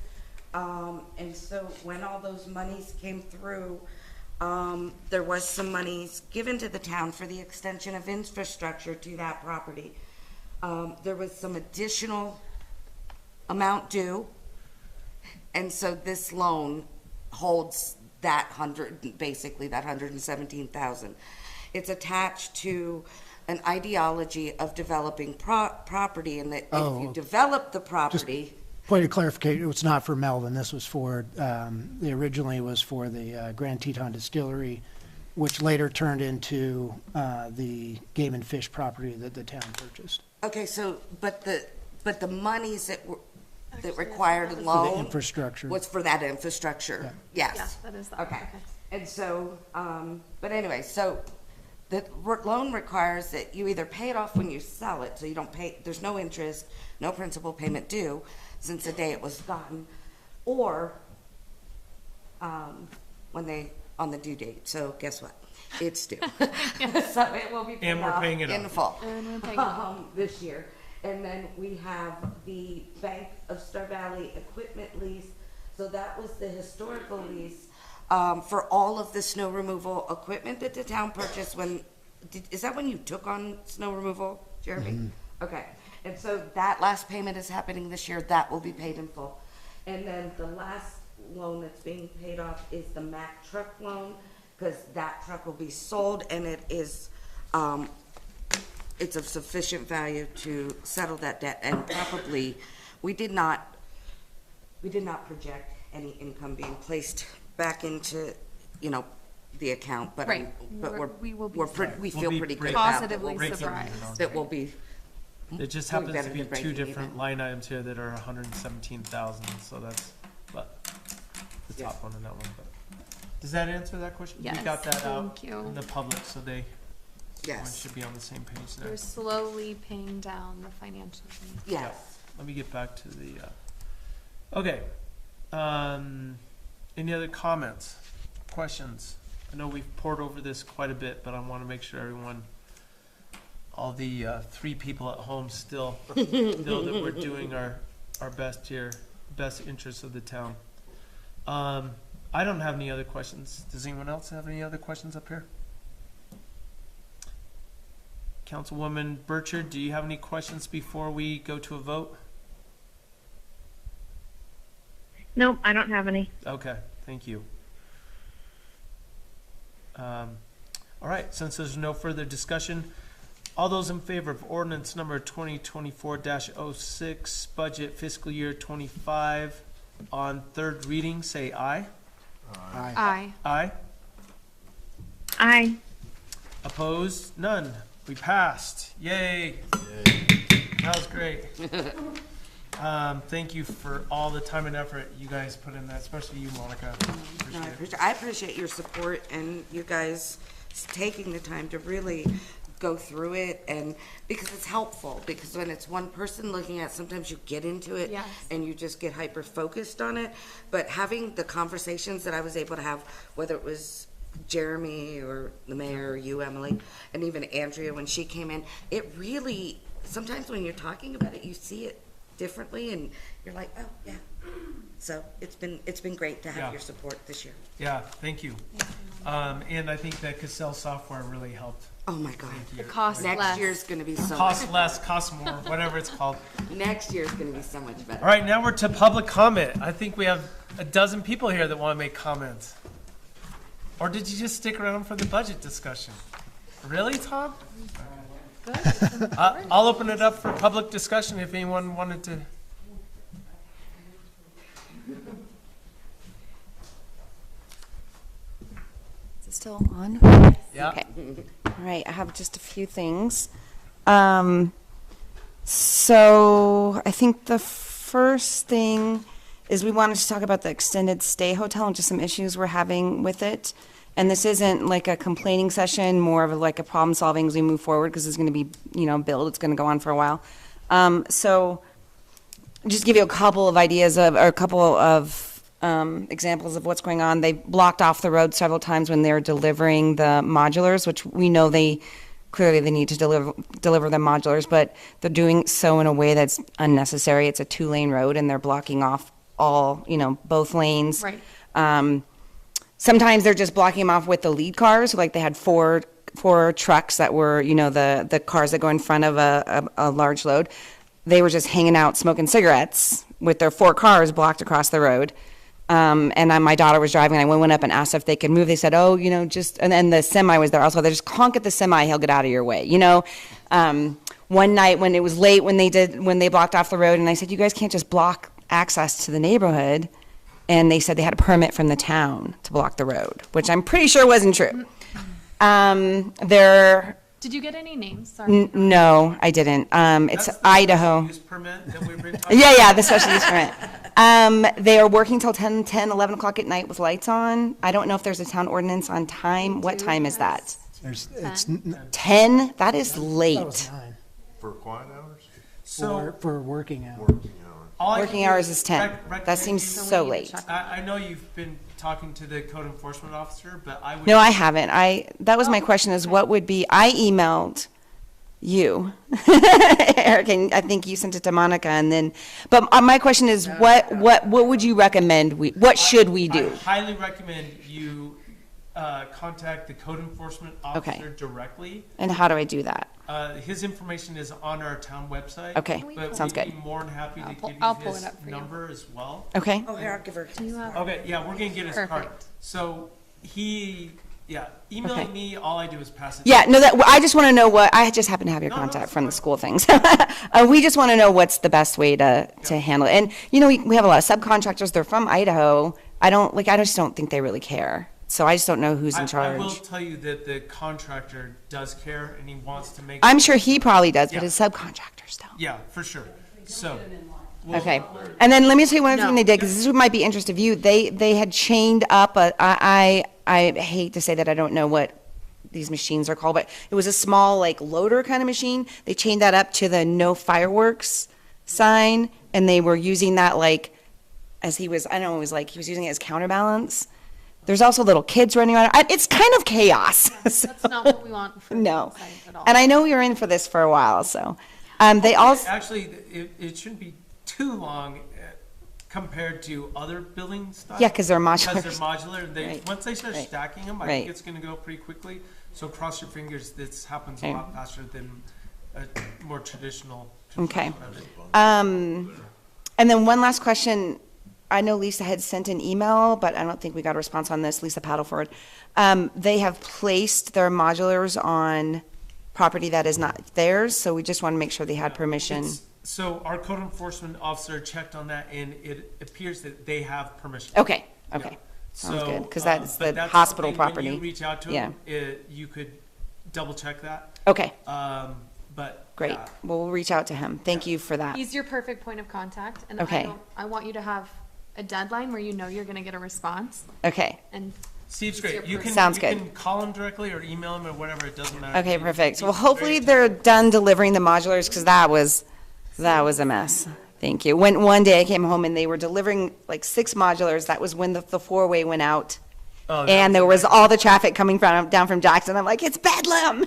And so when all those monies came through, there was some monies given to the town for the extension of infrastructure to that property. There was some additional amount due, and so this loan holds that basically that 117,000. It's attached to an ideology of developing property, and that if you Oh. develop the property, Point of clarification, it's not for Melvin. This was for, originally was for the Grand Teton Distillery, which later turned into the Game and Fish property that the town purchased. okay, so, but the monies that required a For the loan infrastructure. was for that infrastructure, yes. Yeah, that is that. Okay, and so, but anyway, so the loan requires that you either pay it off when you sell it, so you don't pay, there's no interest, no principal payment due since the day it was gotten, or, on the due date, so guess what? It's due. So it will be paid And we're off paying it in off. full. And we're paying it off. This year. And then we have the Bank of Star Valley equipment lease. So that was the historical lease for all of the snow removal equipment that the town purchased when, is that when you took on snow removal, Jeremy? Okay. And so that last payment is happening this year, that will be paid in full. And then the last loan that's being paid off is the Mack truck loan, because that truck will be sold and it is, it's of sufficient value to settle that debt, and probably, we did not project any income being placed back into, the account, but, Right. but We will be we feel be pretty good break- about that. positively break even. surprised. That will be. It just doing happens better to be than two breaking different even. line items here that are 117,000, so that's, but, the top one in that one, but. Does that answer that question? We Yes, got that out thank you. in the public, so everyone Yes, should be on the same page there. We're slowly paying down the financial things. yes. Let me get back to the, okay. Any other comments, questions? I know we've poured over this quite a bit, but I want to make sure everyone, all the 3 people at home still know that we're doing our best here, best interests of the town. I don't have any other questions. Does anyone else have any other questions up here? Councilwoman Burchard, do you have any questions before we go to a vote? Nope, I don't have any. Okay, thank you. All right, since there's no further discussion, all those in favor of ordinance number 2024-06, budget fiscal year 25 on third reading, say aye. Aye. Aye. Aye. Opposed? None. We passed. Yay. That was great. Thank you for all the time and effort you guys put in that, especially you, Monica. No, Appreciate it. I appreciate your support and you guys taking the time to really go through it, and because it's helpful, because when it's one person looking at, sometimes you get into it Yes. and you just get hyper focused on it. But having the conversations that I was able to have, whether it was Jeremy or the mayor or you, Emily, and even Andrea when she came in, it really, sometimes when you're talking about it, you see it differently and you're like, oh yeah. So it's been great to have Yeah. your support this year. Yeah, thank you. And I think that Cassell software really helped. Oh my God. Thank you. It costs Next less. year's gonna be so Cost less, cost more, whatever it's called. Next year's gonna be so much better. All right, now we're to public comment. I think we have a dozen people here that want to make comments. Or did you just stick around for the budget discussion? Really, Tom? Good. It's important. I'll open it up for public discussion if anyone wanted to. Is it still on? Yeah. Okay. All right, I have just a few things. So I think the first thing is we wanted to talk about the extended stay hotel and just some issues we're having with it. And this isn't like a complaining session, more of like a problem solving as we move forward, because it's going to be, built, it's going to go on for a while. So just give you a couple of ideas or a couple of examples of what's going on. They blocked off the road several times when they're delivering the modulars, which we know they need to deliver the modulars, but they're doing so in a way that's unnecessary. It's a 2-lane road and they're blocking off all, both lanes. Right. Sometimes they're just blocking them off with the lead cars. Like they had four trucks that were, the cars that go in front of a large load. They were just hanging out smoking cigarettes with their 4 cars blocked across the road. And my daughter was driving, and I went up and asked if they could move. They said, oh, and then the semi was there also. They just honk at the semi, he'll get out of your way, One night when it was late, when they blocked off the road, and I said, you guys can't just block access to the neighborhood. And they said they had a permit from the town to block the road, which I'm pretty sure wasn't true. Did you get any names? Sorry. No, I didn't. It's That's the Idaho. Use permit that we've been talking Yeah, the special use permit. They are working till 10, 11 o'clock at night with lights on. I don't know if there's a town ordinance on time. What time is that? It's 10? That is that was late. 9 For quiet hours? for working hours. Working hours. All I can Working do hours is 10. That recommend seems you- so we need to late. check. I know you've been talking to the code enforcement officer, but I would. No, I haven't. That was my question is what would be, I emailed you, Eric, and I think you sent it to Monica but my question is what would you recommend what should we do? I highly recommend you contact the code enforcement officer directly. And how do I do that? His information is on our town website. Okay, But sounds we'd be good. more than happy to give I'll you pull his it up for you. number as well. Okay. Oh, here, I'll give her. Do you have? Okay, yeah, we're gonna get his card. Perfect. So emailing Okay. me, all I do is pass it. Yeah, no, I just want to know I just happen to have your No, contact it's from the fine. school things. We just want to know what's the best way to handle it. And, we have a lot of subcontractors, they're from Idaho. I just don't think they really care. So I just don't know who's in I will charge. tell you that the contractor does care and he wants to make. I'm sure he probably does, but Yeah. his subcontractors don't. Yeah, for sure. So. we'll- Okay. And then let me tell you one other thing No. they did, because this might be interest of you. They had chained up I hate to say that I don't know what these machines are called, but it was a small, like, loader kind of machine. They chained that up to the no fireworks sign, and they were using that, like, as he was, I don't know, it was like he was using it as counterbalance. There's also little kids running around. It's kind of chaos. So- That's not what we want for No. the site at all. And I know we were in for this for a while, so. They also, Actually, it shouldn't be too long compared to other building styles. Yeah, 'cause they're modular. Because they're modular. Right. Once they start Right. stacking them, I Right. think it's gonna go pretty quickly. So cross your fingers, this happens a Okay. lot faster than a more traditional. Okay. project. And then one last question. I know Lisa had sent an email, but I don't think we got a response on this. Lisa Paddleford. They have placed their modulars on property that is not theirs, so we just want to make sure they had permission. So our code enforcement officer checked on that and it appears that they have permission. Okay, Yeah. okay. Sounds So, good, because that's but the that's hospital something when property. you reach out to Yeah. them, you could double check that. Okay, But. great. yeah. Well, we'll reach out to him. Thank you for that. He's your perfect point of contact, and Okay. I want you to have a deadline where you know you're gonna get a response, Okay, and Steve's It's great. your You can, Sounds you good. can call him directly or email him or whatever. It doesn't matter. okay, perfect. Well, He's hopefully very they're done delivering the modulars, because that was a mess. Thank you. When, one day I came home and they were delivering like 6 modulars. That was when the four-way went out. Oh, And there was all the traffic coming down from Jackson. I'm like, it's bedlam.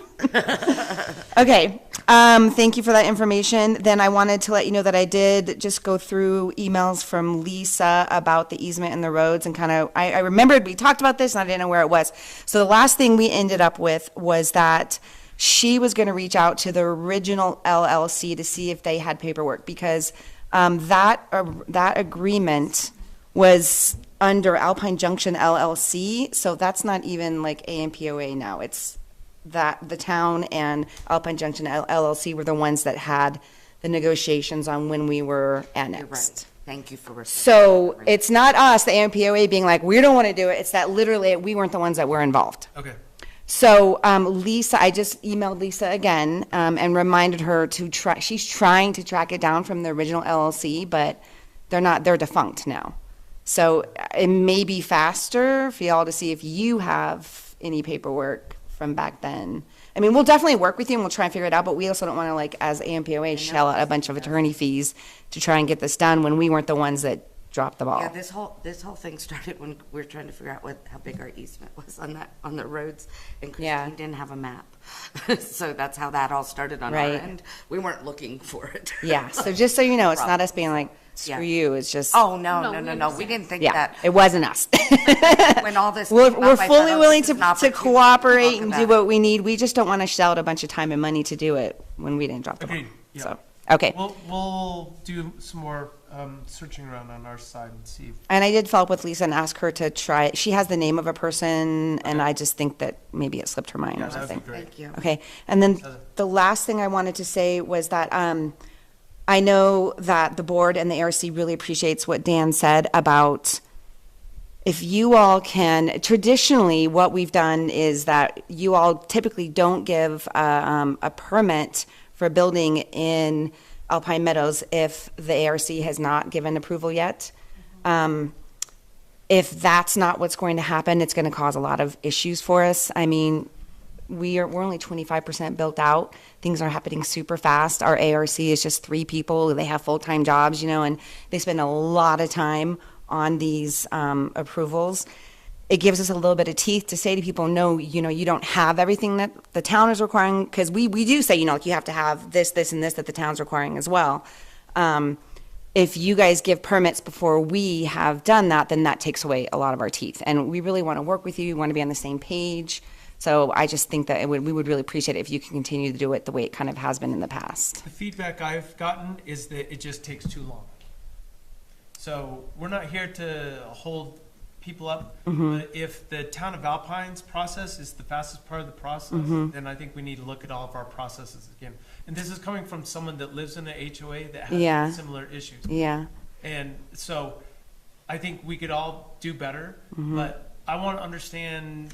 Okay, thank you for that information. Then I wanted to let you know that I did just go through emails from Lisa about the easement and the roads and kind of, I remembered we talked about this and I didn't know where it was. So the last thing we ended up with was that she was going to reach out to the original LLC to see if they had paperwork, because that agreement was under Alpine Junction LLC, so that's not even like AMPOA now. It's that the town and Alpine Junction LLC were the ones that had the negotiations on when we were You're annexed. right. Thank you for. So it's not us, the AMPOA, being like, we don't want to do it. It's that literally we weren't the ones that were involved. Okay. So, Lisa, I just emailed Lisa again, and reminded her to try, she's trying to track it down from the original LLC, but they're defunct now. So it may be faster for y'all to see if you have any paperwork from back then. I mean, we'll definitely work with you and we'll try and figure it out, but we also don't want to, like, as AMPOA, shell out a bunch of attorney fees to try and get this done when we weren't the ones that dropped the ball. Yeah, this whole thing started when we were trying to figure out how big our easement was on the roads, and Yeah. Christine didn't have a map. So that's how that all started on our Right. end. We weren't looking for it. Yeah, so just so you know, it's not us being like, screw Yeah. you, it's just. Oh, no, No, no, we no, no, we understand. didn't think Yeah, that. it wasn't us. When all this. We're, came we're up, I fully thought, oh, willing this is an to opportunity cooperate talk and about do it. what we need. We just don't want to shell out a bunch of time and money to do it when we didn't drop the ball. Agreed. Yeah. So, okay. We'll do some more searching around on our side and see. And I did follow up with Lisa and ask her to try, she has the name of a person, and I just think that maybe it slipped her mind Yeah, or that would be something. great. Thank you. Okay, and then the last thing I wanted to say was that I know that the board and the ARC really appreciates what Dan said about if you all can, traditionally, what we've done is that you all typically don't give a permit for building in Alpine Meadows if the ARC has not given approval yet. If that's not what's going to happen, it's going to cause a lot of issues for us. I mean, we're only 25% built out. Things are happening super fast. Our ARC is just 3 people. They have full-time jobs, and they spend a lot of time on these approvals. It gives us a little bit of teeth to say to people, no, you don't have everything that the town is requiring, because we do say, like, you have to have this, this, and this that the town's requiring as well. If you guys give permits before we have done that, then that takes away a lot of our teeth. And we really want to work with you. We want to be on the same page. So I just think that we would really appreciate it if you can continue to do it the way it kind of has been in the past. The feedback I've gotten is that it just takes too long. So we're not here to hold people up, but if the town of Alpine's process is the fastest part of the process, then I think we need to look at all of our processes again. And this is coming from someone that lives in an HOA that has Yeah. similar issues. Yeah. And so I think we could all do better, but I want to understand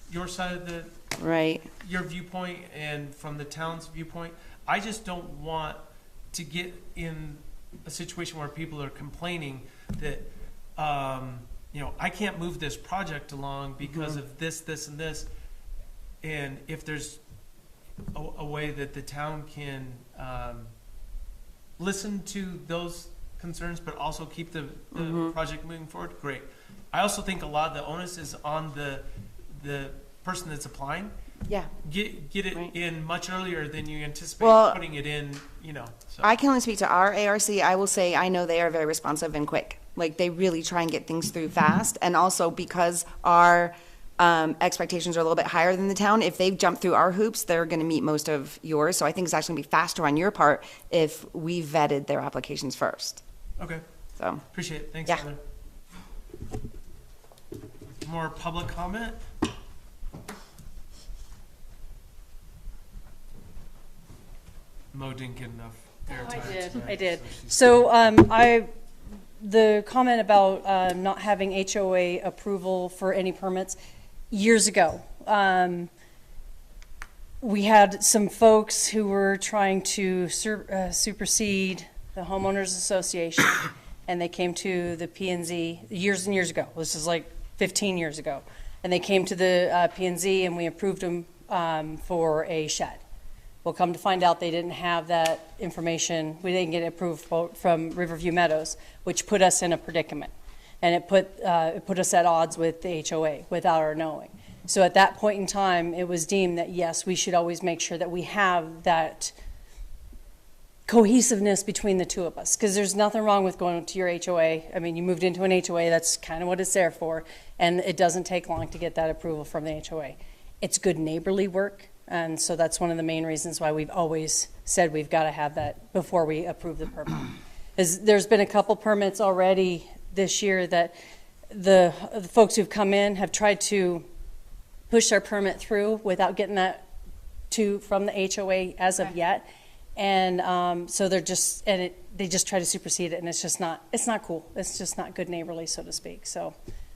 your side of the, Right. your viewpoint and from the town's viewpoint. I just don't want to get in a situation where people are complaining that, I can't move this project along because of this, this, and this. And if there's a way that the town can listen to those concerns, but also keep the project moving forward, great. I also think a lot of the onus is on the person that's applying. Yeah. Get it Right. in much earlier than you anticipate Well, putting it in, so. I can only speak to our ARC. I will say I know they are very responsive and quick. Like, they really try and get things through fast. And also because our expectations are a little bit higher than the town, if they've jumped through our hoops, they're going to meet most of yours. So I think it's actually going to be faster on your part if we vetted their applications first. Okay, So, appreciate it. Thanks, Yeah. Heather. More public comment? Mo didn't get enough airtime tonight, I did. so she's- So, the comment about, not having HOA approval for any permits, years ago, we had some folks who were trying to supersede the homeowners association, and they came to the P and Z years and years ago. This is like 15 years ago. And they came to the P and Z, and we approved them for a shed. Well, come to find out, they didn't have that information. We didn't get it approved from Riverview Meadows, which put us in a predicament. And it put us at odds with the HOA without our knowing. So at that point in time, it was deemed that, yes, we should always make sure that we have that cohesiveness between the two of us. Because there's nothing wrong with going to your HOA. I mean, you moved into an HOA, that's kind of what it's there for. And it doesn't take long to get that approval from the HOA. It's good neighborly work. And so that's one of the main reasons why we've always said we've got to have that before we approve the permit. There's been a couple permits already this year that the folks who've come in have tried to push their permit through without getting that from the HOA as of yet. And so they just try to supersede it, and it's not cool. It's just not good neighborly, so to speak. So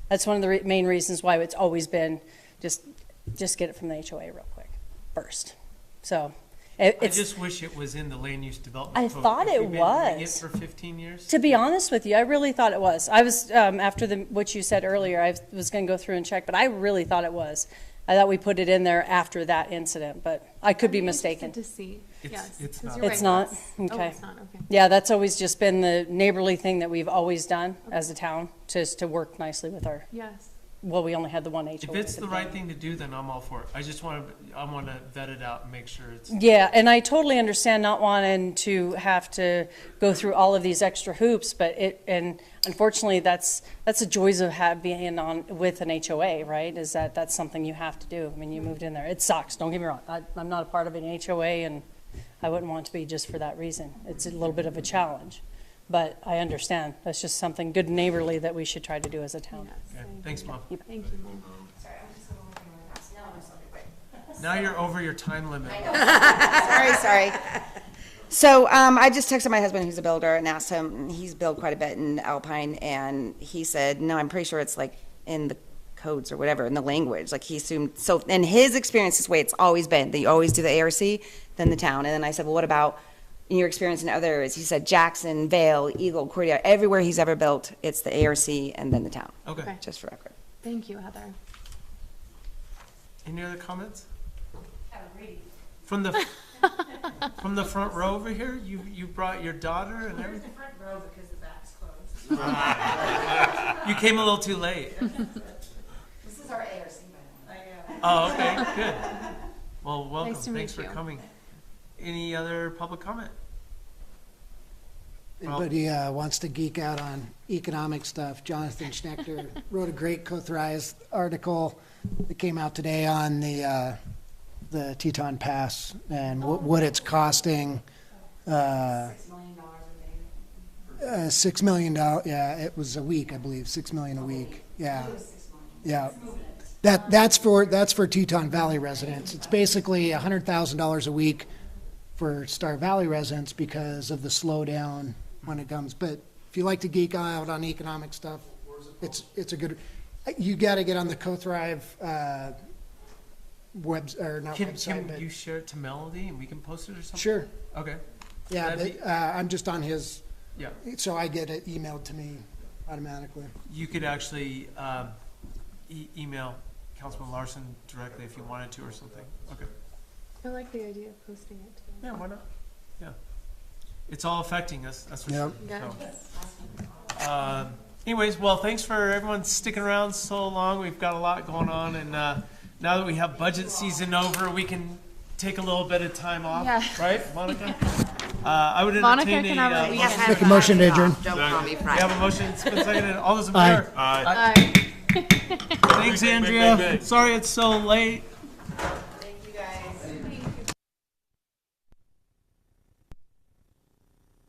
that's one of the main reasons why it's always been just get it from the HOA real quick first. So I just wish it was in the land use development I code. thought If it we've been doing was. it for 15 years. To be honest with you, I really thought it was. I was, after what you said earlier, I was going to go through and check, but I really thought it was. I thought we put it in there after that incident, but I could be mistaken. To see, yes. It's 'cause not. you're It's right, not? Wes. Okay. Oh, it's not, okay. Yeah, that's always just been the neighborly thing that we've always done as a town, just to work nicely with Yes. we only had the one HOA. If it's at the the right beginning. thing to do, then I'm all for it. I want to vet it out and make sure it's. Yeah, and I totally understand not wanting to have to go through all of these extra hoops, but and unfortunately, that's the joys of being on with an HOA, right? Is that's something you have to do. I mean, you moved in there. It sucks. Don't get me wrong. I'm not a part of an HOA, and I wouldn't want to be just for that reason. It's a little bit of a challenge, but I understand. That's just something good and neighborly that we should try to do as a town. Okay, thanks, Mom. Thank you, Mom. Now you're over your time limit. sorry. So I just texted my husband, who's a builder, and asked him. He's built quite a bit in Alpine, and he said, "No, I'm pretty sure it's like in the codes or whatever in the language." Like he assumed. So in his experience, this way it's always been. That you always do the ARC, then the town. And then I said, "Well, what about in your experience in other areas?" He said, "Jackson, Vale, Eagle, Cordia, everywhere he's ever built, it's the ARC and then the town." Okay. Just for record. Thank you, Heather. Any other comments? From the front row over here, you brought your daughter and everything. front row because the back's closed. You came a little too late. This is our ARC, by the way. Oh, okay, good. Well, welcome. Nice to Thanks meet for you. coming. Any other public comment? anybody wants to geek out on economic stuff, Jonathan Schnechter wrote a great co-authorized article that came out today on the Teton Pass and what it's costing. $6 million, yeah, it was a week, I believe, 6 million a week, yeah. Yeah. That's for Teton Valley residents. It's basically $100,000 a week for Star Valley residents because of the slowdown when it comes. But if you like to geek out on economic stuff, it's a good. You got to get on the CoThrive website. Can you share it to Melody and we can post it or something? Sure. Okay. Yeah, That'd but, I'm just on his. Yeah. So I get it emailed to me automatically. You could actually email Councilman Larson directly if you wanted to or something. Okay. I like the idea of posting it too. Yeah, why not? Yeah. It's all affecting us, that's for sure. Yeah. So, anyways, well, thanks for everyone sticking around so long. We've got a lot going on, and now that we have budget season over, we can take a little bit of time off, Yeah. right, Monica? I would Monica entertain can have a weekend. Make a motion to adjourn. Don't call me We Friday. have a motion, it's been seconded. All those in Aye. favor? Aye. Thanks, Andrea. Sorry it's so late.